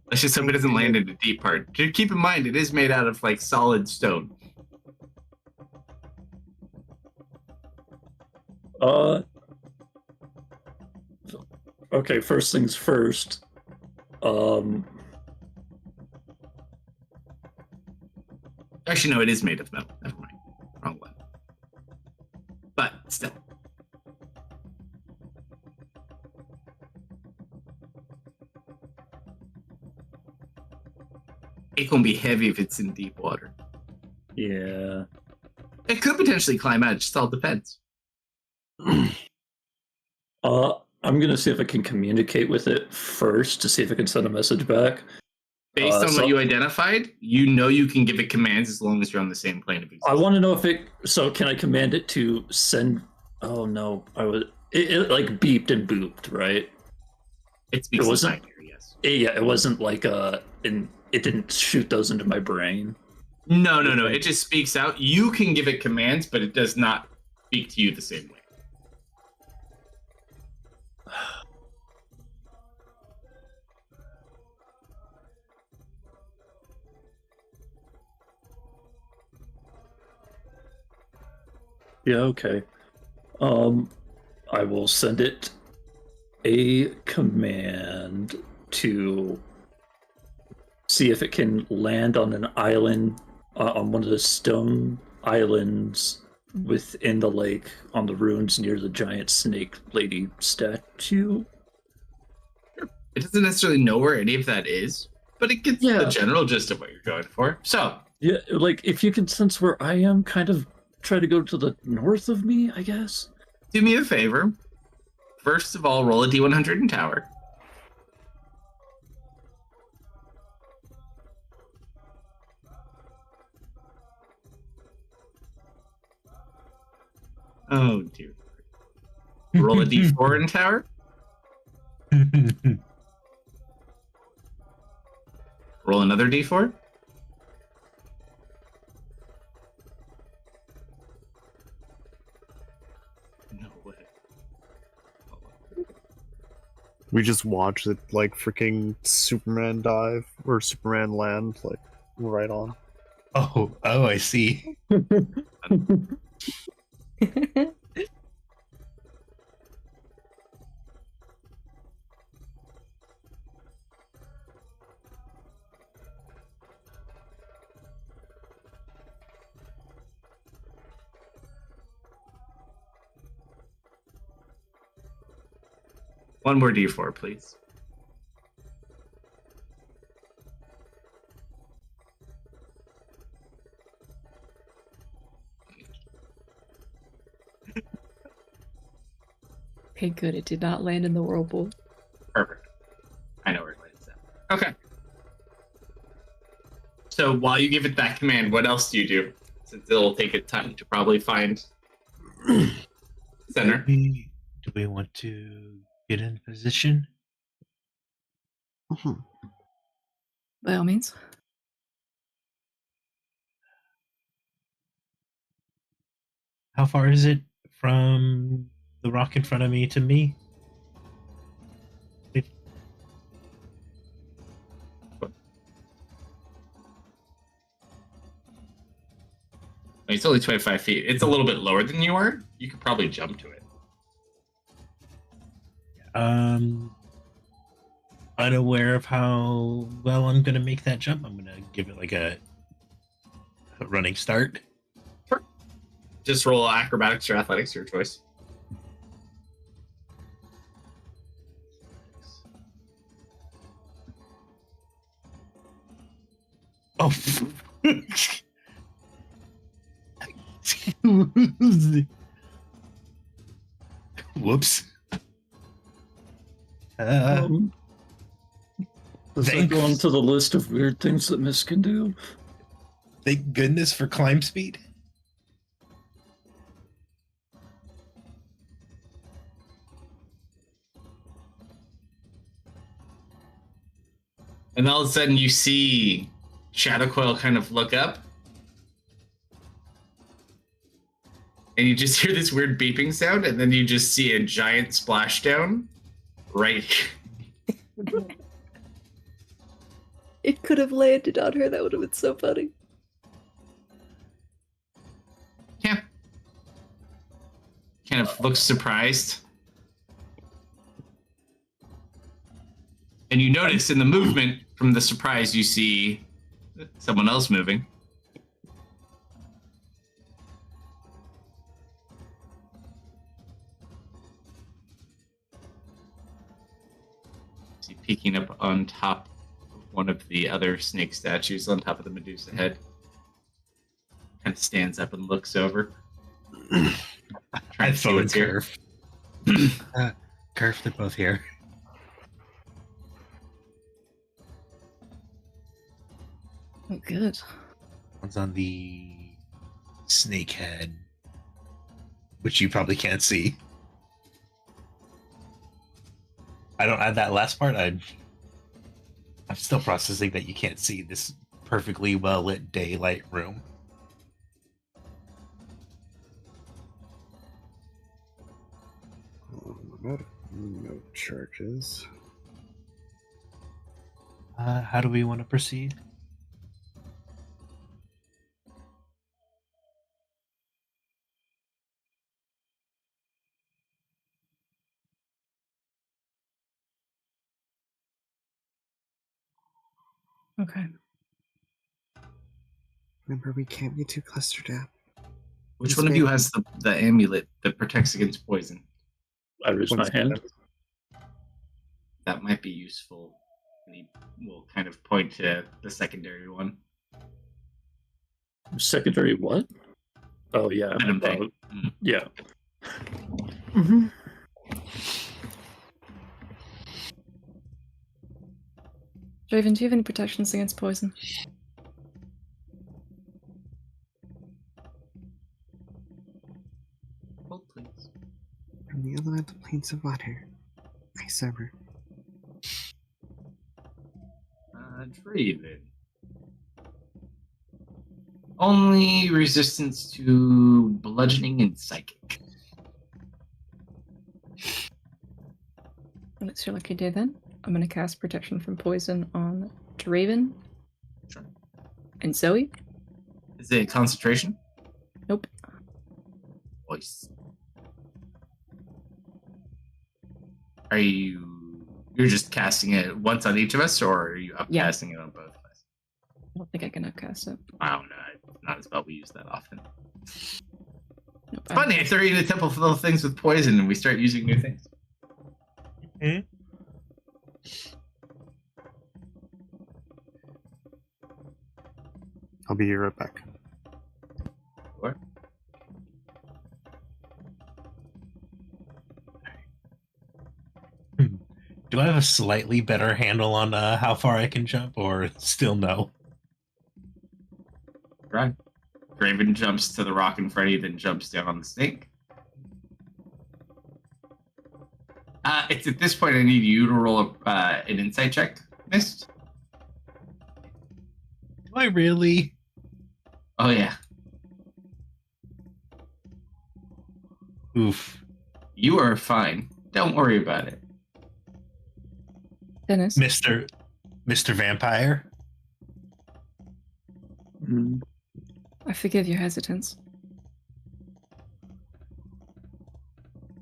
Let's just hope it doesn't land in the deep part. Just keep in mind, it is made out of like solid stone. Okay, first things first. Actually, no, it is made of metal. Never mind. Wrong one. But still. It can be heavy if it's in deep water. Yeah. It could potentially climb out. It just all depends. I'm gonna see if I can communicate with it first to see if I can send a message back. Based on what you identified, you know you can give it commands as long as you're on the same plane of existence. I want to know if it. So can I command it to send? Oh no, It like beeped and booped, right? It speaks It wasn't. binary, yes. It wasn't like it didn't shoot those into my brain. No. It just speaks out. You can give it commands, but it does not speak to you the same way. Yeah, okay. I will send it a command to see if it can land on an island, on one of the stone islands within the lake on the ruins near the giant snake lady statue. It doesn't necessarily know where any of that is, but it gets the general gist of what you're going for. So, yeah, like if you can sense where I am, kind of try to go to the north of me, I guess. Do me a favor. First of all, roll a D100 in tower. Oh dear. Roll a D4 in tower. Roll another D4. No way. We just watch it like freaking Superman dive or Superman land, like right on. Oh, I see. One more D4, please. Okay, good. It did not land in the whirlpool. Perfect. I know where it lands at. Okay. So while you give it that command, what else do you do? Since it'll take it time to probably find center. Do we want to get in position? By all means. How far is it from the rock in front of me to me? It's only 25 feet. It's a little bit lower than you are. You could probably jump to it. Unaware of how well I'm gonna make that jump, I'm gonna give it like a running start. Sure. Just roll acrobatics or athletics, your choice. Oh. Whoops. Does that go onto the list of weird things that Miss can do? Thank goodness for climb speed. And all of a sudden you see Shadow Coil kind of look up. And you just hear this weird beeping sound, and then you just see a giant splashdown right here. It could have landed on her. That would have been so funny. Yeah. Kind of looks surprised. And you notice in the movement from the surprise, you see someone else moving. See peeking up on top of one of the other snake statues on top of the Medusa head. Kind of stands up and looks over. I to see what's here. Curve. Curve, they're both here. Oh, good. One's on the snake head, which you probably can't see. I don't add that last part. I'm still processing that you can't see this perfectly well lit daylight room. No charges. How do we want to proceed? Okay. Remember, we can't be too clustered up. Which one of you has the amulet that protects against poison? I raise my hand. That might be useful. And he will kind of point to the secondary one. Secondary what? Oh, yeah. Item thing. Yeah. Mm-hmm. Draven, do you have any protections against poison? Hold, please. From the elemental planes of water. Ice armor. Draven. Only resistance to bludgeoning and psychic. Well, it's your lucky day then. I'm going to cast protection from poison on Draven. Sure. And Zoe. Is it concentration? Nope. Voice. Are you... You're just casting it once on each of us, or are you upcasting it on both of us? I don't think I can upcast it. Wow, no, it's not a spell we use that often. Nope, It's funny, I throw you in a temple full of things with poison and we start using new things. I'll be right back. What? Do I have a slightly better handle on how far I can jump, or still no? Right. Draven jumps to the rock in front of you, then jumps down on the snake. It's at this point I need you to roll an insight check, Mist. Do I really? Oh, yeah. Oof. You are fine. Don't worry about it. Dennis. Mr. Vampire? Mm. I forgive your hesitance.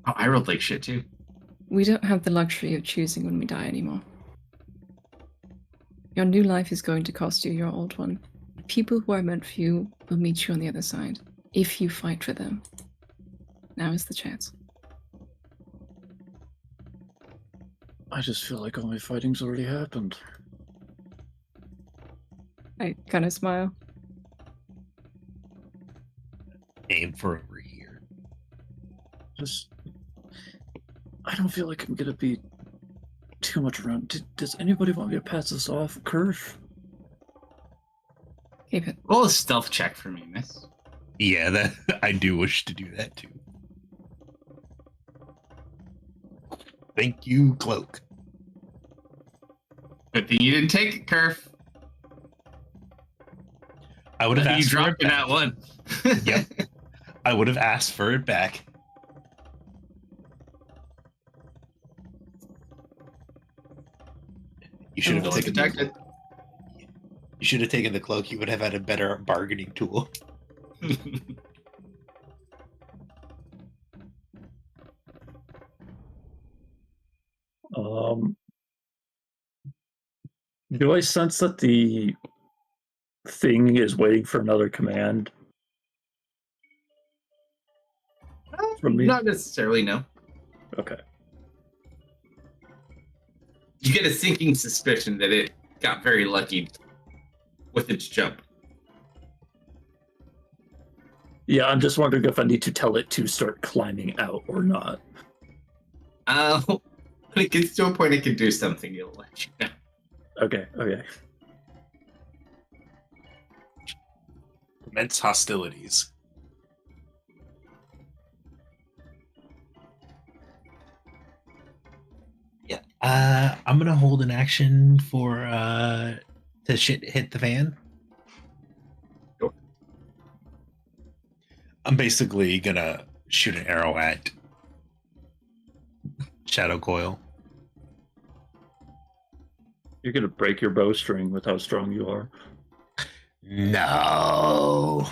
Oh, I rolled like shit, too. We don't have the luxury of choosing when we die anymore. Your new life is going to cost you your old one. The people who are meant for you will meet you on the other side, if you fight for them. Now is the chance. I just feel like all my fighting's already happened. I kind of smile. Aim for over here. Just... I don't feel like I'm gonna be too much around. Does anybody want me to pass this off? Curve? Keep it. Roll a stealth check for me, Miss. Yeah, that I do wish to do that too. Thank you, Cloak. Good thing you didn't take it, Curve. I would have You asked for it dropped in back. that one. Yep. I would have asked for it back. You should have Well taken detected. You should have taken the cloak. You would have had a better bargaining tool. Do I sense that the thing is waiting for another command from me? Not necessarily, no. Okay. You get a sinking suspicion that it got very lucky with its jump. Yeah, I'm just wondering if I need to tell it to start climbing out or not. When it gets to a point it can do something, it'll let you know. Okay. Immense hostilities. Yeah. I'm gonna hold an action for to shit hit the fan. Sure. I'm basically gonna shoot an arrow at Shadow Coil. You're gonna break your bowstring with how strong you are. No.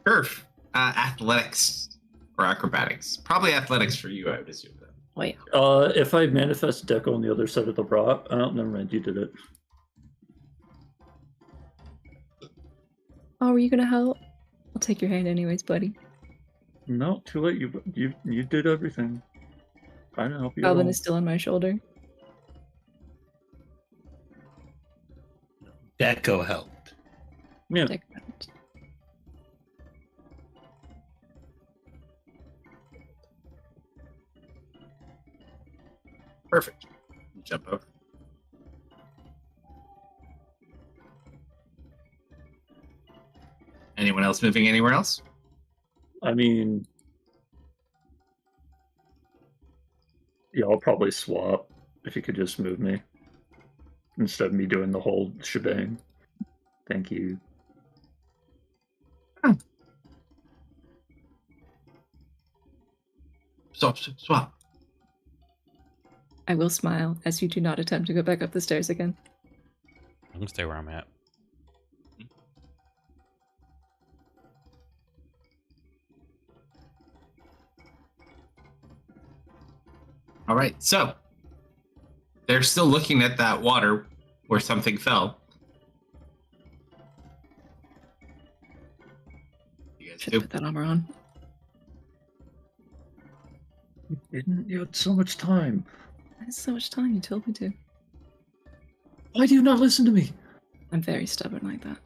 Turf. Athletics or acrobatics. Probably athletics for you, I would assume. Wait. If I manifest Deco on the other side of the rock, never mind, you did it. Oh, were you gonna help? I'll take your hand anyways, buddy. No, too late. You did everything. I didn't help you. Goblin is still on my shoulder. Deco helped. Yeah. Take a minute. Perfect. Jump over. Anyone else moving anywhere else? I mean, yeah, I'll probably swap if you could just move me instead of me doing the whole shebang. Thank you. Swap. I will smile as you do not attempt to go back up the stairs again. I'm gonna stay where I'm at. All right, so they're still looking at that water where something fell. You guys Should do? put that armor on. You had so much time. I had so much time, you told me to. Why do you not listen to me? I'm very stubborn like that.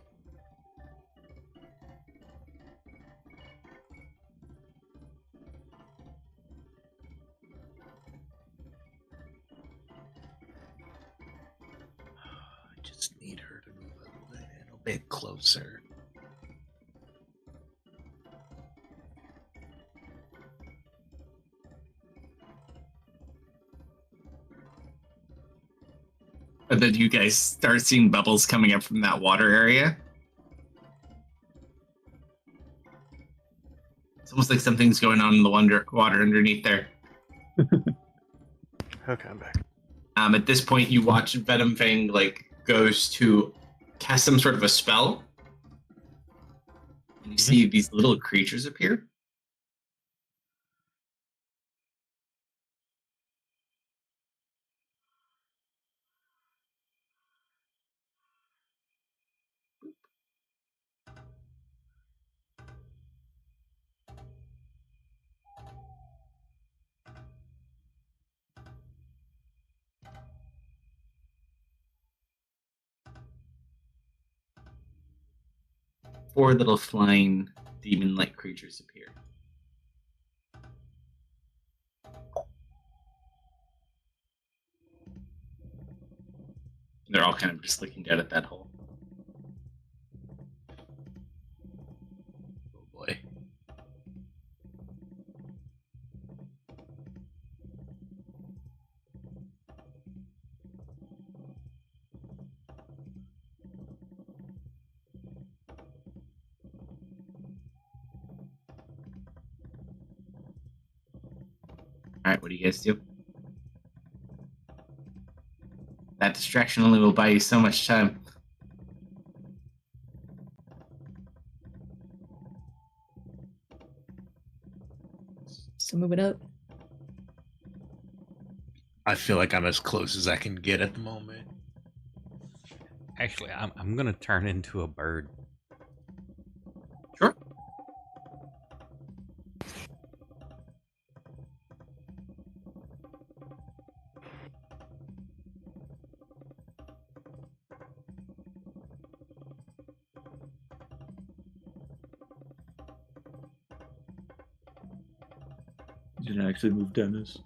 I just need her to move a little bit closer. And then you guys start seeing bubbles coming up from that water area. It's almost like something's going on in the water underneath there. Okay, I'm back. At this point, you watch Venom Fang goes to cast some sort of a spell, and you see these little creatures appear. Four little flying demon-like creatures appear. They're all kind of just looking down at that hole. Oh boy. All right, what do you guys do? That distraction only will buy you so much time. So moving up. I feel like I'm as close as I can get at the moment. Actually, I'm gonna turn into a bird. Sure. You didn't actually move Dennis.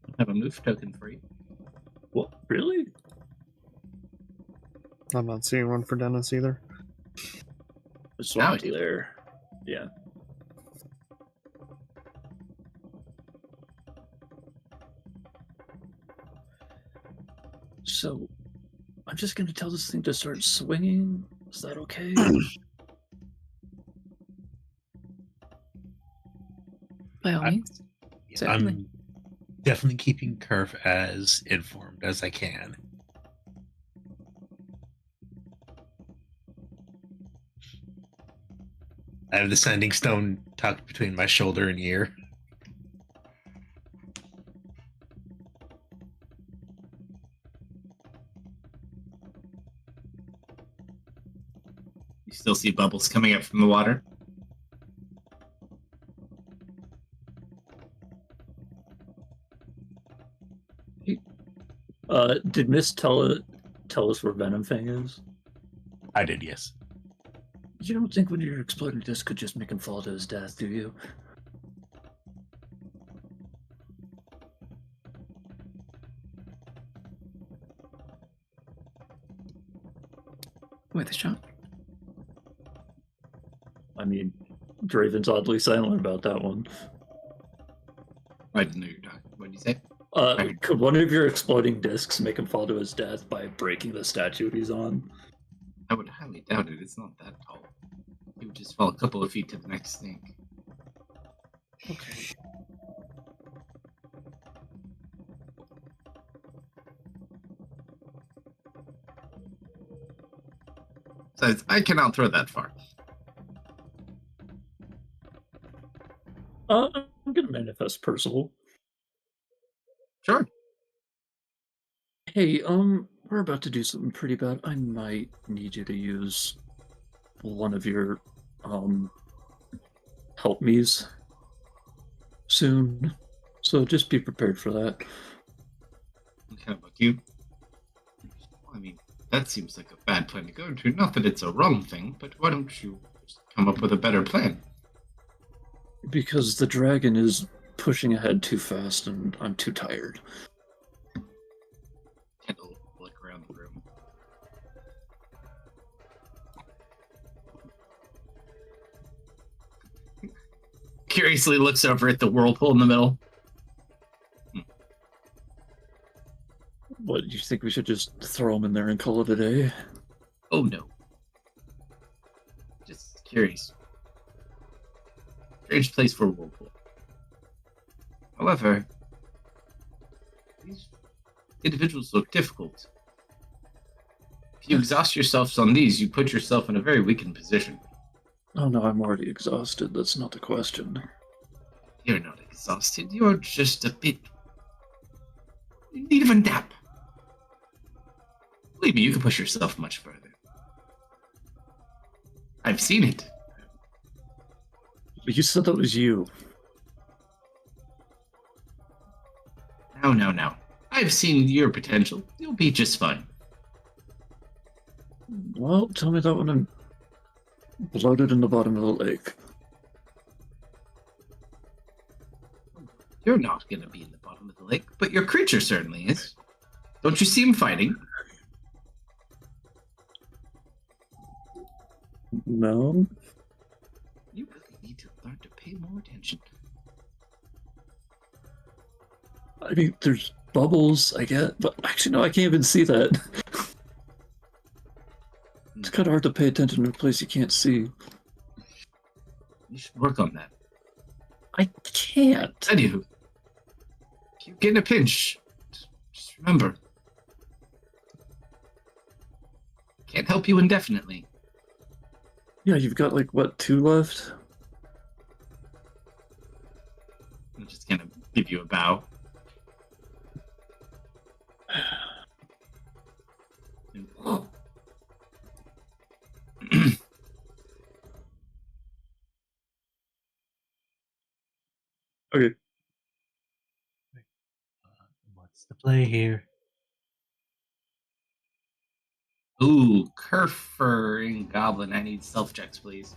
I have a move token for you. What? Really? I'm not seeing one for Dennis either. There's Now I one do. there. Yeah. So, I'm just gonna tell this thing to start swinging. Is that okay? By all I- means. Certainly. I'm definitely keeping Curve as informed as I can. I have the sending stone tucked between my shoulder and ear. You still see bubbles coming up from the water. Did Miss tell us where Venom Fang is? I did, yes. You don't think when you're exploding disc could just make him fall to his death, do you? Worth a shot. I mean, Draven's oddly silent about that one. I didn't know you were talking. What did you say? Could one of your exploding discs make him fall to his death by breaking the statue he's on? I would highly doubt it. It's not that tall. He would just fall a couple of feet to the next thing. Okay. Besides, I cannot throw that far. I'm gonna manifest Percival. Sure. Hey, we're about to do something pretty bad. I might need you to use one of your, help me's soon. So just be prepared for that. What kind of about you? I mean, that seems like a bad plan to go into. Not that it's a wrong thing, but why don't you just come up with a better plan? Because the dragon is pushing ahead too fast and I'm too tired. Kendall look around the room. Curiously looks over at the whirlpool in the middle. What, you think we should just throw him in there and call it a day? Oh no. Just curious. Strange place for a whirlpool. However, these individuals look difficult. If you exhaust yourselves on these, you put yourself in a very weakened position. Oh no, I'm already exhausted. That's not the question. You're not exhausted. You're just a bit in need of a nap. Believe me, you can push yourself much further. I've seen it. But you said that was you. No. I've seen your potential. You'll be just fine. Well, tell me that when I'm bloated in the bottom of the lake. You're not going to be in the bottom of the lake, but your creature certainly is. Don't you see him fighting? No? You really need to learn to pay more attention. I mean, there's bubbles, I get, but actually, no, I can't even see that. It's kind of hard to pay attention to a place you can't see. You should work on that. I can't. Anywho, if you get in a pinch, just remember, can't help you indefinitely. Yeah, you've got like what, 2 left? I'm just gonna give you a bow. Okay. What's the play here? Ooh, Kerfer and Goblin. I need stealth checks, please.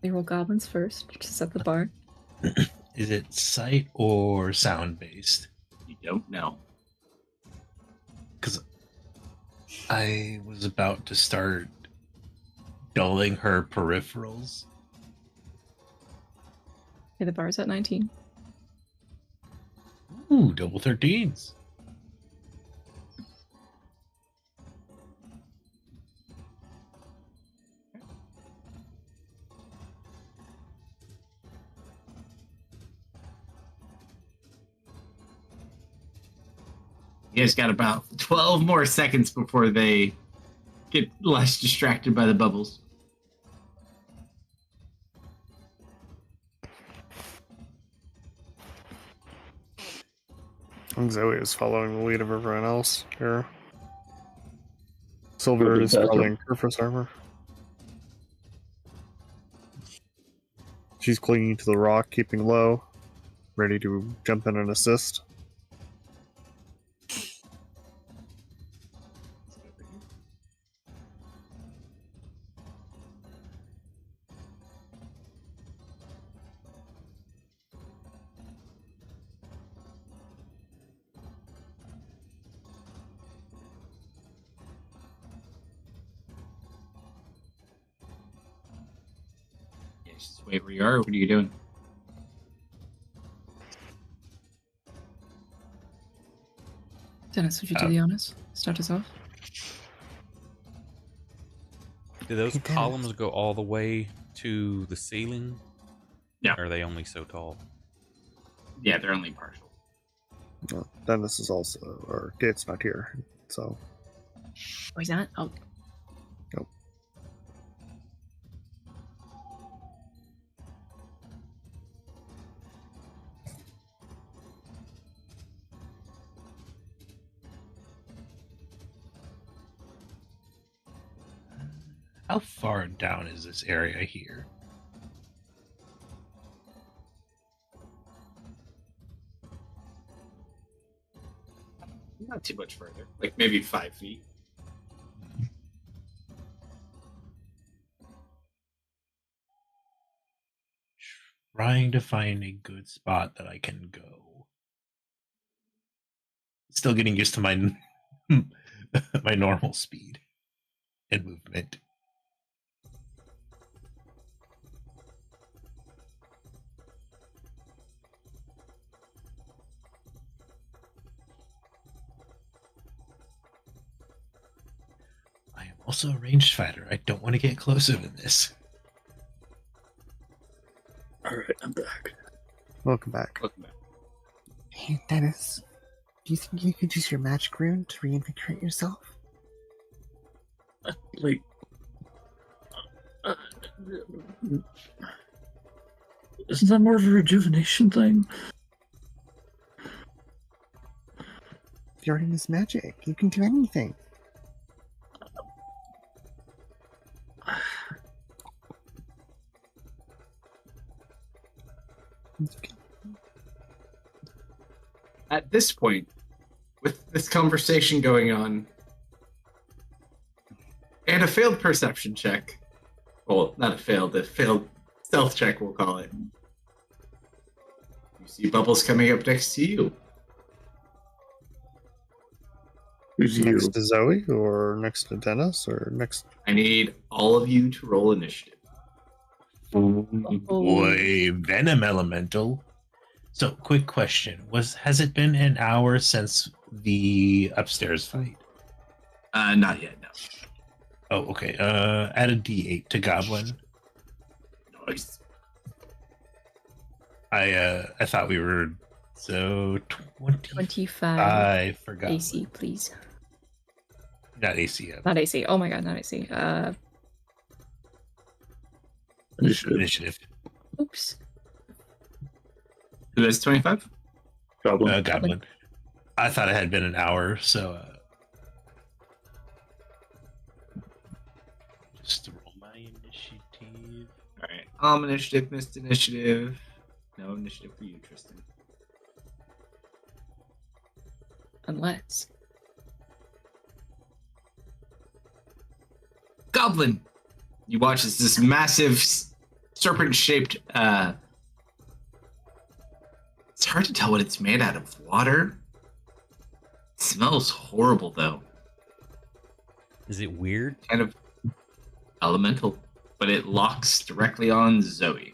They roll goblins first to set the bar. Is it sight or sound based? You don't know. Because I was about to start dulling her peripherals. Okay, the bar's at 19. Ooh, double 13s. You guys got about 12 more seconds before they get less distracted by the bubbles. And Zoe is following the lead of everyone else here. Silver Go to is the bathroom. following Kerfur's armor. She's clinging to the rock, keeping low, ready to jump in and assist. Yeah, just wait where you are. What are you doing? Dennis, would you do the honors? Start us off. Do those Hey, Dennis. columns go all the way to the ceiling? Yeah. Or are they only so tall? Yeah, they're only partial. No, Dennis is also, or Gate's not here, so Oh, he's not? Oh. Nope. How far down is this area here? Not too much further. Like maybe 5 feet. Trying to find a good spot that I can go. Still getting used to my my normal speed and movement. I am also a ranged fighter. I don't want to get closer than this. Alright, I'm back. welcome back. Welcome back. Hey, Dennis. Do you think you could use your magic rune to reinvigorate yourself? Like, isn't that more of a rejuvenation thing? Your ring is magic. You can do anything. At this point, with this conversation going on, and a failed perception check. Well, not a failed stealth check, we'll call it. You see bubbles coming up next to you. Who's you? Next to Zoe, or next to Dennis, or next. I need all of you to roll initiative. Boy, Venom Elemental. So, quick question: has it been an hour since the upstairs fight? Not yet, no. Oh, okay. Add a D8 to Goblin. Nice. I thought we were So 25 25 for Goblin. AC, please. Not AC yet. Not AC. Oh my god, not AC. Initiative. Oops. Who has 25? Goblin. Goblin. I thought it had been an hour, so just roll my initiative. All right. Initiative, missed initiative. No initiative for you, Tristan. Unless. Goblin! You watch as this massive serpent-shaped, it's hard to tell what it's made out of. Water? It smells horrible, though. Is it weird? Kind of elemental, but it locks directly on Zoe.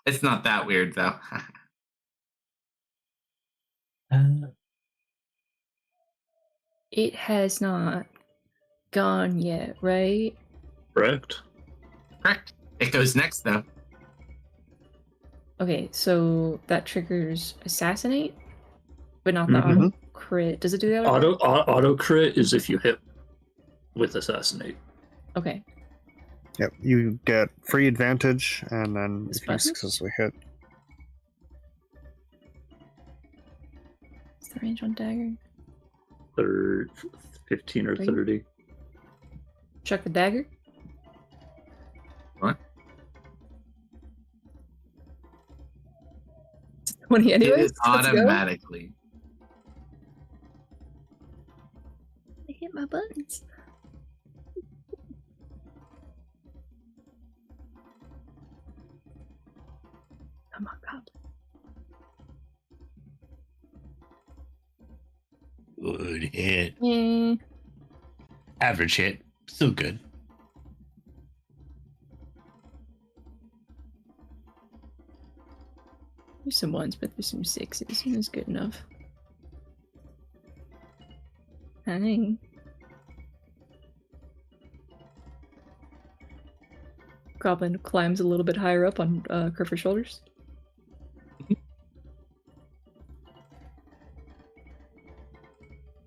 It's not that weird, though. It has not gone yet, right? Correct. Correct. It goes next, though. Okay, so that triggers assassinate, but not the Mhm. auto crit. Does it do the auto? Auto crit is if you hit with assassinate. Okay. Yep, you get free advantage, and then This if you button? successfully hit, What's the range on dagger? 15 or Right. 30. Chuck the dagger. What? 20 anyways. It is Let's go. automatically. I hit my buttons. Come on, Goblin. Good hit. Eh. Average hit. Still good. There's some ones, but there's some sixes. It's good enough. Hi. Goblin climbs a little bit higher up on Kerfer's shoulders.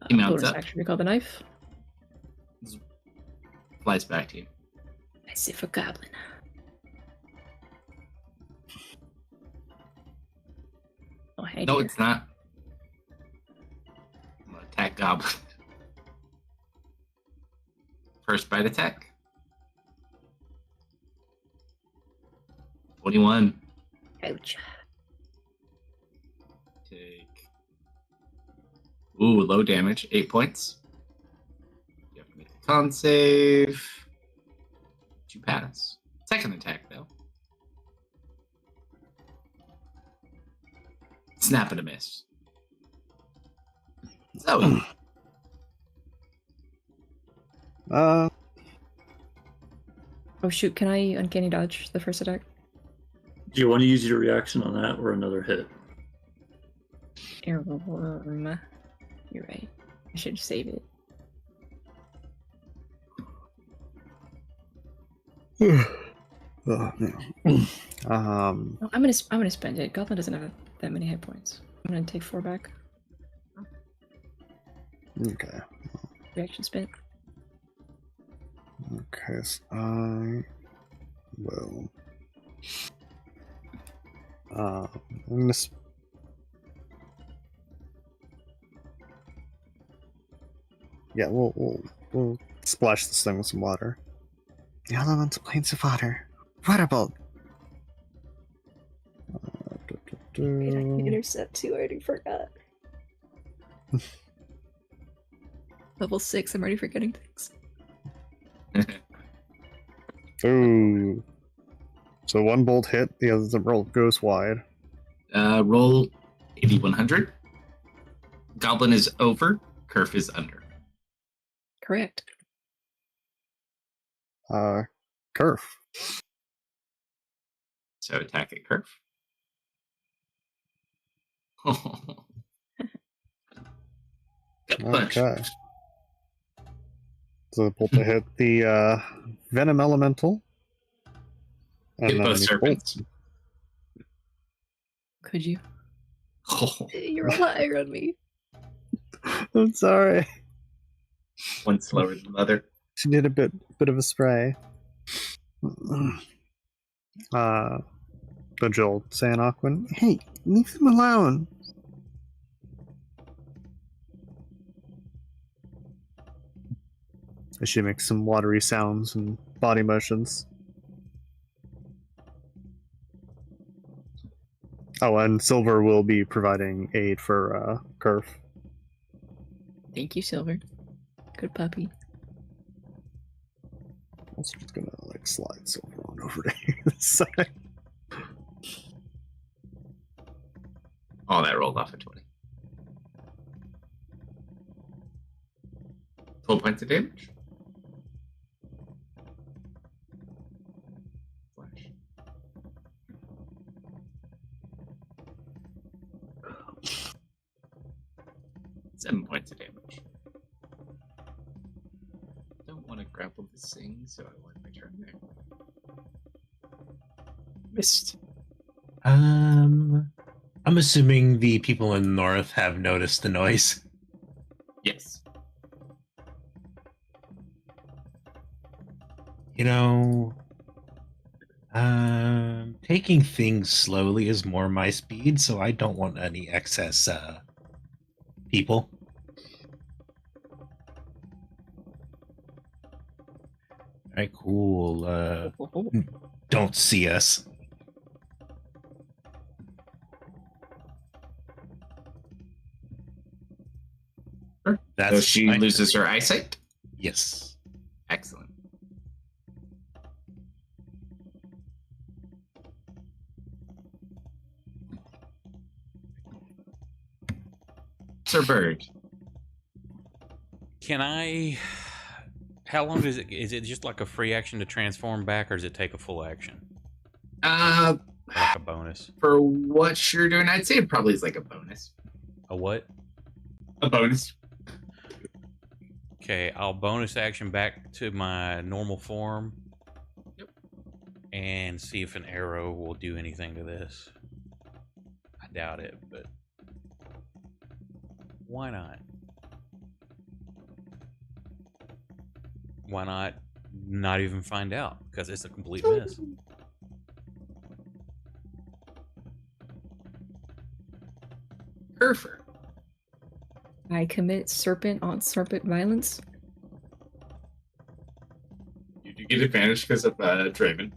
He mounts bonus up. action to call the knife. Flies back to you. I sit for Goblin. Oh, hey. No, dear. it's not. I'm gonna attack Goblin. First bite attack. 21. Ouch. Take. Ooh, low damage. 8 points. You have to make a con save. You pass. Second attack, though. Snap and a miss. Zoe. uh, Oh shoot, can I uncanny dodge the first attack? Do you want to use your reaction on that or another hit? Airworm. You're right. I should save it. oh, no. Oh, I'm gonna spend it. Goblin doesn't have that many hit points. I'm gonna take 4 back. Okay. Reaction spent. Okay, so I will. I'm gonna. Yeah, we'll splash this thing with some water. The elemental planes of water. Water bolt. Wait, I can intercept too. I already forgot. Level 6. I'm already forgetting things. Ooh. So one bolt hit, the other roll goes wide. Roll 8100. Goblin is over. Kerf is under. Correct. Kerf. So attack at Kerf. Got punched. Okay. So the bolt to hit the venom elemental. Hit both any serpents. Could you? Oh, You're a liar on me. I'm sorry. one slower than the other. She did a bit of a spray. But Joel saying Aquin, hey, leave them alone. As she makes some watery sounds and body motions. Oh, and Silver will be providing aid for Curve. Thank you, Silver. Good puppy. Also just gonna like slide Silver on over to this side. Oh, that rolled off a 20. 12 points of damage. Flash. Seven points of damage. Don't want to grapple this thing, so I want my turn there. Missed. I'm assuming the people in the north have noticed the noise. Yes. You know, taking things slowly is more my speed, so I don't want any excess people. All right, cool. Don't see us. So she loses her eyesight? Yes. Excellent. Sir Bird. Can I? How long does it? Is it just like a free action to transform back, or does it take a full action? Like a bonus? For what you're doing, I'd say it probably is like a bonus. A what? A bonus. Okay, I'll bonus action back to my normal form. Yep. And see if an arrow will do anything to this. I doubt it, but why not? Why not even find out? Because it's a complete miss. Kerfer. I commit serpent on serpent violence. You do get advantage because of Draven.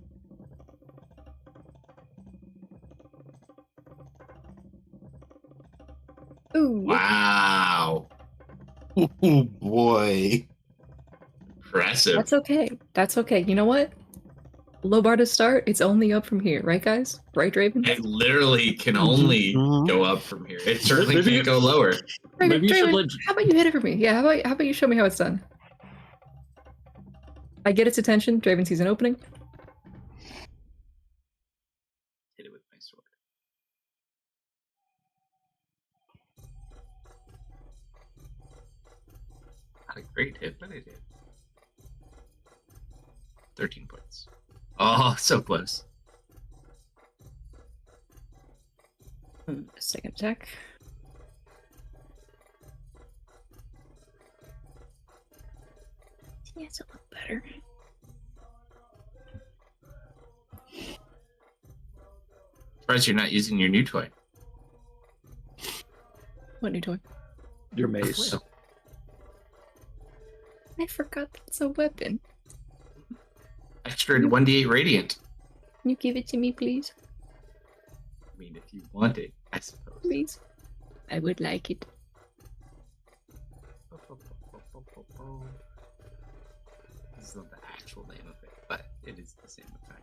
Ooh. Wow. Oh boy. Impressive. That's okay. That's okay. You know what? Low bar to start. It's only up from here, right, guys? Right, Draven? It literally can only go up from here. It certainly Maybe- can't go lower. Draven, Maybe you should Draven, let- how about you hit it for me? Yeah, how about you show me how it's done? I get its attention. Draven sees an opening. Hit it with my sword. Not a great hit, but it did. 13 points. Oh, so close. Second attack. Yeah, it's a little better. Surprised you're not using your new toy. What new toy? Your mace. Well, I forgot that's a weapon. extra 1d8 radiant. Can you give it to me, please? I mean, if you want it, I suppose. Please. I would like it. This is not the actual name of it, but it is the same effect.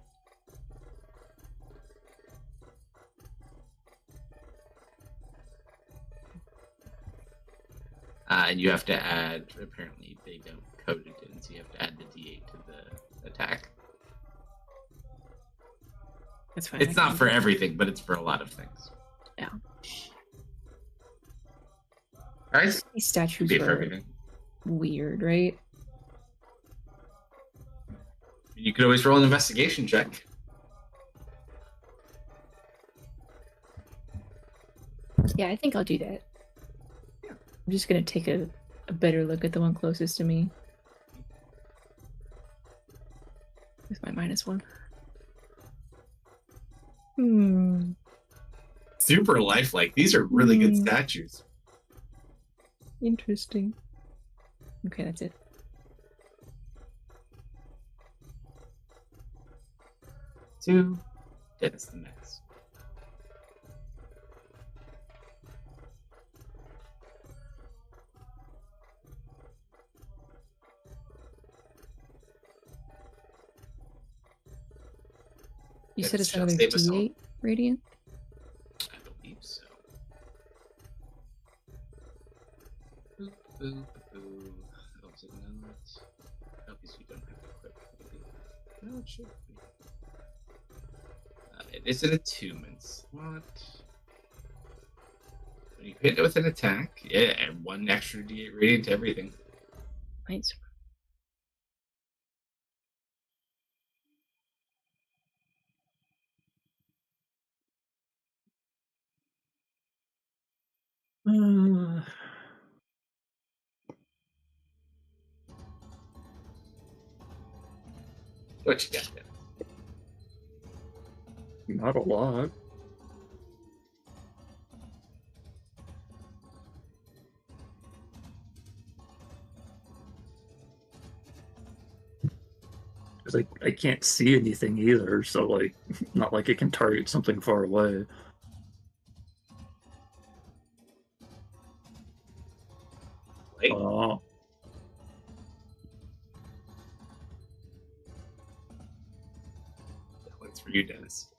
And you have to add, apparently they don't code it in, so you have to add the d8 to the attack. That's fine. It's not for everything, but it's for a lot of things. Yeah. Guys, These statues be for are everything. weird, right? You could always roll an investigation check. Yeah, I think I'll do that. I'm just gonna take a better look at the one closest to me. With my -1. Super lifelike. These are really good Hmm. statues. Interesting. Okay, that's it. Two. Dennis the Menace. You Dennis said it's shall another save us all. D8 radiant? I believe so. Boop, boop, boop. Oh, is it not? Oh, because you don't have to equip. No, it should be. It is an attunement slot. When you hit it with an attack, yeah, and 1 extra D8 radiant to everything. Nice. What you got there? Not a lot. Because I can't see anything either, so like, not like it can target something far away. Wait. That one's for you, Dennis.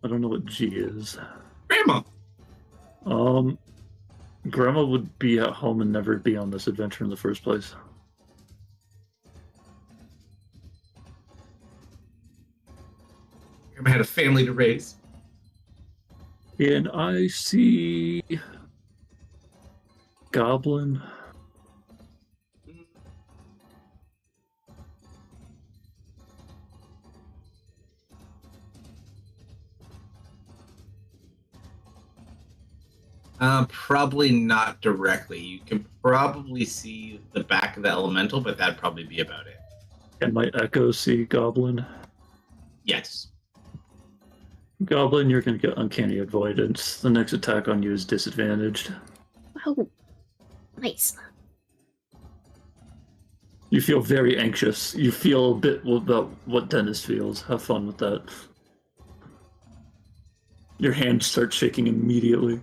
I don't know what G is. Grandma! Grandma would be at home and never be on this adventure in the first place. Grandma had a family to raise. And I see Goblin. Probably not directly. You can probably see the back of the elemental, but that'd probably be about it. And my Echo see Goblin. Yes. Goblin, you're going to get Uncanny Avoidance. The next attack on you is disadvantaged. Oh, nice. You feel very anxious. You feel a bit about what Dennis feels. Have fun with that. Your hand starts shaking immediately.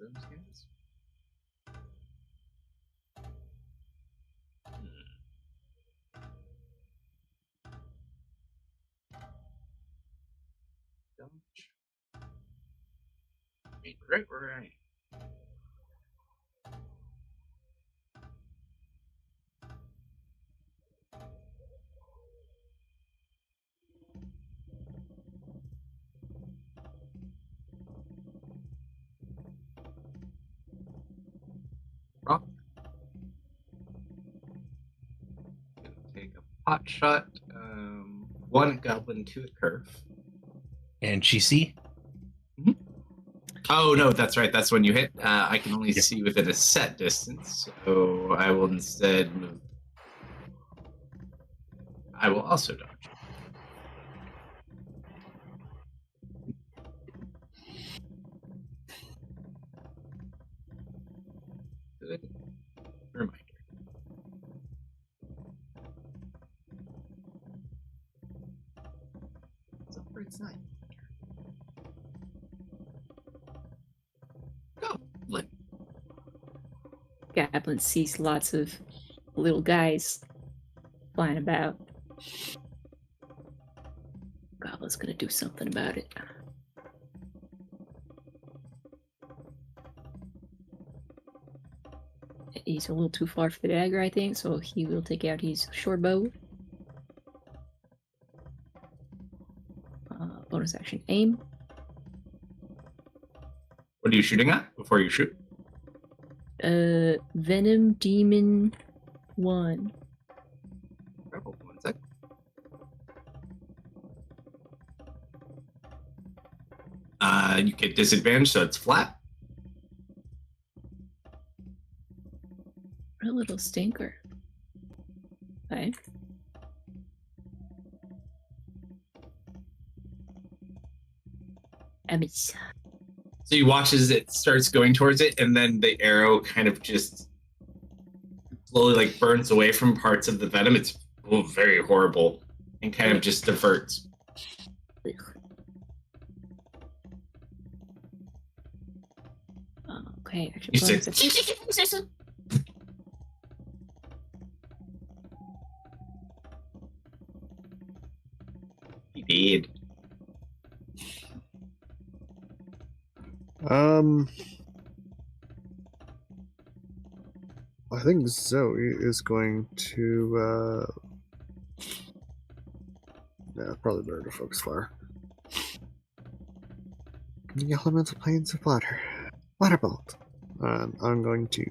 Those guys? Dodge. Right where I am. Rock. Gonna take a pot shot. 1 goblin, 2 at curve. And she see? Oh no, that's right. That's when you hit. I can only Yep. see within a set distance, so I will instead move I will also dodge. Good reminder. So for it's not. Goblin. Goblin sees lots of little guys flying about. Goblin's gonna do something about it. He's a little too far for the dagger, I think, so he will take out his short bow. Bonus action aim. What are you shooting at before you shoot? Venom Demon 1. Rebel, 1 sec. You get disadvantage, so it's flat. What a little stinker. Okay. Miss. So you watch as it starts going towards it, and then the arrow kind of just slowly like burns away from parts of the venom. It's very horrible and kind of just diverts. Okay, actually, You bonus said- action. He did. I think Zoe is going to, yeah, probably better to focus fire. The elemental planes of water. Water bolt. And I'm going to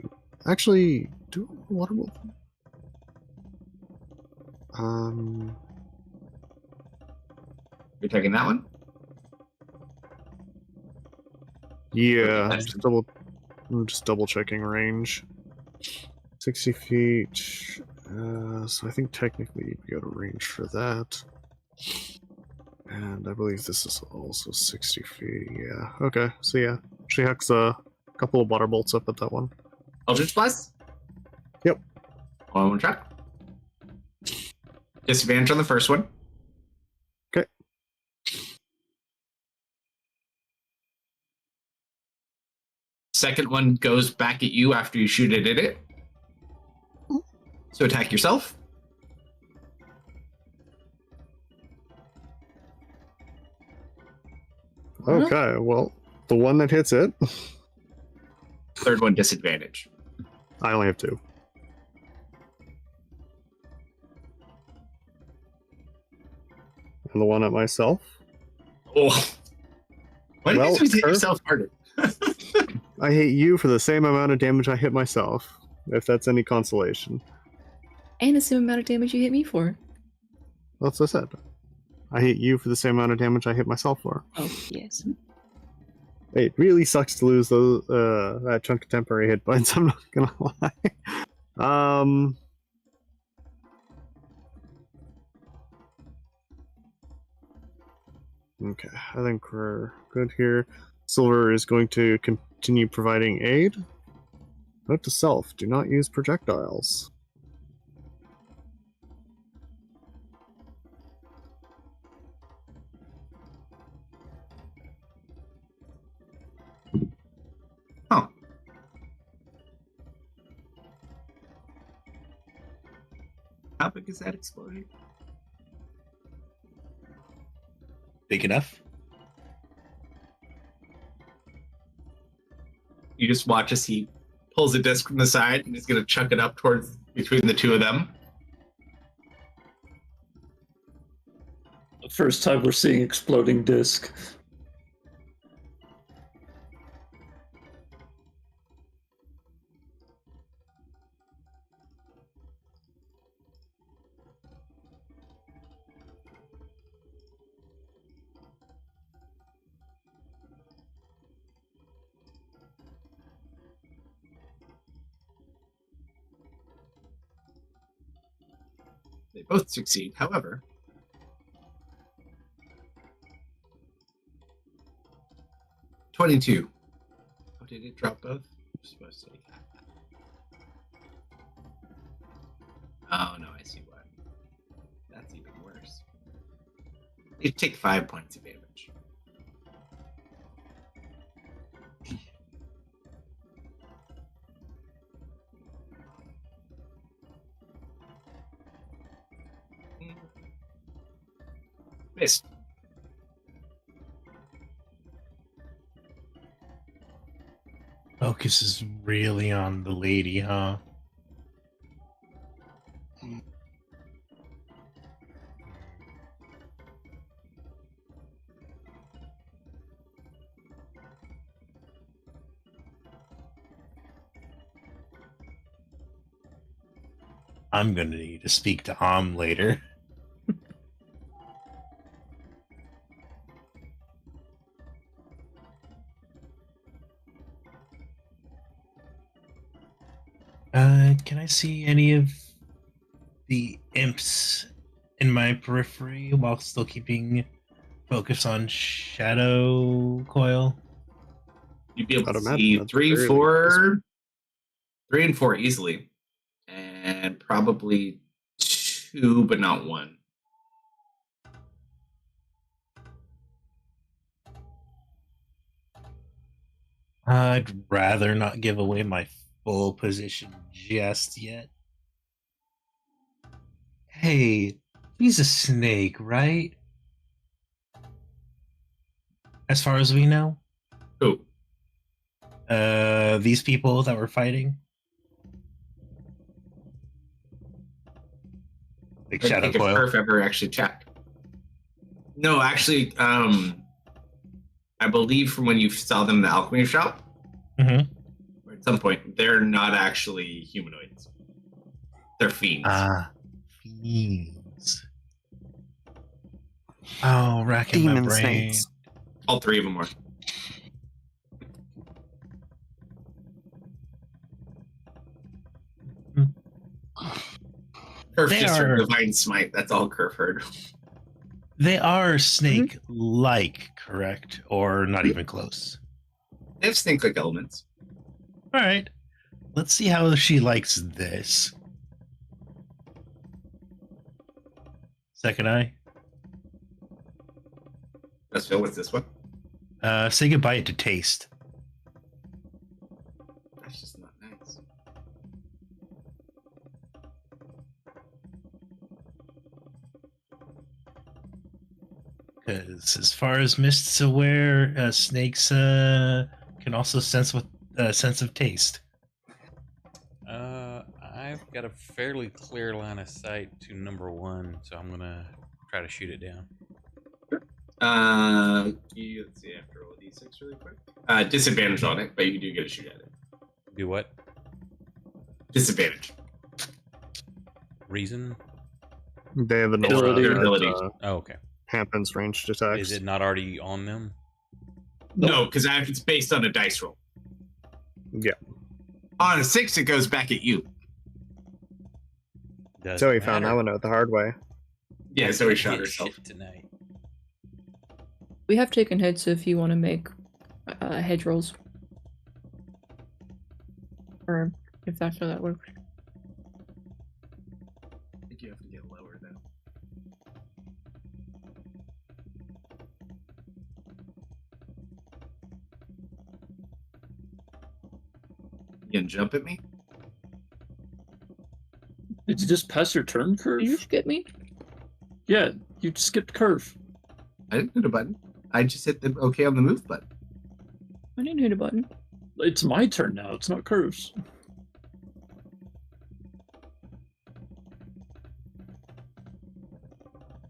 actually do a water bolt. You're taking that one? Yeah, That's- I'm just double checking range. 60 feet. So I think technically you'd be out of range for that. And I believe this is also 60 feet. Yeah. Okay. So yeah, she hacks a couple of water bolts up at that one. Eldritch Blast? Yep. On one track. Disadvantage on the first one. Okay. Second one goes back at you after you shoot it at it. So attack yourself. Okay. Well, the one that hits it, Third one disadvantage. I only have 2. And the one at myself. Oh. Why did Well, you hit sir. yourself harder? I hit you for the same amount of damage I hit myself, if that's any consolation. And the same amount of damage you hit me for. That's what I said. I hit you for the same amount of damage I hit myself for. Oh, yes. It really sucks to lose those that chunk of temporary hit points, I'm not gonna lie. Okay, I think we're good here. Silver is going to continue providing aid. Note to self, do not use projectiles. Oh. How big is that explosion? Big enough? You just watch as he pulls a disc from the side and he's going to chuck it up towards between the two of them. The first time we're seeing exploding disc. They both succeed. However, 22. Oh, did it drop both? I'm supposed to. Oh no, I see why. That's even worse. You take 5 points of damage. Missed. Focus is really on the lady, huh? I'm gonna need to speak to Am later. Can I see any of the imps in my periphery while still keeping focus on Shadow Coil? You'd be able I'd to imagine see that's 3, fairly 4, 3 and 4 easily, and probably 2, but not 1. I'd rather not give away my full position just yet. Hey, he's a snake, right? As far as we know? Who? These people that were fighting? Like I Shadow think if Coil? Perf ever actually checked. No, actually, I believe from when you saw them in the alchemy shop, Mm-hmm. or at some point, they're not actually humanoids. They're fiends. Ah, fiends. Oh, racking my Demon brain. snakes. All 3 of them are. Kerf They just heard are- divine smite. That's all Kerf heard. They are snake-like, correct? Or not even close? They have snake-like elements. All right. Let's see how she likes this. Second eye. Let's go with this one. Say goodbye to taste. That's just not nice. Because as far as Mist's aware, snakes can also sense with sense of taste. I've got a fairly clear line of sight to number 1, so I'm gonna try to shoot it down. Let's see, after roll a d6 really quick. Disadvantage on it, but you do get a shoot at it. Do what? Disadvantage. Reason? They have an Ability. aura that Ability. Oh, okay. happens ranged attacks. Is it not already on them? No, because it's based on a dice roll. Yeah. On a 6, it goes back at you. Doesn't So he found that matter. one out the hard way. Yeah, so he Can't shot hit herself. shit tonight. We have taken hits if you want to make hedge rolls. Or if that's how that works. I think you have to get lower, though. You gonna jump at me? Did you just pass your turn, Curve? Did you skip me? Yeah, you skipped Curve. I didn't hit a button. I just hit the OK on the move button. I didn't hit a button. It's my turn now. It's not Curve's.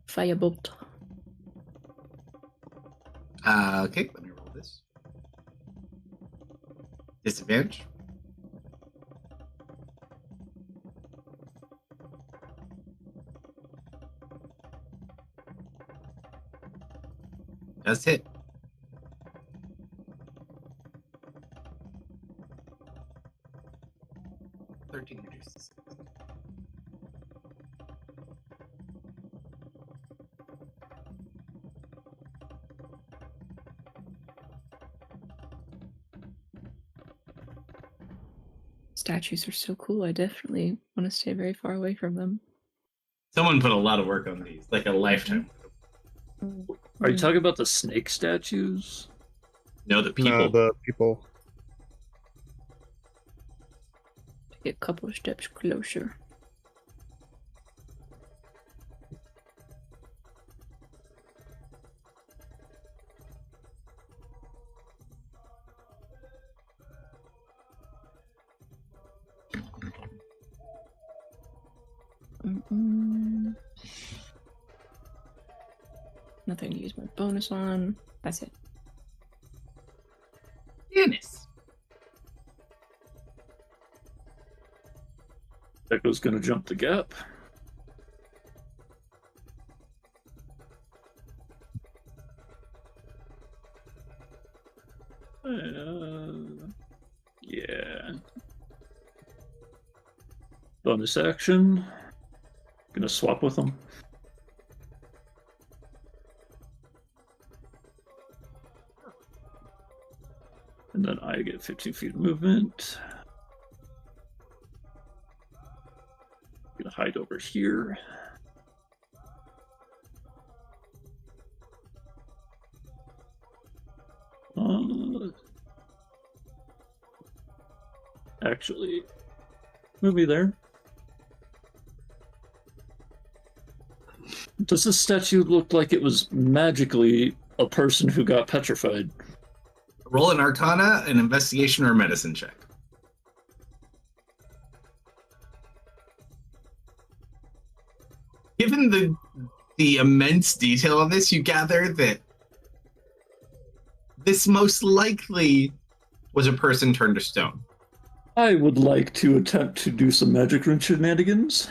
Firebolt. Okay, let me roll this. Disadvantage. Does hit. $13 reduces. Statues are so cool. I definitely want to stay very far away from them. Someone put a lot of work on these, like a lifetime. Are you talking about the snake statues? No, the people. No, the people. Get a couple of steps closer. Nothing to use my bonus on. That's it. Dennis. Echo's gonna jump the gap. Yeah. Bonus action. Gonna swap with them. And then I get 15 feet of movement. Gonna hide over here. Actually, move me there. Does this statue look like it was magically a person who got petrified? Roll an Arcana, an investigation, or a medicine check. Given the immense detail of this, you gather that this most likely was a person turned to stone. I would like to attempt to do some magic rune shenanigans.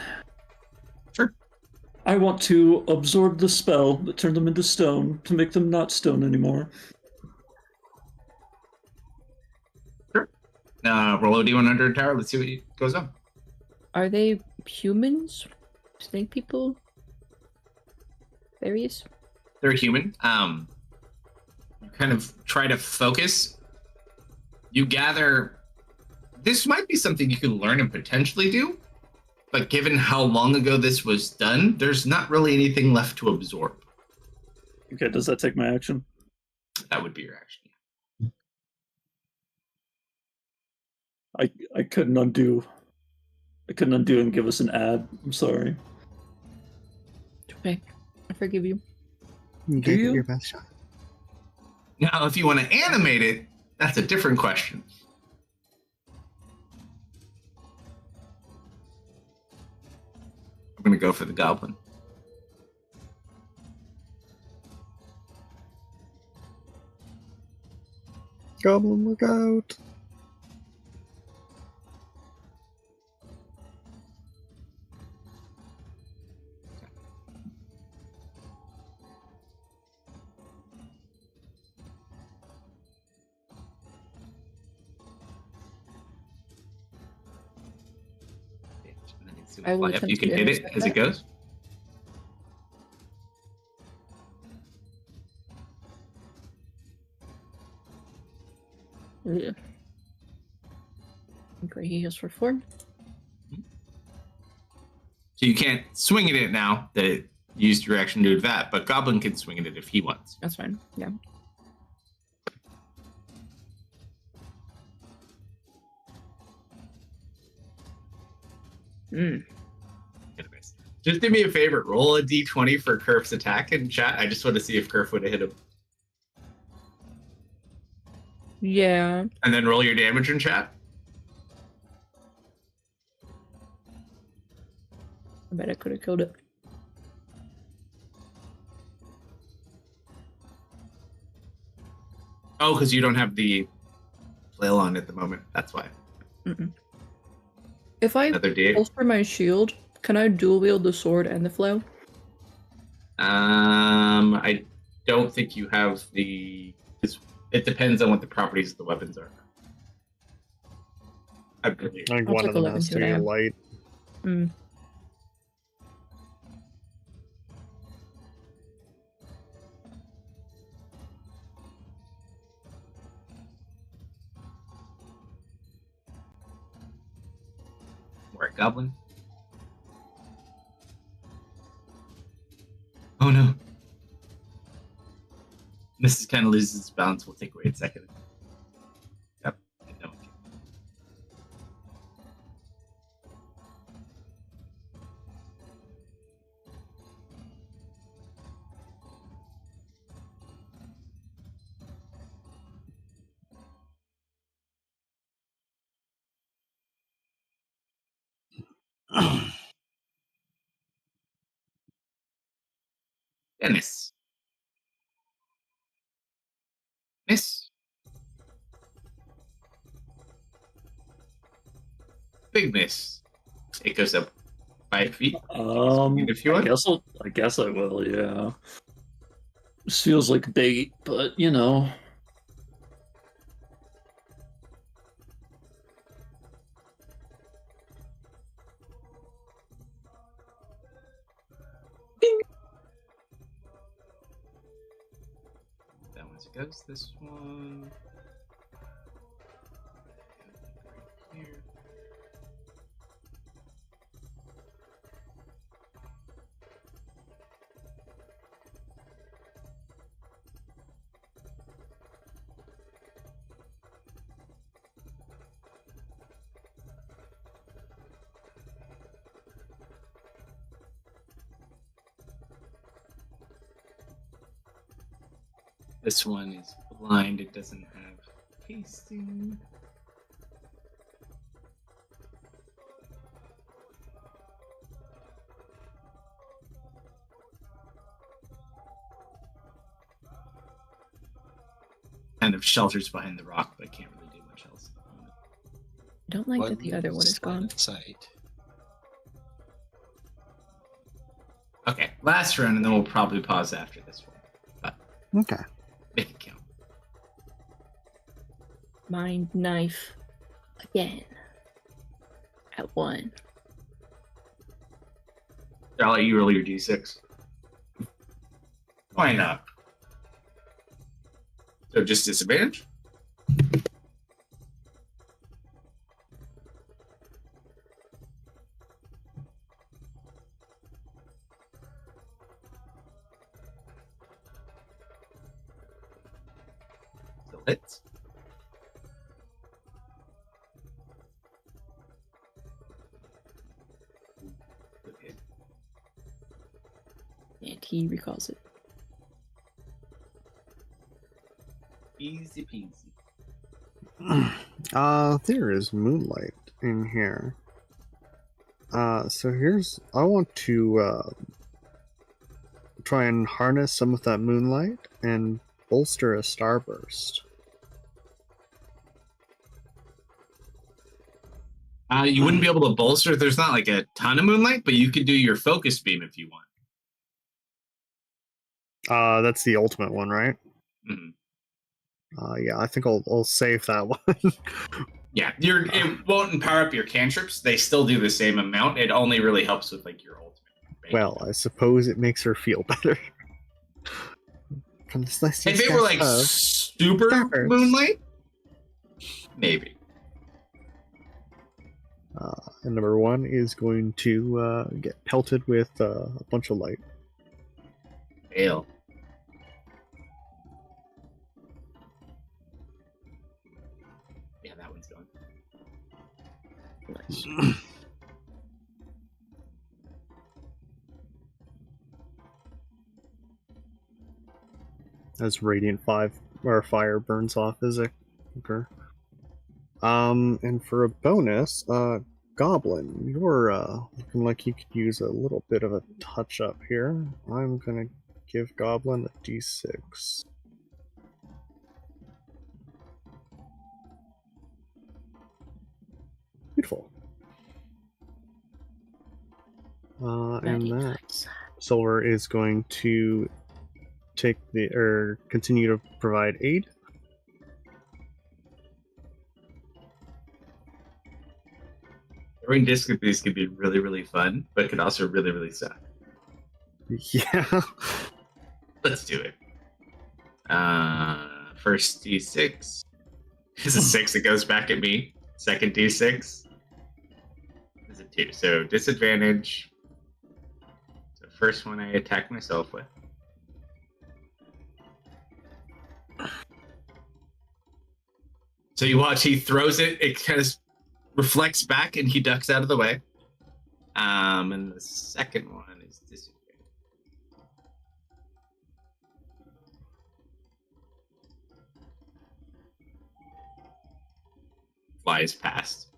Sure. I want to absorb the spell that turned them into stone to make them not stone anymore. Sure. Roll a d1 under a tower. Let's see what goes on. Are they humans? Snake people? Fairies? They're human. You kind of try to focus. You gather this might be something you can learn and potentially do, but given how long ago this was done, there's not really anything left to absorb. Okay, does that take my action? That would be your action. I couldn't undo. I couldn't undo and give us an ad. I'm sorry. Okay, I forgive you. You Do gave you? it your best shot. Now, if you want to animate it, that's a different question. I'm going to go for the goblin. Goblin, look out! I will If attempt you can to hit it intercept as it that. goes. Yeah. Great, he heals for 4. So you can't swing at it now that it used your action to do that, but Goblin can swing at it if he wants. That's fine. Yeah. Just do me a favor, roll a d20 for Kerf's attack in chat. I just want to see if Kerf would have hit him. Yeah. And then roll your damage in chat. I bet I could have killed it. Oh, because you don't have the flail on at the moment. That's why. Mm-mm. If I Another D8. holster my shield, can I dual wield the sword and the flail? I don't think you have the. It depends on what the properties of the weapons are. I believe. I think I'll one take of them 11 has to to be that. light. Mm. for it, Goblin. Oh no. This kind of loses its balance. We'll take away a second. Yep. No. Dennis. Miss. Big miss. It goes up 5 feet. If you want. I guess I will. Yeah. This feels like bait, but you know. That one's a ghost. This one. Right here. This one is blind. It doesn't have pasting. Kind of shelters behind the rock, but can't really do much else. I don't like that the other one is gone. Sight. Okay, last round, and then we'll probably pause after this one. Okay. Make it count. Mind knife again. At 1. I'll let you roll your d6. Why not? So just disadvantage? Still hits. Good hit. And he recalls it. Easy peasy. There is moonlight in here. So I want to try and harness some of that moonlight and bolster a starburst. You wouldn't be able to bolster. There's not like a ton of moonlight, but you could do your focus beam if you want. That's the ultimate one, right? Mm-hmm. Yeah, I think I'll save that one. Yeah, it won't power up your cantrips. They still do the same amount. It only really helps with like your ultimate. Well, I suppose it makes her feel better. If it were like super Starburst. moonlight, maybe. And number 1 is going to get pelted with a bunch of light. Fail. Yeah, that one's gone. Nice. As Radiant Fire burns off as a occur. And for a bonus, Goblin, you're looking like you could use a little bit of a touch up here. I'm gonna give Goblin a d6. Beautiful. And that Silver is going to continue to provide aid. Throwing disc with these could be really, really fun, but it could also really, really suck. Yeah. Let's do it. First d6 is a 6. It goes back at me. Second d6 is a 2, so disadvantage. So first one I attack myself with. So you watch, he throws it, it kind of reflects back, and he ducks out of the way. And the second one is disadvantage. Flies past.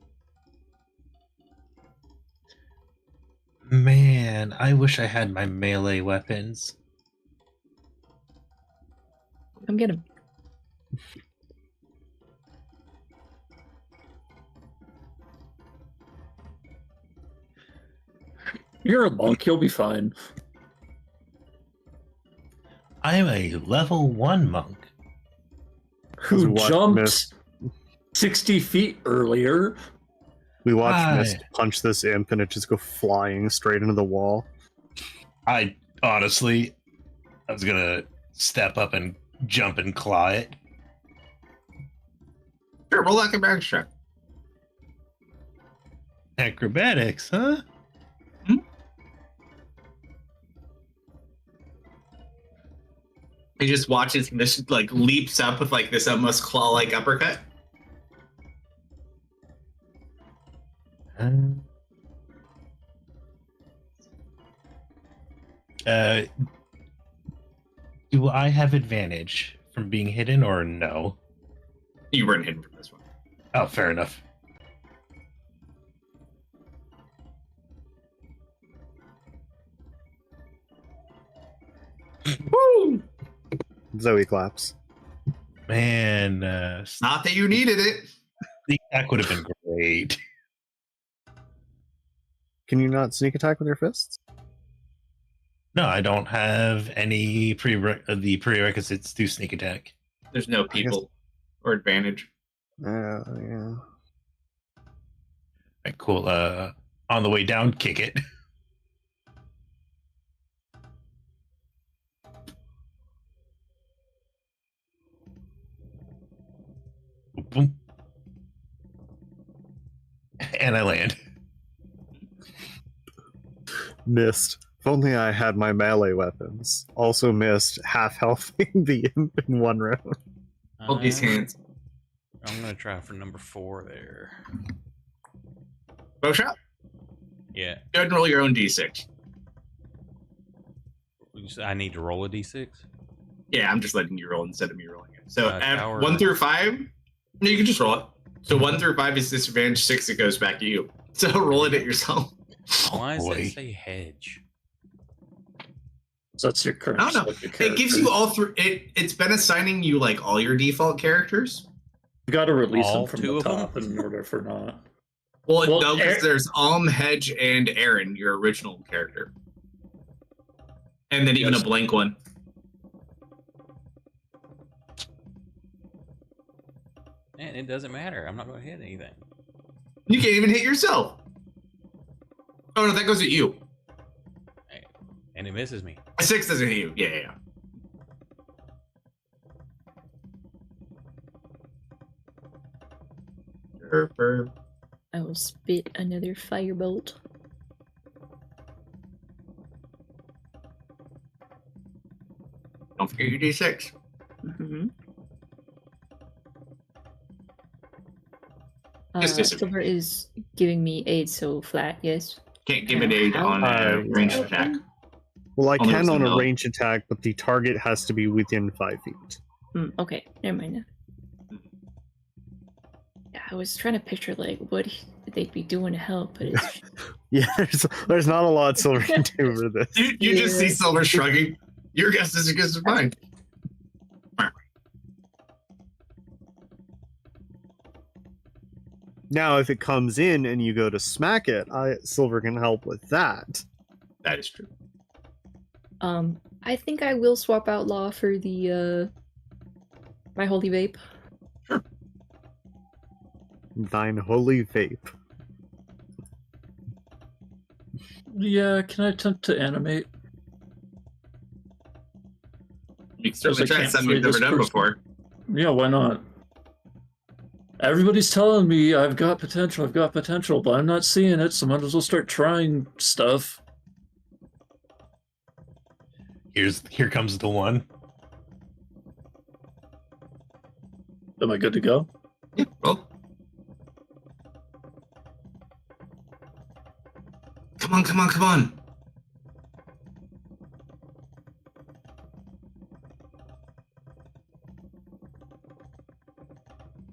Man, I wish I had my melee weapons. Come get him. You're a monk. You'll be fine. I'm a level 1 monk. Who What, jumped Mist? 60 feet earlier? We watch Hi. Mist punch this imp and it just go flying straight into the wall. I honestly, I was gonna step up and jump and claw it. Sure, roll acrobatics check. Acrobatics, huh? He just watches and this like leaps up with like this almost claw-like uppercut. Do I have advantage from being hidden or no? You weren't hidden from this one. Oh, fair enough. Woo! Zoe claps. Man, Not that you needed it. sneak attack would have been great. Can you not sneak attack with your fists? No, I don't have any the prerequisites to sneak attack. There's no people or advantage. Yeah. All right, cool. On the way down, kick it. Boom. And I land. Missed. If only I had my melee weapons. Also missed half healthing the imp in one round. Hold these hands. I'm gonna try for number 4 there. Bow shot. Yeah. Go ahead and roll your own d6. I need to roll a d6. Yeah, I'm just letting you roll instead of me rolling it. So at tower. 1 through 5, no, you can just roll it. So 1 through 5 is disadvantage, 6 it goes back to you. So roll it at yourself. Why does boy. it say hedge? So that's your current. I don't know. It gives you all three. It's been assigning you like all your default characters. You got to release All them from 2 the of them? top in order for not. Well, no, Aaron- because there's Hedge, and Aaron, your original character, and then even Yes. a blank one. Man, it doesn't matter. I'm not going to hit anything. You can't even hit yourself. Oh no, that goes at you. And it misses me. A 6 doesn't hit you. Yeah. I will spit another firebolt. Don't forget your d6. Mm-hmm. Just disadvantage. Silver is giving me aid so flat, yes? Can't give it aid on a ranged attack. Well, I Only can with on the a mill. range attack, but the target has to be within 5 feet. Okay, never mind now. Yeah, I was trying to picture like what they'd be doing to help, but it's Yeah, there's not a lot Silver can do for this. You just see Silver shrugging. Your guess is as good as mine. Now, if it comes in and you go to smack it, Silver can help with that. That is true. I think I will swap out Law for the my holy vape. Thine holy vape. Yeah, can I attempt to animate? You can certainly Because I try can't something see you've never this done person. before. Yeah, why not? Everybody's telling me I've got potential, but I'm not seeing it, so I might as well start trying stuff. Here comes the one. Am I good to go? Yeah, roll. Come on, come on, come on.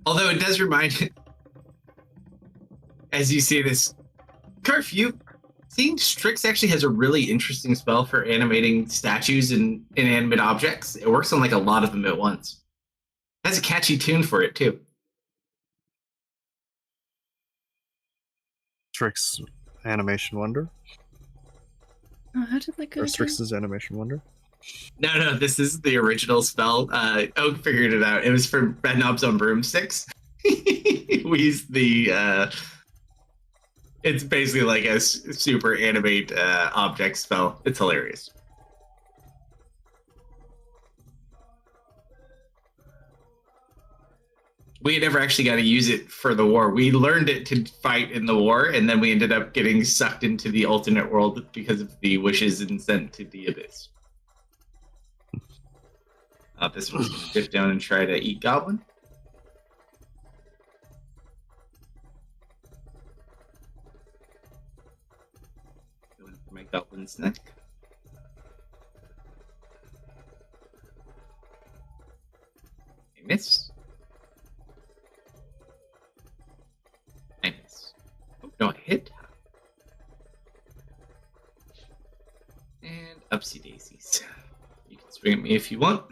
Although it does remind, as you see this, curfew, seeing Strix actually has a really interesting spell for animating statues and inanimate objects. It works on like a lot of them at once. It has a catchy tune for it too. Strix Animation Wonder? Oh, how did that go? Or again? Strix's Animation Wonder? No, this is the original spell. Oak figured it out. It was for Red Knobs on Broomsticks. We used the it's basically like a super animate object spell. It's hilarious. We had never actually got to use it for the war. We learned it to fight in the war, and then we ended up getting sucked into the alternate world because of the wishes and sent to the abyss. This one's going to dip down and try to eat Goblin. Going for my Goblin's neck. I miss. I miss. Oh, no, I hit. And upsy daisies. You can swing at me if you want.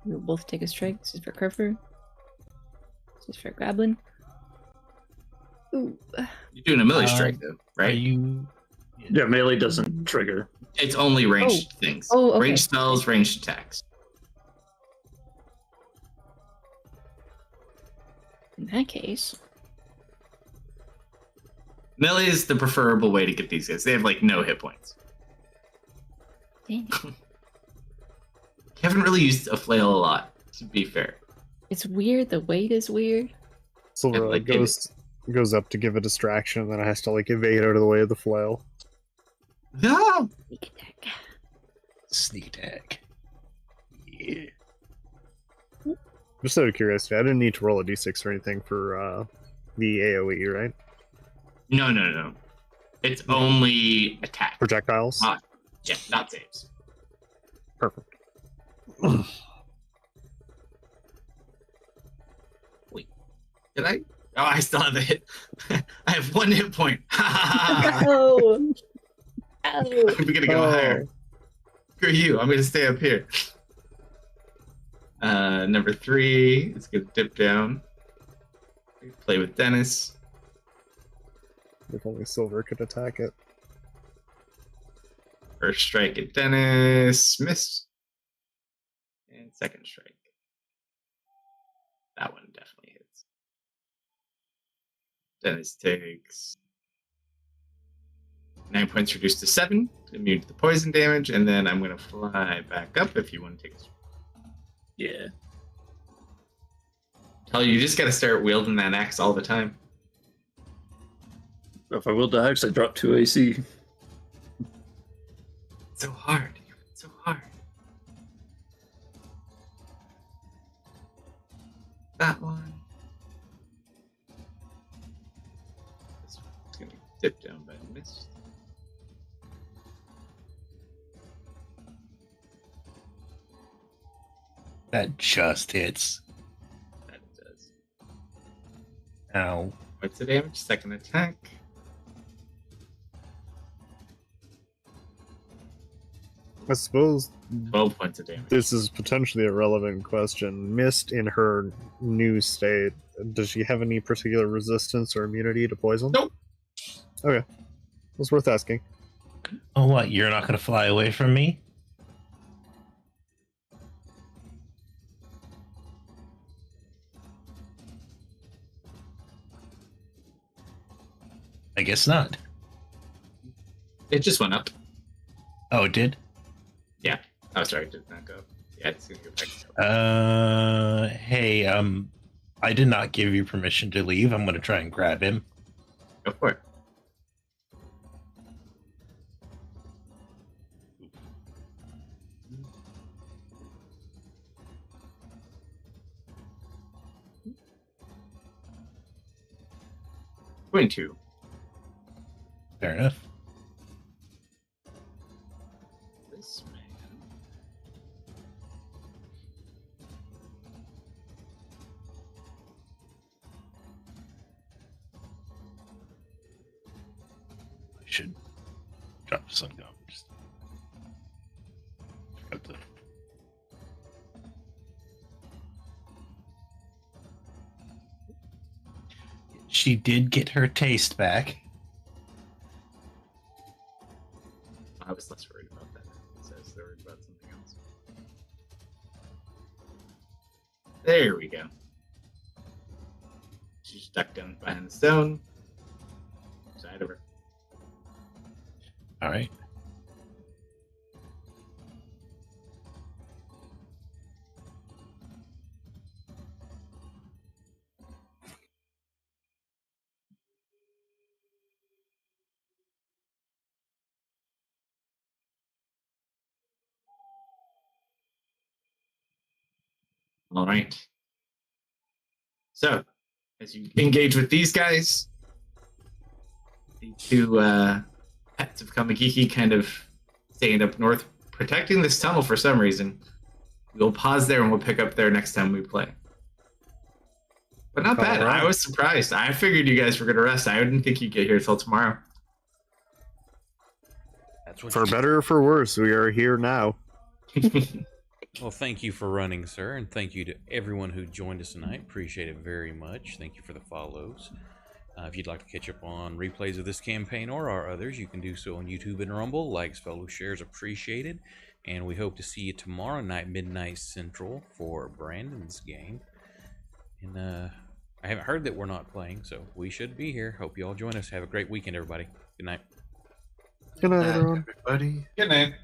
We'll both take a strike. This is for Kerfer. This is for Goblin. Ooh. You're doing a melee strike, though, Are right? you? Yeah, melee doesn't trigger. It's only ranged things. Oh, okay. Ranged spells, ranged attacks. In that case, Melee is the preferable way to get these guys. They have like no hit points. dang it. You haven't really used a flail a lot, to be fair. It's weird. The weight is weird. Silver like, goes up to give a distraction, and then it has to like evade out of the way of the flail. No! Sneak attack. Sneak attack. Yeah. Just out of curiosity, I didn't need to roll a d6 or anything for the AoE, right? No. It's only attack. Projectiles? Yeah, not saves. Perfect. Wait, did I? Oh, I still have a hit. I have 1 hit point. I'm Oh. Oh. gonna go higher. Screw you. I'm gonna stay up here. Number 3 is gonna dip down. Play with Dennis. If only Silver could attack it. First strike at Dennis. Miss. And second strike. That one definitely hits. Dennis takes 9 points reduced to 7. Immune to the poison damage. And then I'm going to fly back up if you want to take a strike. Yeah. Tell you just got to start wielding that axe all the time. If I will the axe, I drop 2 AC. So hard. So hard. That one. This one's going to dip down by a miss. That just hits. That does. Ow. What's the damage? Second attack. I suppose 12 points of damage. this is potentially a relevant question. Mist, in her new state, does she have any particular resistance or immunity to poison? Nope. Okay. It's worth asking. Oh, what? You're not going to fly away from me? I guess not. It just went up. Oh, it did? Oh, sorry, it did not go up. Yeah, it's going to go back up. Hey, I did not give you permission to leave. I'm going to try and grab him. Go for it. Going to. Fair enough. This man. I should drop some gum. Just forgot to. She did get her taste back. I was less worried about that. It says they're worried about something else. There we go. She's stuck down behind the stone. Side of her. All right. All right. So, as you engage with these guys, the two pets of Kamikiki kind of stand up north, protecting this tunnel for some reason. We'll pause there and we'll pick up there next time we play. But not bad. Alright. I was surprised. I figured you guys were going to rest. I didn't think you'd get here till tomorrow. That's what For you- better or for worse, we are here now. Well, thank you for running, sir, and thank you to everyone who joined us tonight. Appreciate it very much. Thank you for the follows. If you'd like to catch up on replays of this campaign or our others, you can do so on YouTube and Rumble. Likes, follows, shares appreciated. And we hope to see you tomorrow night, midnight Central, for Brandon's game. And I haven't heard that we're not playing, so we should be here. Hope you all join us. Have a great weekend, everybody. Good night. Good night, everyone. Everybody. Good night.